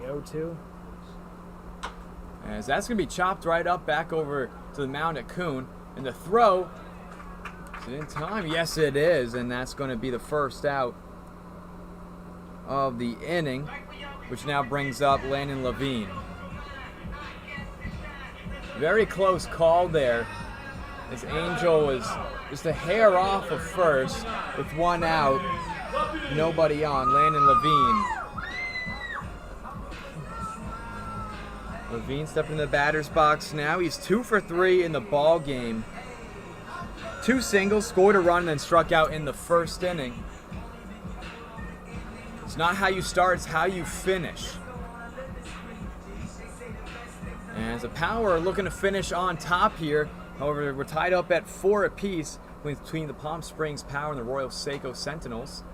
The 0-2. As that's going to be chopped right up back over to the mound at Kuhn. And the throw, is it in time? Yes, it is. And that's going to be the first out of the inning, which now brings up Landon Levine. Very close call there, as Angel was just a hair off of first with one out, nobody on. Landon Levine. Levine stepping in the batter's box now. He's 2 for 3 in the ball game. 2 singles, scored a run, and then struck out in the first inning. It's not how you start, it's how you finish. And as the Power are looking to finish on top here. However, we're tied up at 4 apiece between the Palm Springs Power and the Arroyo Seco Sentinels.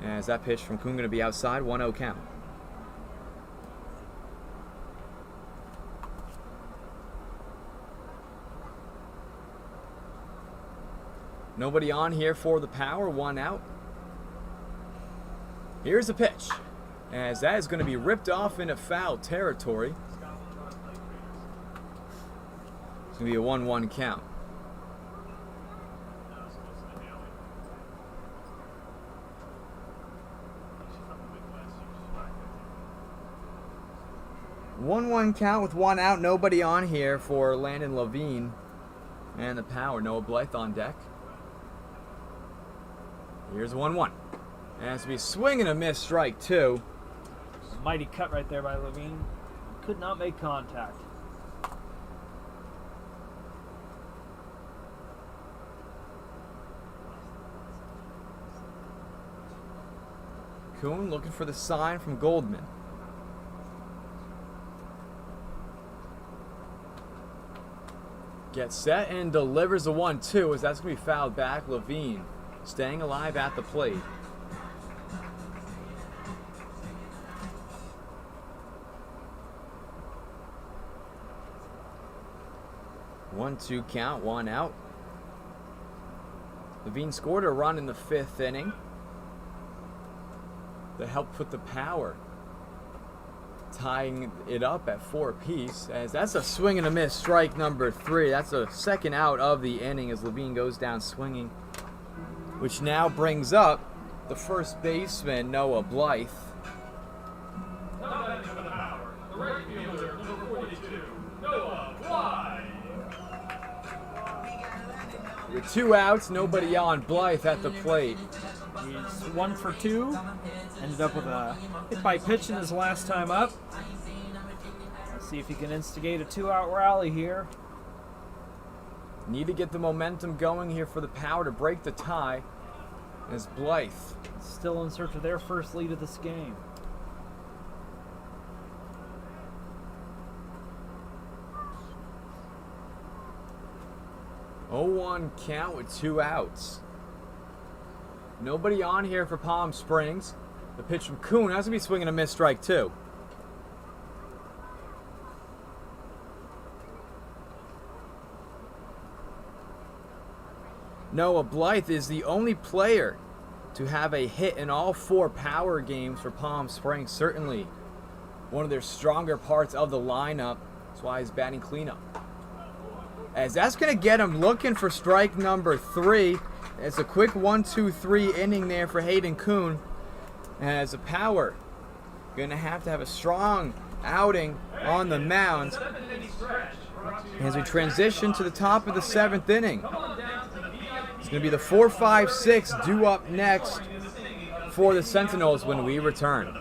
As that pitch from Kuhn going to be outside, 1-0 count. Nobody on here for the Power, 1 out. Here's the pitch, as that is going to be ripped off into foul territory. It's going to be a 1-1 count. One count with 1 out. Nobody on here for Landon Levine and the Power. Noah Blythe on deck. Here's 1-1. And it's going to be swing and a miss, strike 2. Mighty cut right there by Levine. Could not make contact. Kuhn looking for the sign from Goldman. Gets set and delivers a 1-2, as that's going to be fouled back. Levine staying alive at the plate. One-two count, 1 out. Levine scored a run in the 5th inning that helped put the Power tying it up at 4 apiece, as that's a swing and a miss, strike number 3. That's a second out of the inning as Levine goes down swinging, which now brings up the first baseman, Noah Blythe. Now batting for the Power, the right fielder, number 42, Noah Blythe. With 2 outs, nobody on. Blythe at the plate. He's 1 for 2. Ended up with a hit by pitch in his last time up. Let's see if he can instigate a 2-out rally here. Need to get the momentum going here for the Power to break the tie. As Blythe Still in search of their first lead of this game. Oh-1 count with 2 outs. Nobody on here for Palm Springs. The pitch from Kuhn has to be swinging a miss, strike 2. Noah Blythe is the only player to have a hit in all 4 Power games for Palm Springs. Certainly one of their stronger parts of the lineup. That's why he's batting cleanup. As that's going to get him looking for strike number 3. It's a quick 1-2-3 inning there for Hayden Kuhn. As the Power going to have a strong outing on the mound as we transition to the top of the 7th inning. It's going to be the 4-5-6 due up next for the Sentinels when we return.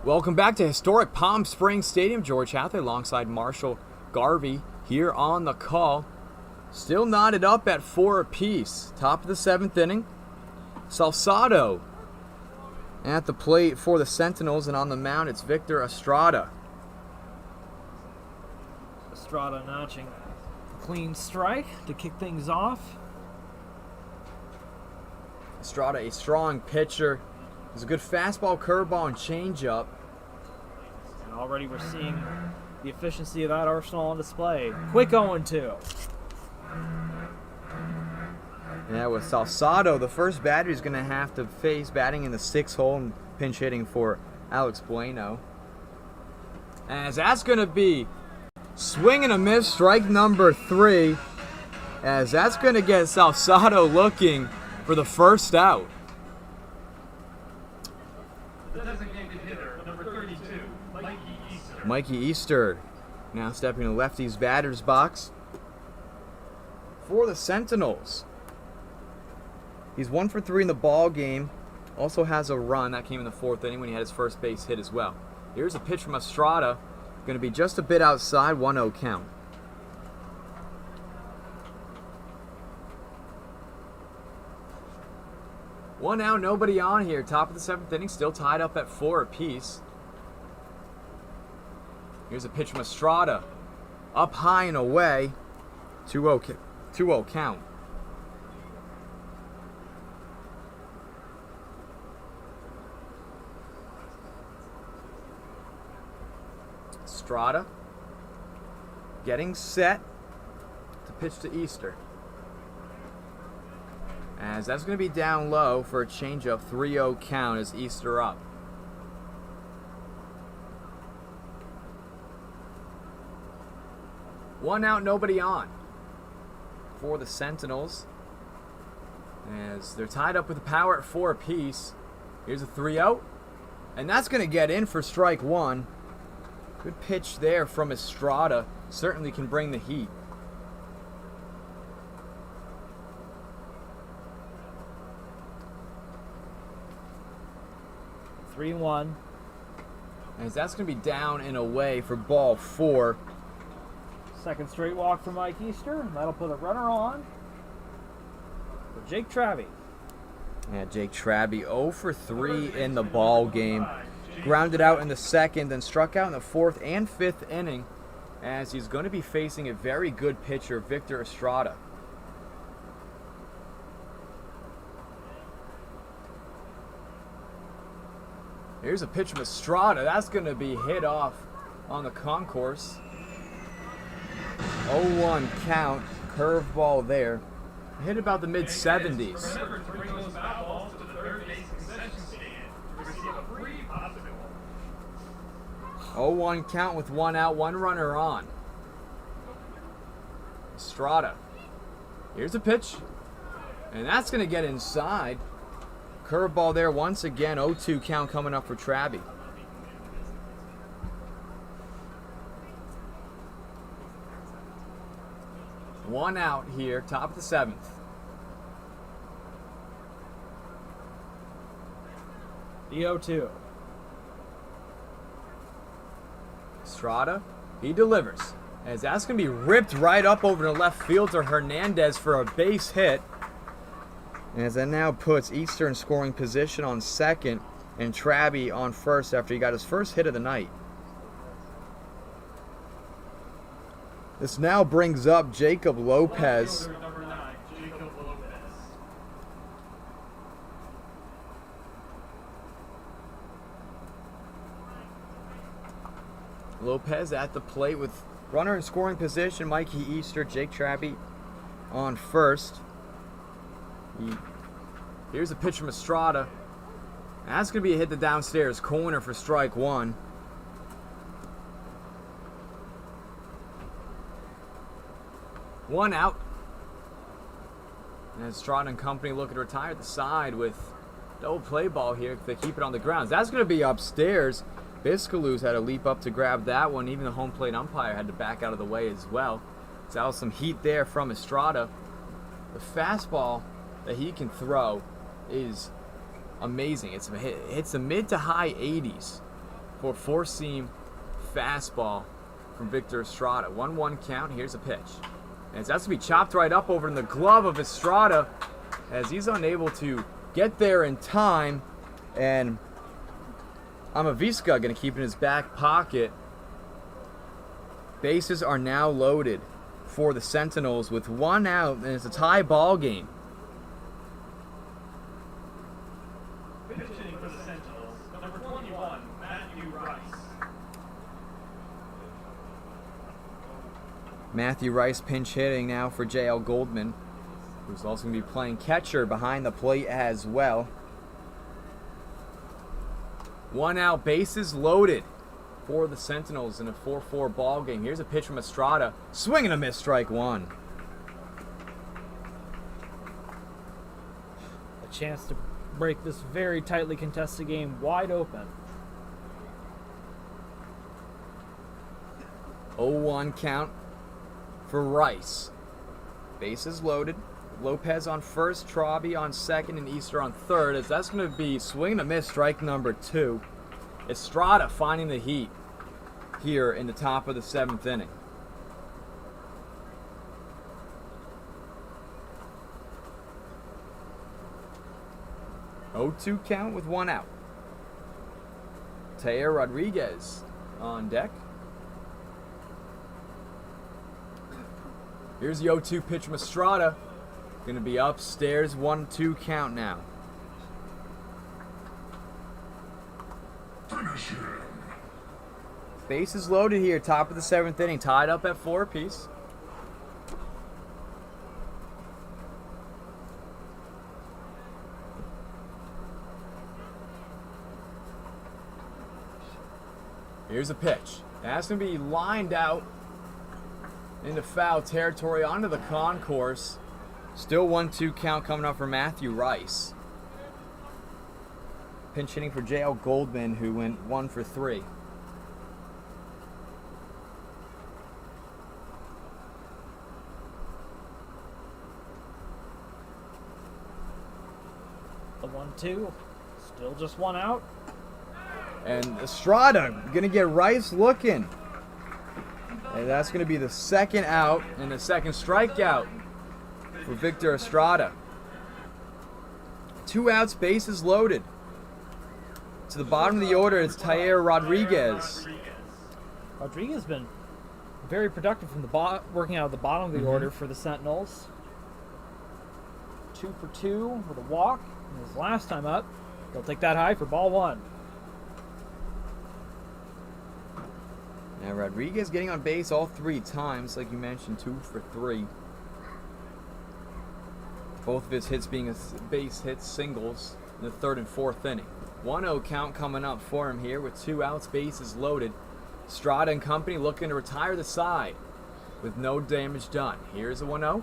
Welcome back to historic Palm Springs Stadium. George Hathaway alongside Marshall Garvey here on the call. Still knotted up at 4 apiece. Top of the 7th inning. Salsado at the plate for the Sentinels, and on the mound it's Victor Estrada. Estrada notching a clean strike to kick things off. Estrada, a strong pitcher. There's a good fastball, curveball, and changeup. And already we're seeing the efficiency of that arsenal on display. Quick 0-2. Yeah, with Salsado, the first batter is going to have to face batting in the 6th hole and pinch hitting for Alex Bueno. As that's going to be swing and a miss, strike number 3. As that's going to get Salsado looking for the first out. The designated hitter, number 32, Mikey Easter. Mikey Easter now stepping to lefty's batter's box for the Sentinels. He's 1 for 3 in the ball game. Also has a run that came in the 4th inning when he had his first base hit as well. Here's a pitch from Estrada. Going to be just a bit outside, 1-0 count. One out, nobody on here. Top of the 7th inning, still tied up at 4 apiece. Here's a pitch from Estrada. Up high and away. 2-0 count. Estrada getting set to pitch to Easter. As that's going to be down low for a changeup, 3-0 count as Easter up. One out, nobody on for the Sentinels. As they're tied up with the power at 4 apiece. Here's a 3-0. And that's going to get in for strike 1. Good pitch there from Estrada. Certainly can bring the heat. Three and 1. As that's going to be down and away for ball 4. Second straight walk for Mike Easter. That'll put a runner on for Jake Travie. Yeah, Jake Travie 0 for 3 in the ball game. Grounded out in the 2nd, then struck out in the 4th and 5th inning, as he's going to be facing a very good pitcher, Victor Estrada. Here's a pitch from Estrada. That's going to be hit off on the concourse. 0-1 count. Curveball there. Hit about the mid-70s. Remember to bring those foul balls to the third base concession stand to receive a free popsicle. 0-1 count with 1 out, 1 runner on. Estrada. Here's a pitch. And that's going to get inside. Curveball there once again. 0-2 count coming up for Travie. One out here, top of the 7th. The 0-2. Estrada, he delivers. As that's going to be ripped right up over to left field to Hernandez for a base hit. And as that now puts Easter in scoring position on 2nd and Travie on 1st after he got his first hit of the night. This now brings up Jacob Lopez. Fielder number 9, Jacob Lopez. Lopez at the plate with runner in scoring position. Mikey Easter, Jake Travie on 1st. Here's a pitch from Estrada. That's going to be a hit the downstairs corner for strike 1. One out. And Estrada and company looking to retire the side with double play ball here if they keep it on the grounds. That's going to be upstairs. Biscaluz had to leap up to grab that one. Even the home plate umpire had to back out of the way as well. So that was some heat there from Estrada. The fastball that he can throw is amazing. It's the mid to high 80s. for four-seam fastball from Victor Estrada. 1-1 count. Here's a pitch. And that's going to be chopped right up over in the glove of Estrada as he's unable to get there in time. And Amavisca going to keep it in his back pocket. Bases are now loaded for the Sentinels with 1 out, and it's a tie ball game. Pitching for the Sentinels, number 21, Matthew Rice. Matthew Rice pinch hitting now for J.L. Goldman, who's also going to be playing catcher behind the plate as well. 1 out, bases loaded for the Sentinels in a 4-4 ball game. Here's a pitch from Estrada. Swing and a miss, strike 1. A chance to break this very tightly contested game wide open. 0-1 count for Rice. Bases loaded. Lopez on first, Traube on second, and Easter on third. As that's going to be swing and a miss, strike number 2. Estrada finding the heat here in the top of the 7th inning. Oh, 2 count with 1 out. Tair Rodriguez on deck. Here's the 0-2 pitch from Estrada. Going to be upstairs, 1-2 count now. Finish him. Bases loaded here, top of the 7th inning, tied up at 4 apiece. Here's a pitch. That's going to be lined out into foul territory onto the concourse. Still 1-2 count coming up for Matthew Rice. Pinch hitting for J.L. Goldman, who went 1 for 3. The 1-2, still just 1 out. And Estrada going to get Rice looking. And that's going to be the 2nd out and the 2nd strikeout for Victor Estrada. 2 outs, bases loaded. To the bottom of the order, it's Tair Rodriguez. Rodriguez been very productive from the working out of the bottom of the order for the Sentinels. 2 for 2 with a walk. And his last time up, he'll take that high for ball 1. Now Rodriguez getting on base all 3 times, like you mentioned, 2 for 3. Both of his hits being base hit singles in the 3rd and 4th inning. 1-0 count coming up for him here with 2 outs, bases loaded. Estrada and company looking to retire the side with no damage done. Here's a 1-0.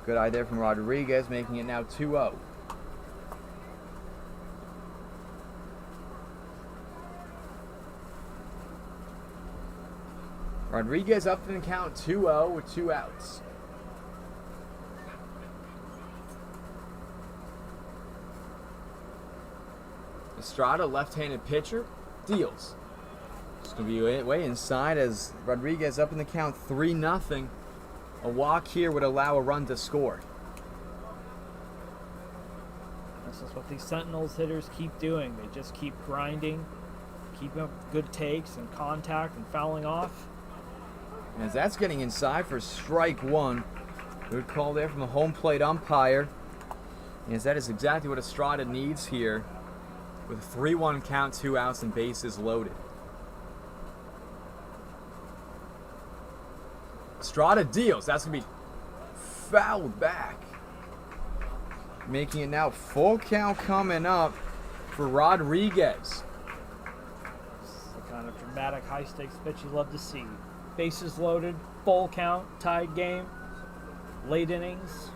Good eye there from Rodriguez, making it now 2-0. Rodriguez up in the count 2-0 with 2 outs. Estrada, left-handed pitcher, deals. It's going to be way inside as Rodriguez up in the count 3-0. A walk here would allow a run to score. This is what these Sentinels hitters keep doing. They just keep grinding, keeping up good takes and contact and fouling off. As that's getting inside for strike 1. Good call there from the home plate umpire. As that is exactly what Estrada needs here with a 3-1 count, 2 outs, and bases loaded. Estrada deals. That's going to be fouled back. Making it now full count coming up for Rodriguez. It's the kind of dramatic high-stakes pitch you love to see. Bases loaded, full count, tied game, late innings.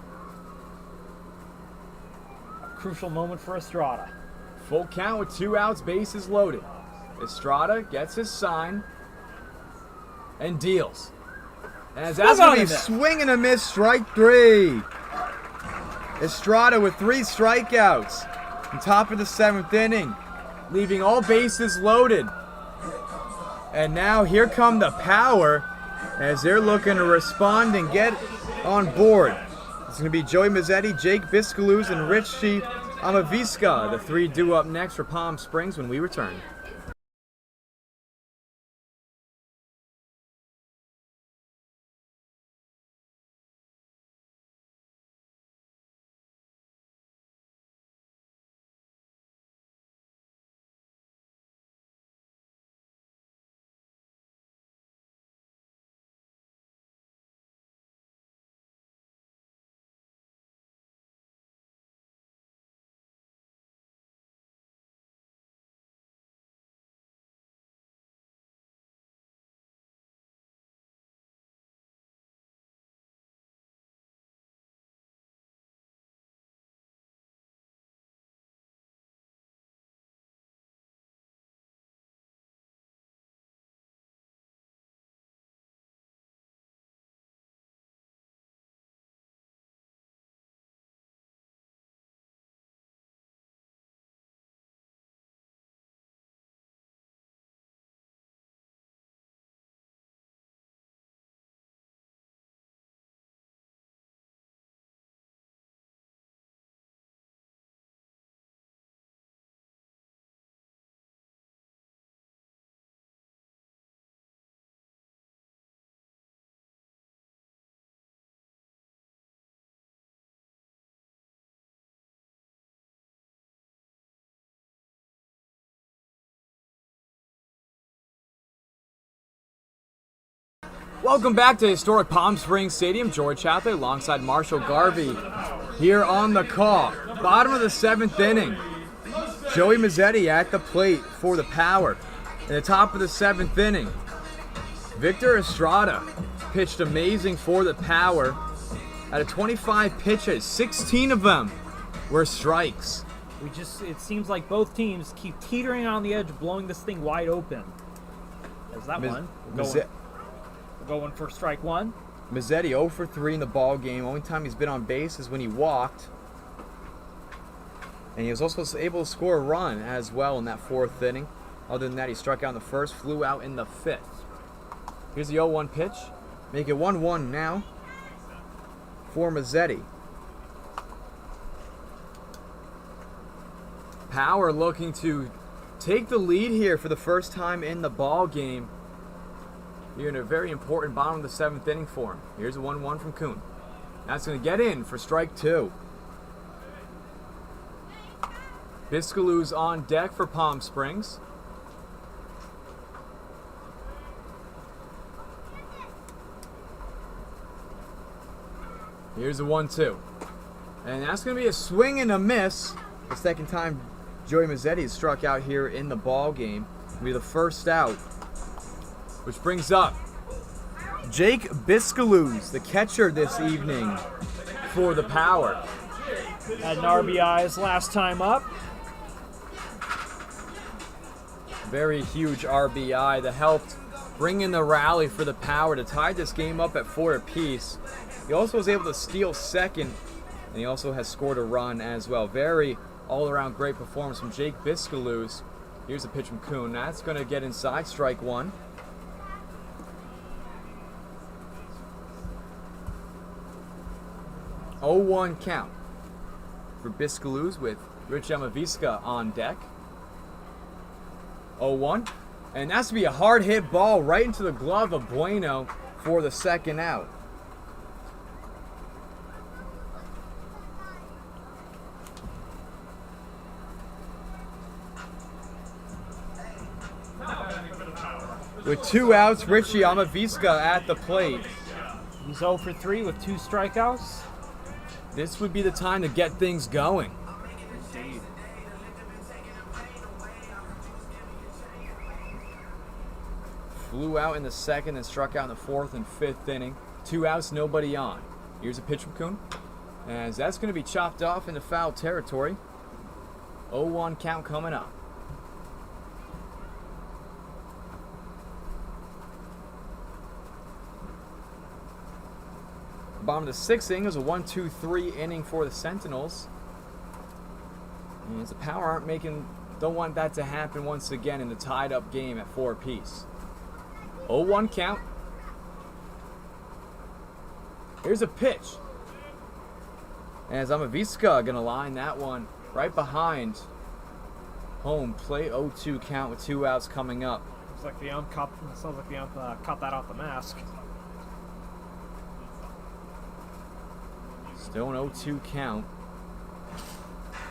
A crucial moment for Estrada. Full count with 2 outs, bases loaded. Estrada gets his sign and deals. As that's going to be swing and a miss, strike 3. Estrada with 3 strikeouts on top of the 7th inning. leaving all bases loaded. And now here come the Power as they're looking to respond and get on board. It's going to be Joey Mazzetti, Jake Biscaluz, and Richie Amavisca. The three due up next for Palm Springs when we return. Welcome back to historic Palm Springs Stadium. George Chapley alongside Marshall Garvey here on the call. Bottom of the 7th inning. Joey Mazzetti at the plate for the Power. In the top of the 7th inning, Victor Estrada pitched amazing for the Power. Out of 25 pitches, 16 of them were strikes. It seems like both teams keep teetering on the edge, blowing this thing wide open. There's that one. Going for strike one. Mazzetti 0 for 3 in the ball game. Only time he's been on base is when he walked. And he was also able to score a run as well in that 4th inning. Other than that, he struck out in the 1st, flew out in the 5th. Here's the 0-1 pitch. Make it 1-1 now for Mazzetti. Power looking to take the lead here for the first time in the ball game. You're in a very important bottom of the 7th inning for him. Here's a 1-1 from Kuhn. That's going to get in for strike 2. Biscaluz on deck for Palm Springs. Here's a 1-2. And that's going to be a swing and a miss. The second time Joey Mazzetti has struck out here in the ball game. It'll be the first out. Which brings up Jake Biscaluz, the catcher this evening for the Power. Had an RBI his last time up. Very huge RBI that helped bring in the rally for the Power to tie this game up at 4 apiece. He also was able to steal second, and he also has scored a run as well. Very all-around great performance from Jake Biscaluz. Here's a pitch from Kuhn. That's going to get inside, strike 1. 0-1 count for Biscaluz with Rich Amavisca on deck. 0-1. And that's to be a hard hit ball right into the glove of Bueno for the second out. With 2 outs, Richie Amavisca at the plate. He's 0 for 3 with 2 strikeouts. This would be the time to get things going. Indeed. Flew out in the 2nd and struck out in the 4th and 5th inning. 2 outs, nobody on. Here's a pitch from Kuhn. As that's going to be chopped off into foul territory. 0-1 count coming up. Bottom of the 6th inning is a 1-2-3 inning for the Sentinels. And as the Power aren't making Don't want that to happen once again in the tied-up game at 4 apiece. 0-1 count. Here's a pitch. As Amaviska going to line that one right behind home plate. 0-2 count with 2 outs coming up. Sounds like the ump cut that off the mask. Still an 0-2 count.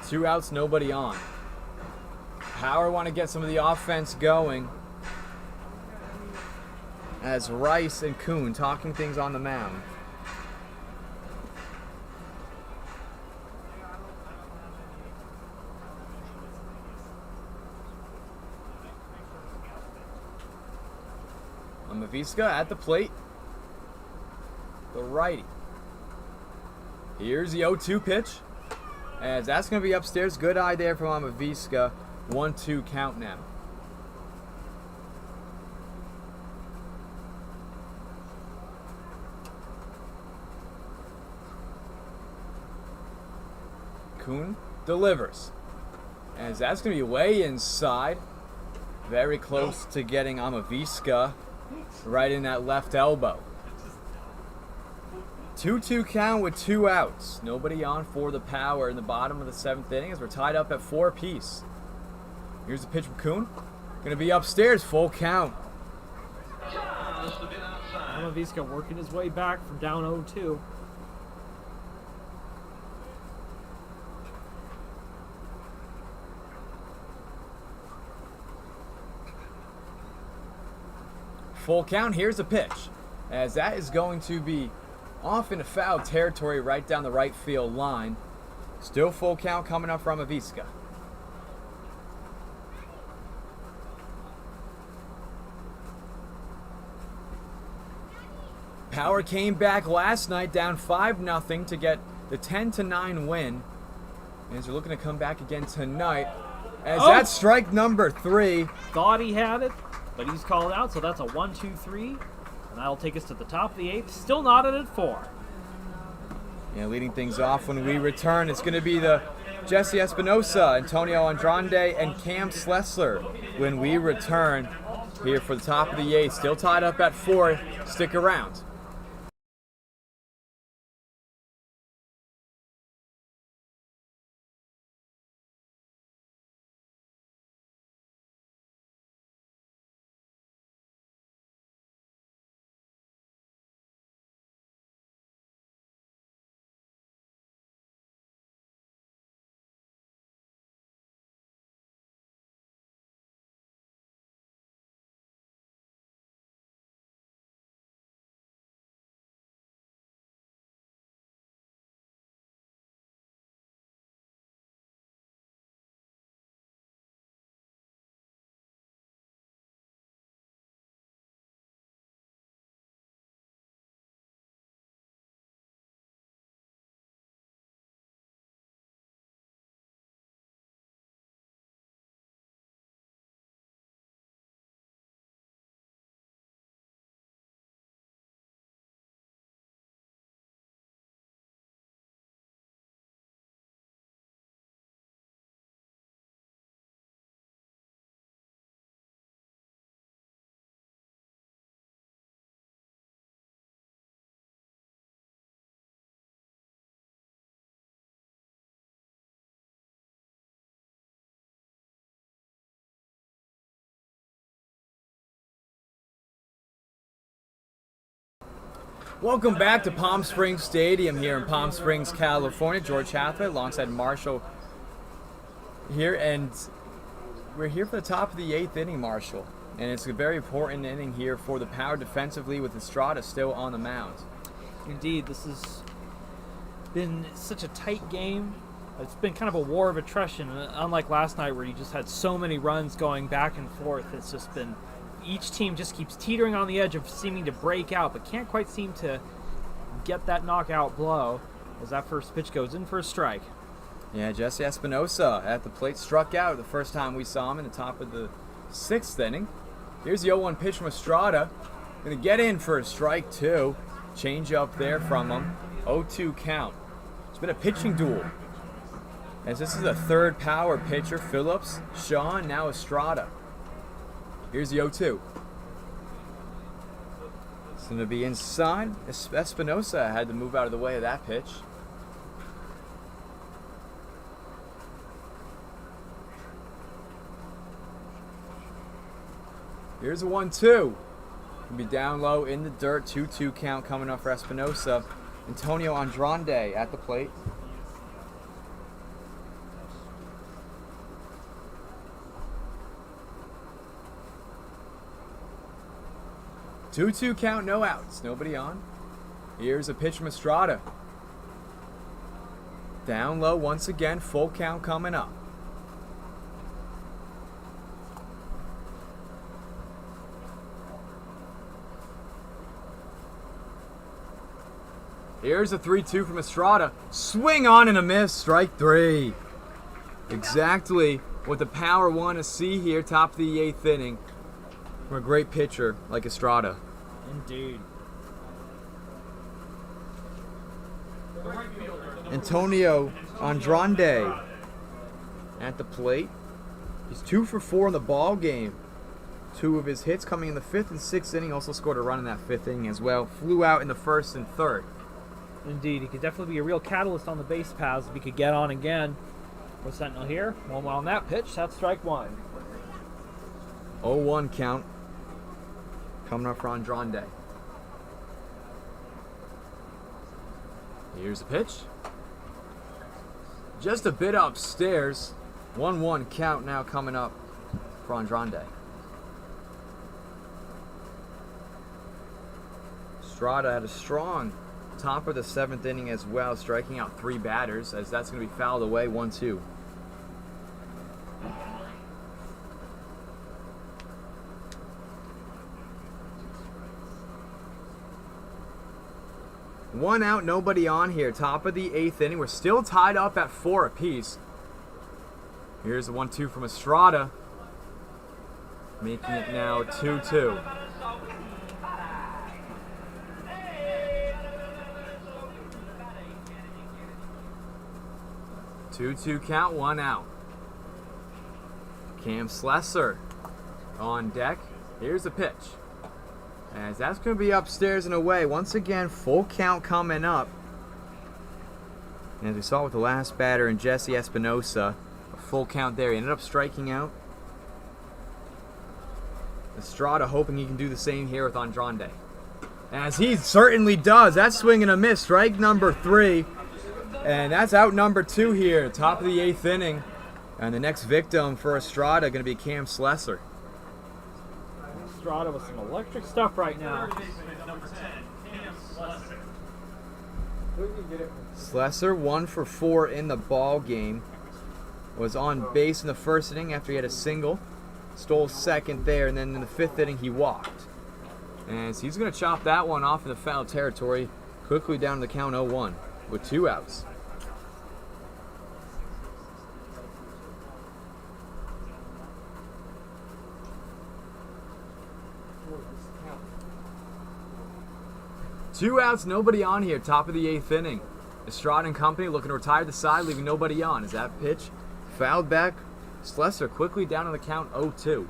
2 outs, nobody on. Power want to get some of the offense going. As Rice and Kuhn talking things on the mound. Amaviska at the plate. The righty. Here's the 0-2 pitch. As that's going to be upstairs. Good eye there from Amaviska. 1-2 count now. Kuhn delivers. As that's going to be way inside. Very close to getting Amaviska right in that left elbow. 2-2 count with 2 outs. Nobody on for the Power in the bottom of the 7th inning as we're tied up at 4 apiece. Here's the pitch from Kuhn. Going to be upstairs, full count. Amaviska working his way back from down 0-2. Full count, here's the pitch. As that is going to be off into foul territory right down the right field line. Still full count coming up from Amaviska. Power came back last night down 5-0 to get the 10-9 win. And they're looking to come back again tonight. As that's strike number 3. Thought he had it, but he's called out, so that's a 1-2-3. And that'll take us to the top of the 8th. Still knotted at 4. Yeah, leading things off when we return, it's going to be the Jesse Espinosa, Antonio Andrade, and Cam Slessler when we return here for the top of the 8th. Still tied up at 4. Stick around. Welcome back to Palm Springs Stadium here in Palm Springs, California. George Hathaway alongside Marshall here, and we're here for the top of the 8th inning, Marshall. And it's a very important inning here for the Power defensively with Estrada still on the mound. Indeed, this has been such a tight game. It's been kind of a war of attrition, unlike last night where you just had so many runs going back and forth. It's just been, each team just keeps teetering on the edge of seeming to break out, but can't quite seem to get that knockout blow as that first pitch goes in for a strike. Yeah, Jesse Espinosa at the plate struck out the first time we saw him in the top of the 6th inning. Here's the 0-1 pitch from Estrada. Going to get in for a strike, too. Change up there from him. 0-2 count. It's been a pitching duel As this is the third power pitcher, Phillips, Shaw, and now Estrada. Here's the 0-2. It's going to be inside. Espinosa had to move out of the way of that pitch. Here's a 1-2. Be down low in the dirt. 2-2 count coming up for Espinosa. Antonio Andrande at the plate. Two count, no outs. Nobody on. Here's a pitch from Estrada. Down low once again. Full count coming up. Here's a 3-2 from Estrada. Swing on and a miss. Strike 3. Exactly what the power want to see here. Top of the 8th inning. From a great pitcher like Estrada. Indeed. Antonio Andrande at the plate. He's 2 for 4 in the ball game. 2 of his hits coming in the 5th and 6th inning. Also scored a run in that 5th inning as well. Flew out in the 1st and 3rd. Indeed, he could definitely be a real catalyst on the base paths if he could get on again. With Sentinel here, 1-1 on that pitch. That's strike 1. 0-1 count coming up for Andrande. Here's the pitch. Just a bit upstairs. 1-1 count now coming up for Andrande. Estrada had a strong top of the 7th inning as well, striking out 3 batters, as that's going to be fouled away. 1-2. One out, nobody on here. Top of the 8th inning. We're still tied up at 4 apiece. Here's the 1-2 from Estrada, making it now 2-2. 2-2 count, 1 out. Cam Slesser on deck. Here's the pitch. As that's going to be upstairs and away. Once again, full count coming up. And as we saw with the last batter in Jesse Espinosa, a full count there. He ended up striking out. Estrada hoping he can do the same here with Andrande. As he certainly does. That's swing and a miss. Strike number 3. And that's out number 2 here. Top of the 8th inning. And the next victim for Estrada going to be Cam Slesser. Estrada with some electric stuff right now. Slesser 1 for 4 in the ball game. Was on base in the 1st inning after he had a single. Stole 2nd there, and then in the 5th inning he walked. And so he's going to chop that one off in the foul territory. Quickly down to the count 0-1 with 2 outs. Two outs, nobody on here. Top of the 8th inning. Estrada and company looking to retire the side, leaving nobody on. Is that pitch fouled back? Slesser quickly down on the count 0-2.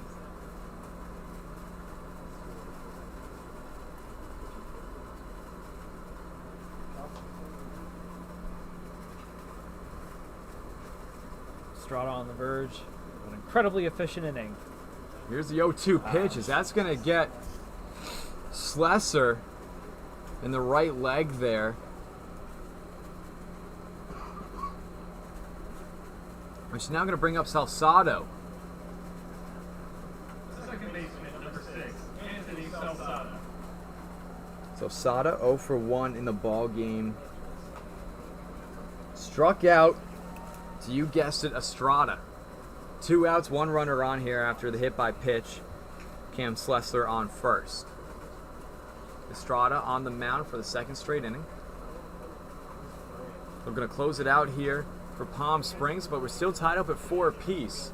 Estrada on the verge of an incredibly efficient inning. Here's the 0-2 pitch. As that's going to get Slesser in the right leg there. Which is now going to bring up Salsado. Second baseman, number 6, Anthony Salsado. Salsado 0 for 1 in the ball game. Struck out, so you guessed it, Estrada. 2 outs, 1 runner on here after the hit by pitch. Cam Slesser on first. Estrada on the mound for the 2nd straight inning. We're going to close it out here for Palm Springs, but we're still tied up at 4 apiece.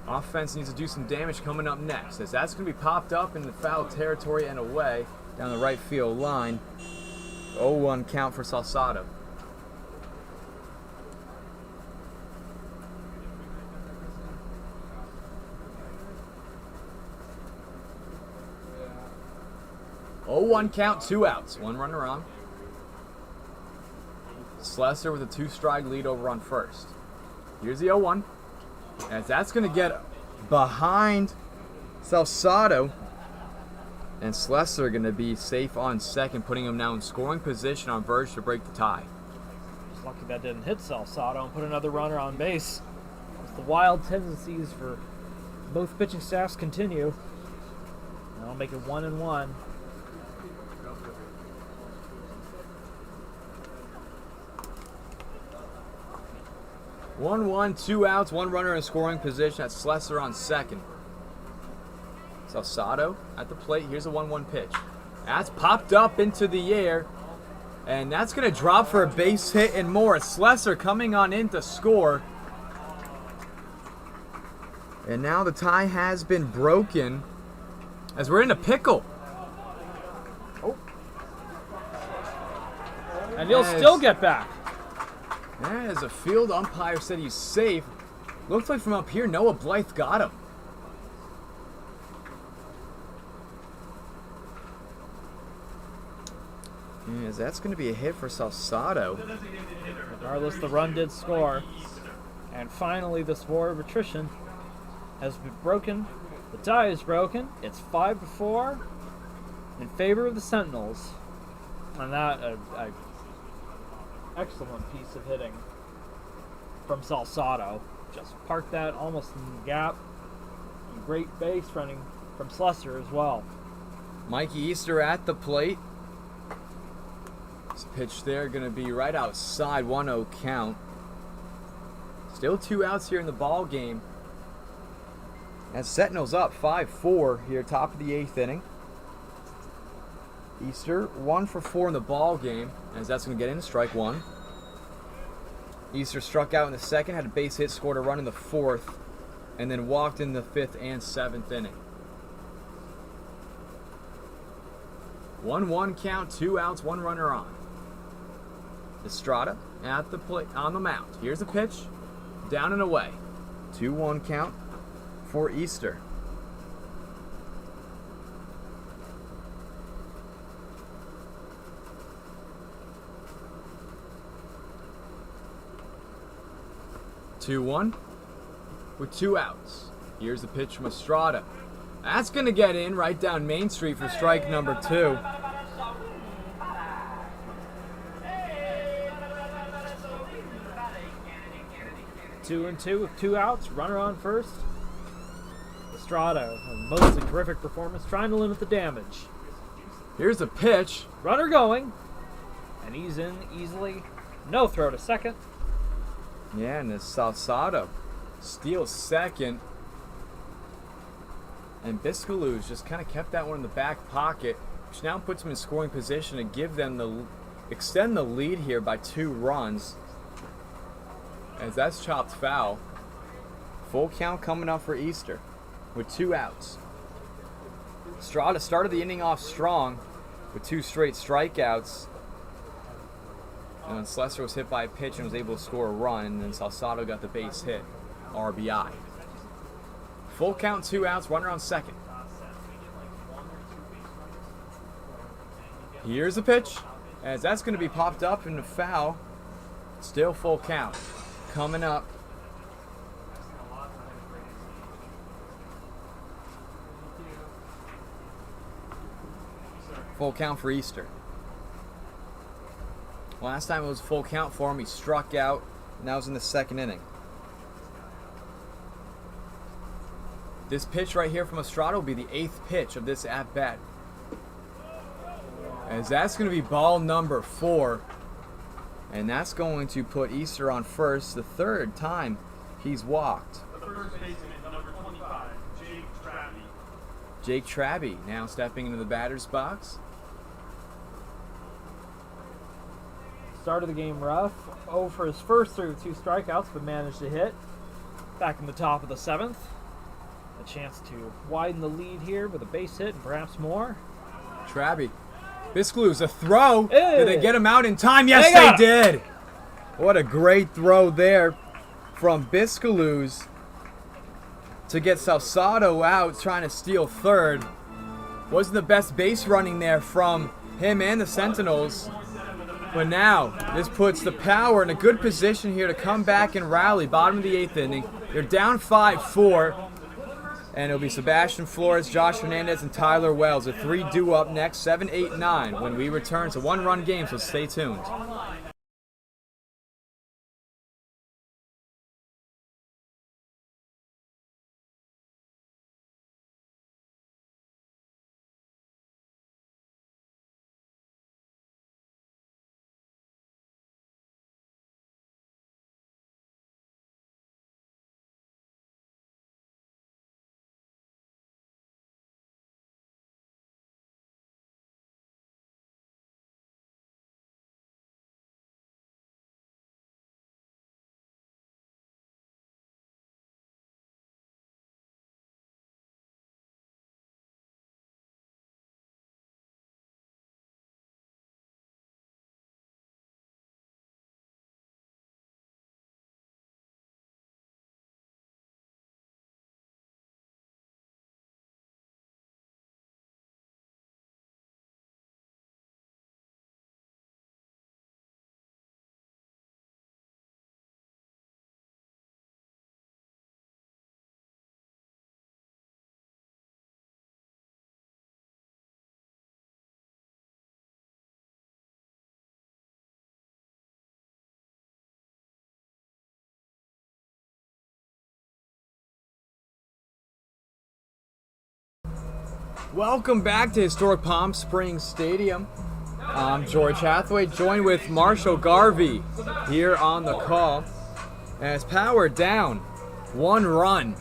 Offense needs to do some damage coming up next, as that's going to be popped up in the foul territory and away down the right field line. 0-1 count for Salsado. 0-1 count, 2 outs, 1 runner on. Slesser with a 2-strike lead over on first. Here's the 0-1. As that's going to get behind Salsado. And Slesser going to be safe on second, putting him now in scoring position on verge to break the tie. Just lucky that didn't hit Salsado and put another runner on base. As the wild tendencies for both pitching staffs continue. That'll make it 1-1. 1-1, 2 outs, 1 runner in scoring position. That's Slesser on second. Salsado at the plate. Here's a 1-1 pitch. That's popped up into the air. And that's going to drop for a base hit and more. Slesser coming on in to score. And now the tie has been broken as we're in a pickle. Oh. And he'll still get back. As a field umpire said he's safe. Looks like from up here, Noah Blythe got him. As that's going to be a hit for Salsado. Regardless, the run did score. And finally, this war of attrition has been broken. The tie is broken. It's 5-4 in favor of the Sentinels. And that, excellent piece of hitting from Salsado. Just parked that almost in the gap. And great base running from Slesser as well. Mikey Easter at the plate. This pitch there going to be right outside, 1-0 count. Still 2 outs here in the ball game. As Sentinels up 5-4 here, top of the 8th inning. Easter 1 for 4 in the ball game, as that's going to get in strike 1. Easter struck out in the second, had a base hit, scored a run in the 4th, and then walked in the 5th and 7th inning. 1-1 count, 2 outs, 1 runner on. Estrada at the plate on the mound. Here's the pitch, down and away. 2-1 count for Easter. Two one with 2 outs. Here's the pitch from Estrada. That's going to get in right down Main Street for strike number 2. Two and 2 with 2 outs. Runner on first. Estrada, a mostly terrific performance, trying to limit the damage. Here's the pitch. Runner going. And he's in easily. No throw to second. Yeah, and it's Salsado steals second. And Biscaluz just kind of kept that one in the back pocket, which now puts him in scoring position to give them extend the lead here by 2 runs. As that's chopped foul. Full count coming up for Easter with 2 outs. Estrada started the inning off strong with 2 straight strikeouts. And then Slesser was hit by a pitch and was able to score a run, and then Salsado got the base hit, RBI. Full count, 2 outs, runner on second. Here's the pitch, as that's going to be popped up in the foul. Still full count. Coming up. Full count for Easter. Last time it was full count for him. He struck out, and that was in the 2nd inning. This pitch right here from Estrada will be the 8th pitch of this at-bat. As that's going to be ball number 4. And that's going to put Easter on first, the 3rd time he's walked. The first baseman, number 25, Jake Traby. Jake Traby now stepping into the batter's box. Started the game rough. 0 for his first 3 with 2 strikeouts, but managed to hit. Back in the top of the 7th. A chance to widen the lead here with a base hit and perhaps more. Traby. Biscaluz, a throw. Hey. Did they get him out in time? Yes, they did. What a great throw there from Biscaluz to get Salsado out trying to steal third. Wasn't the best base running there from him and the Sentinels. But now, this puts the Power in a good position here to come back and rally. Bottom of the 8th inning. They're down 5-4. And it'll be Sebastian Flores, Josh Hernandez, and Tyler Wells. A 3 due up next, 7, 8, 9 when we return to one-run game, so stay tuned. Welcome back to historic Palm Springs Stadium. I'm George Hathaway, joined with Marshall Garvey here on the call. As Power down 1 run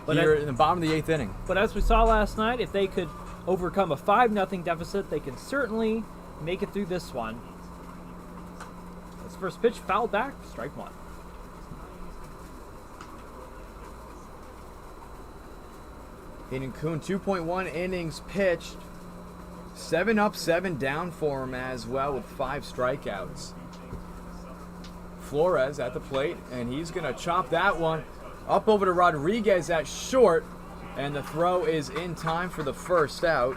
here in the bottom of the 8th inning. But as we saw last night, if they could overcome a 5-0 deficit, they can certainly make it through this one. This first pitch fouled back, strike 1. Hayden Kuhn, 2.1 innings pitched. 7 up, 7 down for him as well with 5 strikeouts. Flores at the plate, and he's going to chop that one up over to Rodriguez at short, and the throw is in time for the first out.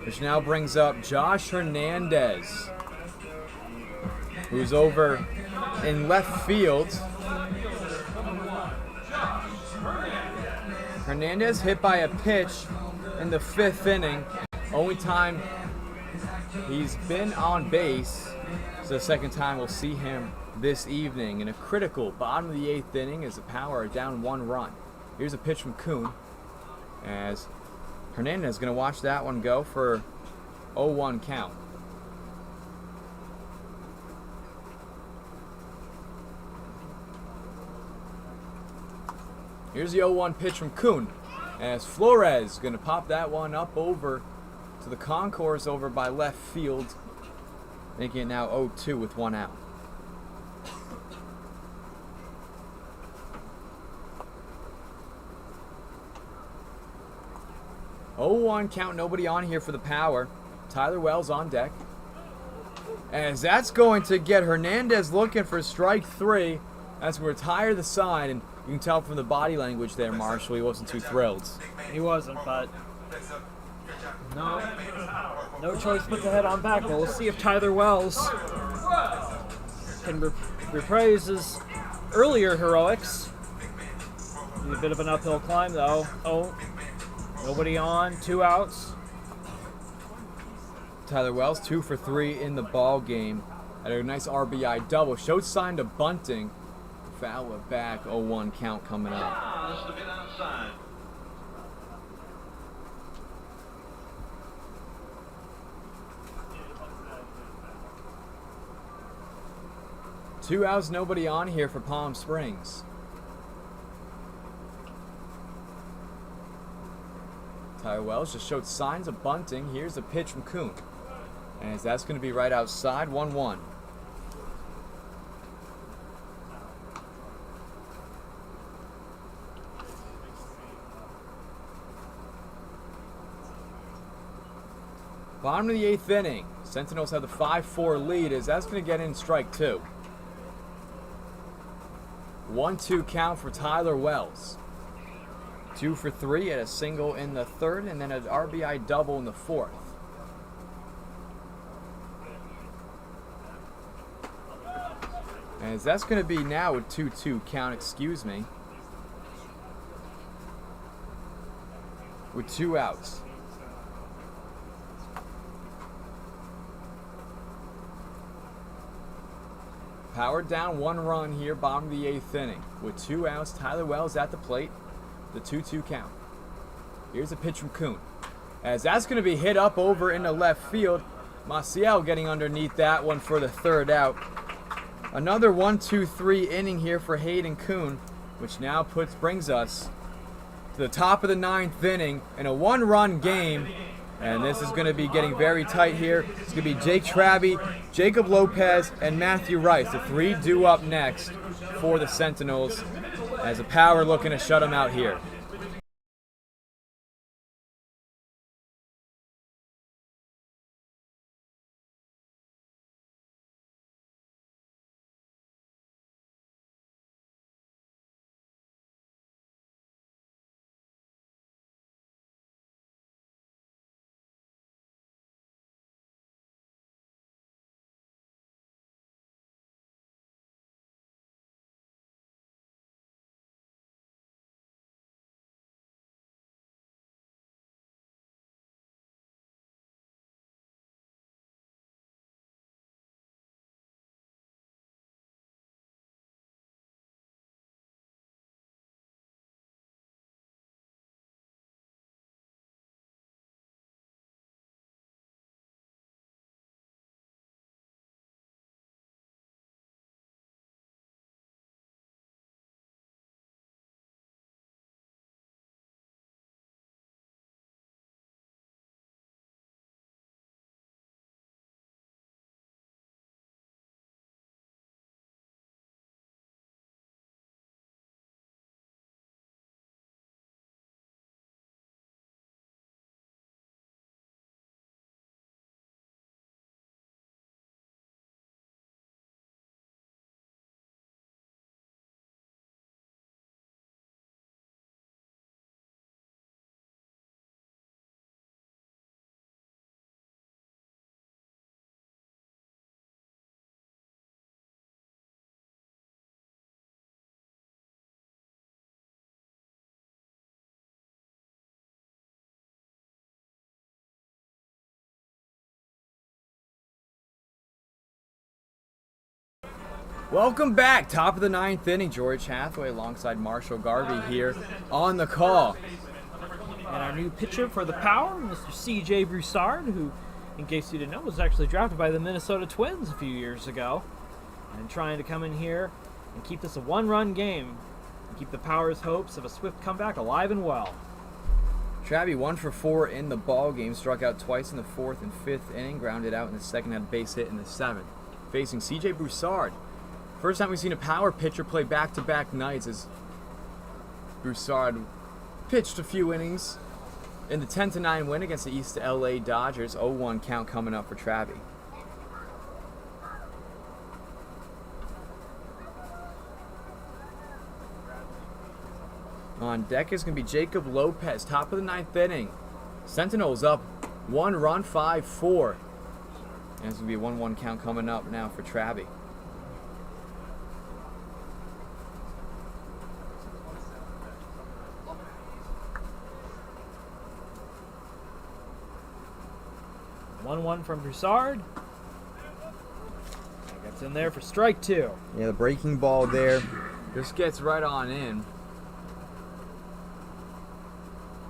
Which now brings up Josh Hernandez, who's over in left field. Hernandez hit by a pitch in the 5th inning. Only time he's been on base. It's the second time we'll see him this evening in a critical bottom of the 8th inning as the Power are down 1 run. Here's a pitch from Kuhn as Hernandez is going to watch that one go for 0-1 count. Here's the 0-1 pitch from Kuhn as Flores is going to pop that one up over to the concourse over by left field, making it now 0-2 with 1 out. Oh-1 count, nobody on here for the Power. Tyler Wells on deck. As that's going to get Hernandez looking for strike 3. That's going to retire the sign, and you can tell from the body language there, Marshall, he wasn't too thrilled. He wasn't, but no choice but to head on back. Well, we'll see if Tyler Wells can reprise his earlier heroics. Be a bit of an uphill climb, though. Oh, nobody on, 2 outs. Tyler Wells, 2 for 3 in the ball game. Had a nice RBI double. Showed sign to bunting. Foul it back, 0-1 count coming up. 2 outs, nobody on here for Palm Springs. Tyler Wells just showed signs of bunting. Here's a pitch from Kuhn. And that's going to be right outside, 1-1. Bottom of the 8th inning. Sentinels have the 5-4 lead as that's going to get in strike 2. 1-2 count for Tyler Wells. 2 for 3 at a single in the third, and then an RBI double in the fourth. As that's going to be now a 2-2 count, excuse me. With 2 outs. Powered down 1 run here, bottom of the 8th inning. With 2 outs, Tyler Wells at the plate. The 2-2 count. Here's a pitch from Kuhn. As that's going to be hit up over in the left field. Maciel getting underneath that one for the 3rd out. Another 1-2-3 inning here for Hayden Kuhn, which now brings us to the top of the 9th inning in a 1-run game. And this is going to be getting very tight here. It's going to be Jake Traby, Jacob Lopez, and Matthew Rice. The 3 due up next for the Sentinels as a power looking to shut them out here. Welcome back. Top of the 9th inning. George Hathaway alongside Marshall Garvey here on the call. And our new pitcher for the Power, Mr. C.J. Broussard, who, in case you didn't know, was actually drafted by the Minnesota Twins a few years ago. And trying to come in here and keep this a 1-run game and keep the Power's hopes of a swift comeback alive and well. Traby 1 for 4 in the ball game. Struck out twice in the 4th and 5th inning. Grounded out in the 2nd. Had a base hit in the 7th. Facing C.J. Broussard. First time we've seen a power pitcher play back-to-back nights as Broussard pitched a few innings in the 10-9 win against the East LA Dodgers. 0-1 count coming up for Traby. On deck is going to be Jacob Lopez, top of the 9th inning. Sentinels up 1 run, 5-4. And it's going to be a 1-1 count coming up now for Traby. One from Broussard. Gets in there for strike 2. Yeah, the breaking ball there just gets right on in.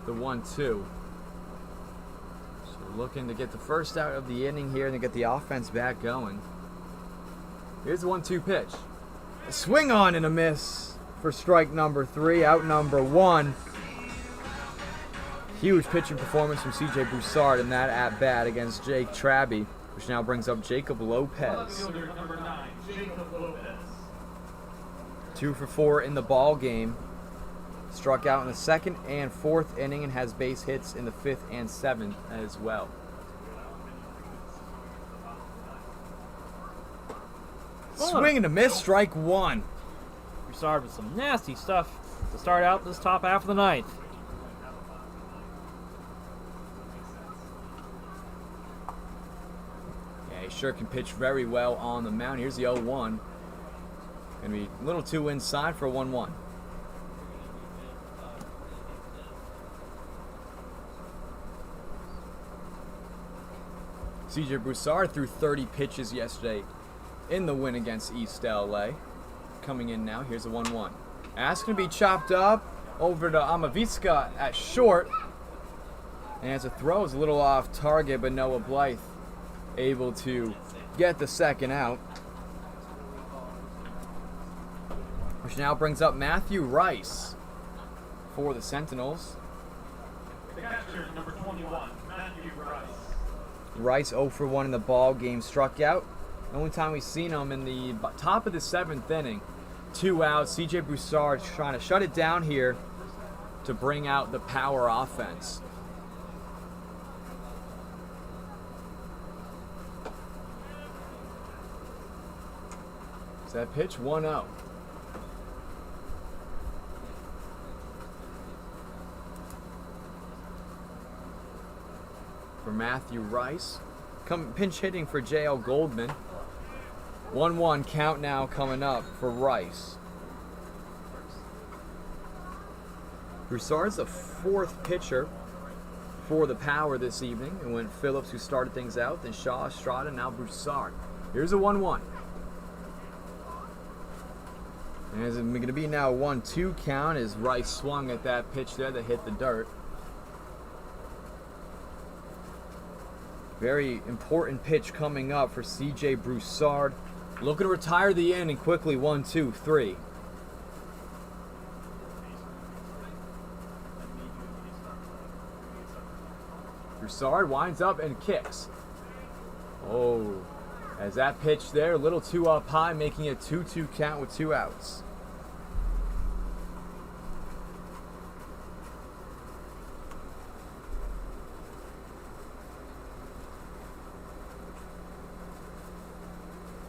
The 1-2. So looking to get the first out of the inning here and to get the offense back going. Here's the 1-2 pitch. A swing on and a miss for strike number 3, out number 1. Huge pitching performance from C.J. Broussard in that at-bat against Jake Traby, which now brings up Jacob Lopez. 2 for 4 in the ball game. Struck out in the 2nd and 4th inning and has base hits in the 5th and 7th as well. Swing and a miss, strike 1. Broussard with some nasty stuff to start out this top half of the 9th. sure can pitch very well on the mound. Here's the 0-1. Going to be a little too inside for a 1-1. CJ Broussard threw 30 pitches yesterday in the win against East LA. Coming in now, here's a 1-1. That's going to be chopped up over to Amaviska at short. And as a throw is a little off target, but Noah Blythe able to get the second out. Which now brings up Matthew Rice for the Sentinels. The catcher, number 21, Matthew Rice. Rice 0 for 1 in the ball game, struck out. The only time we've seen him in the top of the 7th inning. 2 outs. CJ Broussard trying to shut it down here to bring out the power offense. Is that pitch? 1-0. For Matthew Rice. Pinch hitting for J.L. Goldman. 1-1 count now coming up for Rice. Broussard's the 4th pitcher for the power this evening. It went Phillips, who started things out, then Shaw, Estrada, now Broussard. Here's a 1-1. And it's going to be now a 1-2 count as Rice swung at that pitch there that hit the dirt. Very important pitch coming up for CJ Broussard. Looking to retire the inning quickly. 1-2-3. Broussard winds up and kicks. Oh, as that pitch there, a little too up high, making it 2-2 count with 2 outs.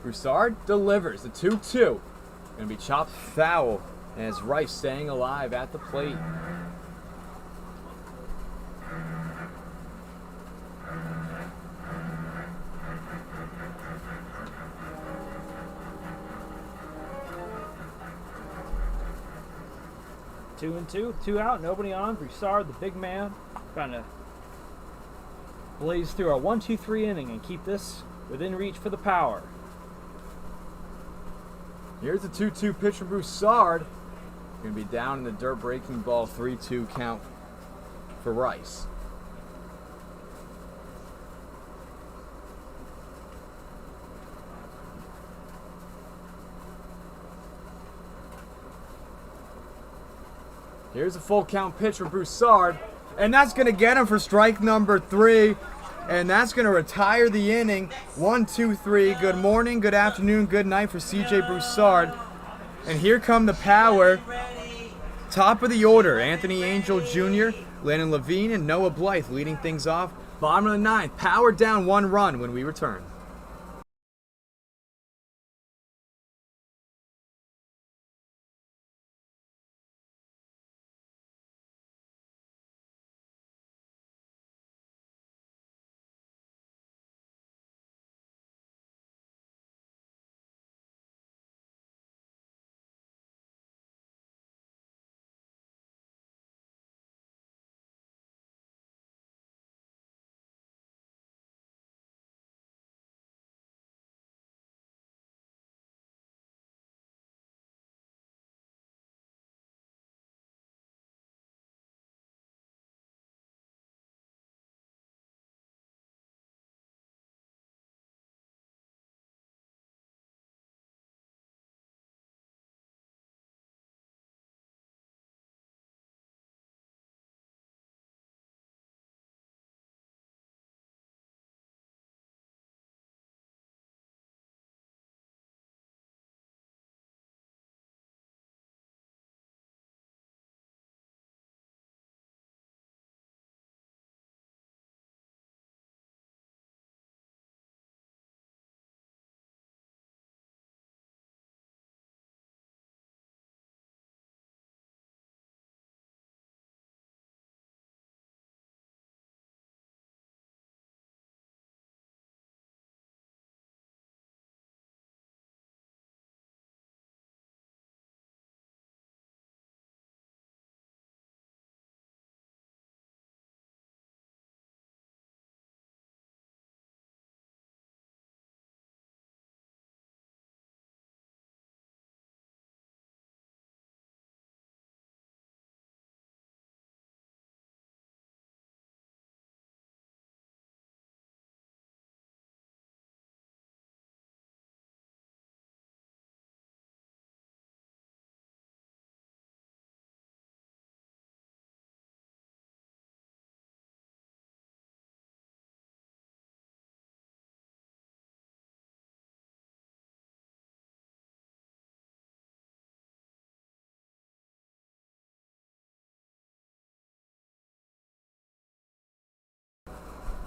Broussard delivers the 2-2. Going to be chopped foul as Rice staying alive at the plate. Two and two out, nobody on. Broussard, the big man, trying to blaze through a 1-2-3 inning and keep this within reach for the power. Here's the 2-2 pitch from Broussard. Going to be down in the dirt, breaking ball. 3-2 count for Rice. Here's a full count pitch for Broussard, and that's going to get him for strike number 3, and that's going to retire the inning. 1-2-3. Good morning, good afternoon, good night for CJ Broussard. And here come the power. Top of the order, Anthony Angel Jr., Landon Levine, and Noah Blythe leading things off. Bottom of the 9th, power down 1 run when we return.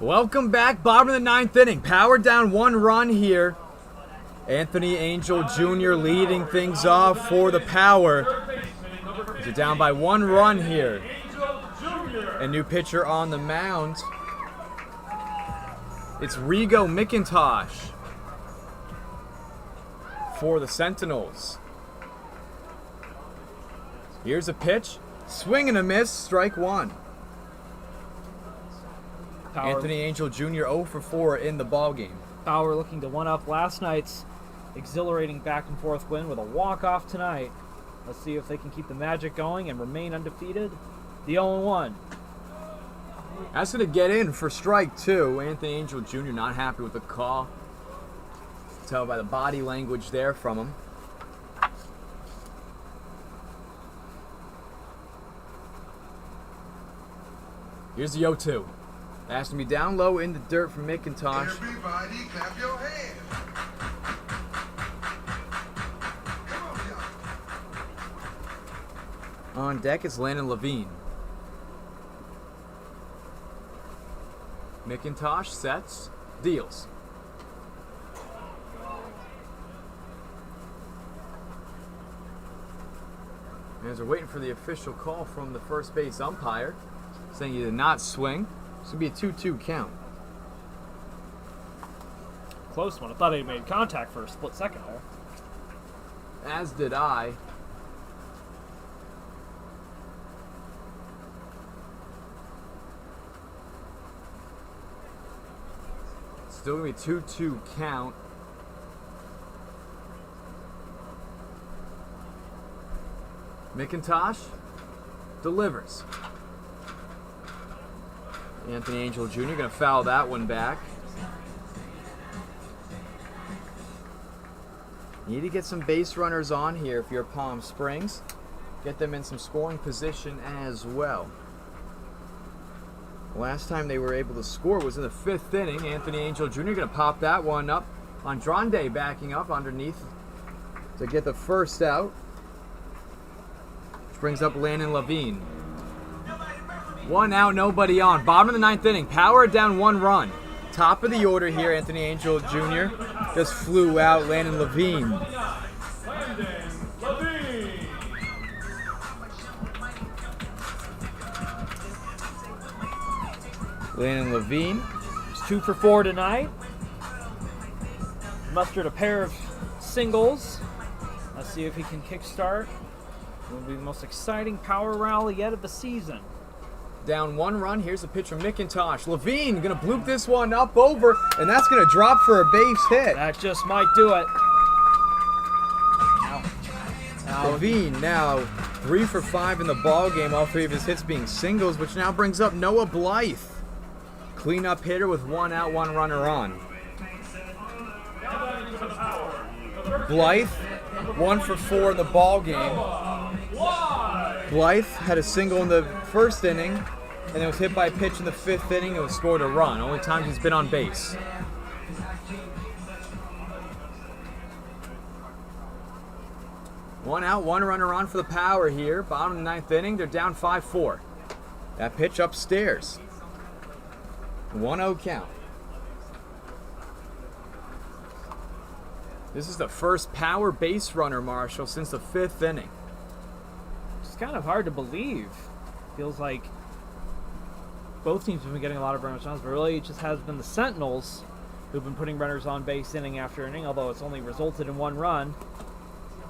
Welcome back, bottom of the 9th inning. Power down 1 run here. Anthony Angel Jr. leading things off for the Power. They're down by 1 run here. A new pitcher on the mound. It's Rigo McIntosh for the Sentinels. Here's a pitch. Swing and a miss. Strike 1. Power. Anthony Angel Jr. 0 for 4 in the ballgame. Power looking to one-up last night's exhilarating back-and-forth win with a walk-off tonight. Let's see if they can keep the magic going and remain undefeated. The 0-1. That's going to get in for strike 2. Anthony Angel Jr. not happy with the call. Tell by the body language there from him. Here's the 0-2. Has to be down low in the dirt from McIntosh. Everybody clap your hands. Come on, On deck is Landon Levine. McIntosh sets, deals. As we're waiting for the official call from the first base umpire, saying he did not swing. This would be a 2-2 count. Close one. I thought he made contact for a split second there. As did I. Still going to be 2-2 count. McIntosh delivers. Anthony Angel Jr. going to foul that one back. You need to get some base runners on here if you're Palm Springs. Get them in some scoring position as well. Last time they were able to score was in the 5th inning. Anthony Angel Jr. going to pop that one up. Andrade backing up underneath to get the first out. Which brings up Landon Levine. 1 out, nobody on. Bottom of the 9th inning. Power down 1 run. Top of the order here, Anthony Angel Jr. just flew out. Landon Levine. Landon Levine. He's 2 for 4 tonight. Mustered a pair of singles. Let's see if he can kickstart. It will be the most exciting power rally yet of the season. Down 1 run. Here's a pitch from McIntosh. Levine going to bloop this one up over, and that's going to drop for a base hit. That just might do it. Now Levine now 3 for 5 in the ball game. All 3 of his hits being singles, which now brings up Noah Blythe. Cleanup hitter with 1 out, 1 runner on. Blythe 1 for 4 in the ball game. Blythe had a single in the 1st inning, and then was hit by a pitch in the 5th inning and was scored a run. Only time he's been on base. One out, 1 runner on for the Power here. Bottom of the 9th inning, they're down 5-4. That pitch upstairs. 1-0 count. This is the first Power base runner, Marshall, since the 5th inning. it's kind of hard to believe. Feels like both teams have been getting a lot of runners on, but really it just has been the Sentinels who've been putting runners on base inning after inning, although it's only resulted in 1 run.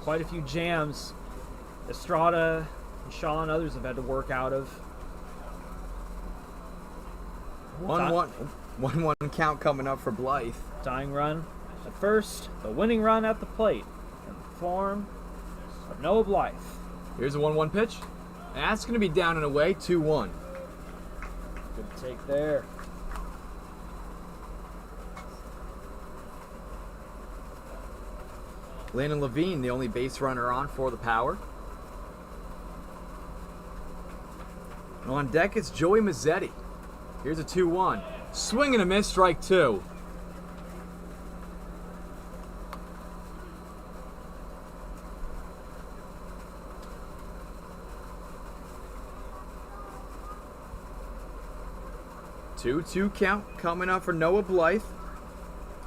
Quite a few jams Estrada and Shaw and others have had to work out of. 1-1 count coming up for Blythe. Tying run at first, the winning run at the plate in the form of Noah Blythe. Here's a 1-1 pitch. That's going to be down and away, 2-1. Good take there. Landon Levine, the only base runner on for the Power. On deck, it's Joey Mazzetti. Here's a 2-1. Swing and a miss, strike 2. 2-2 count coming up for Noah Blythe.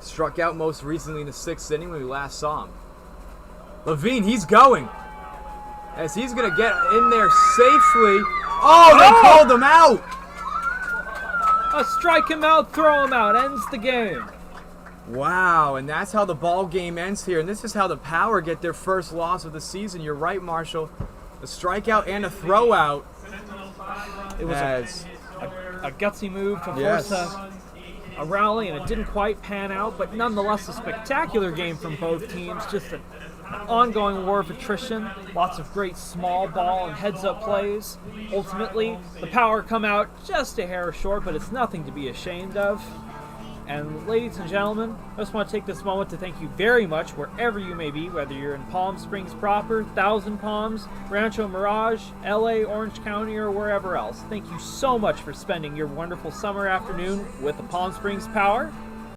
Struck out most recently in the 6th inning when we last saw him. Levine, he's going. As he's going to get in there safely. Oh, they called him out. A strike him out, throw him out, ends the game. Wow, and that's how the ball game ends here. And this is how the Power get their first loss of the season. You're right, Marshall. A strikeout and a throwout. It was a gutsy move to Yes. force a rally, and it didn't quite pan out, but nonetheless a spectacular game from both teams. Just an ongoing war of attrition, lots of great small ball and heads-up plays. Ultimately, the Power come out just a hair short, but it's nothing to be ashamed of. And ladies and gentlemen, I just want to take this moment to thank you very much wherever you may be, whether you're in Palm Springs proper, Thousand Palms, Rancho Mirage, LA, Orange County, or wherever else. Thank you so much for spending your wonderful summer afternoon with the Palm Springs Power.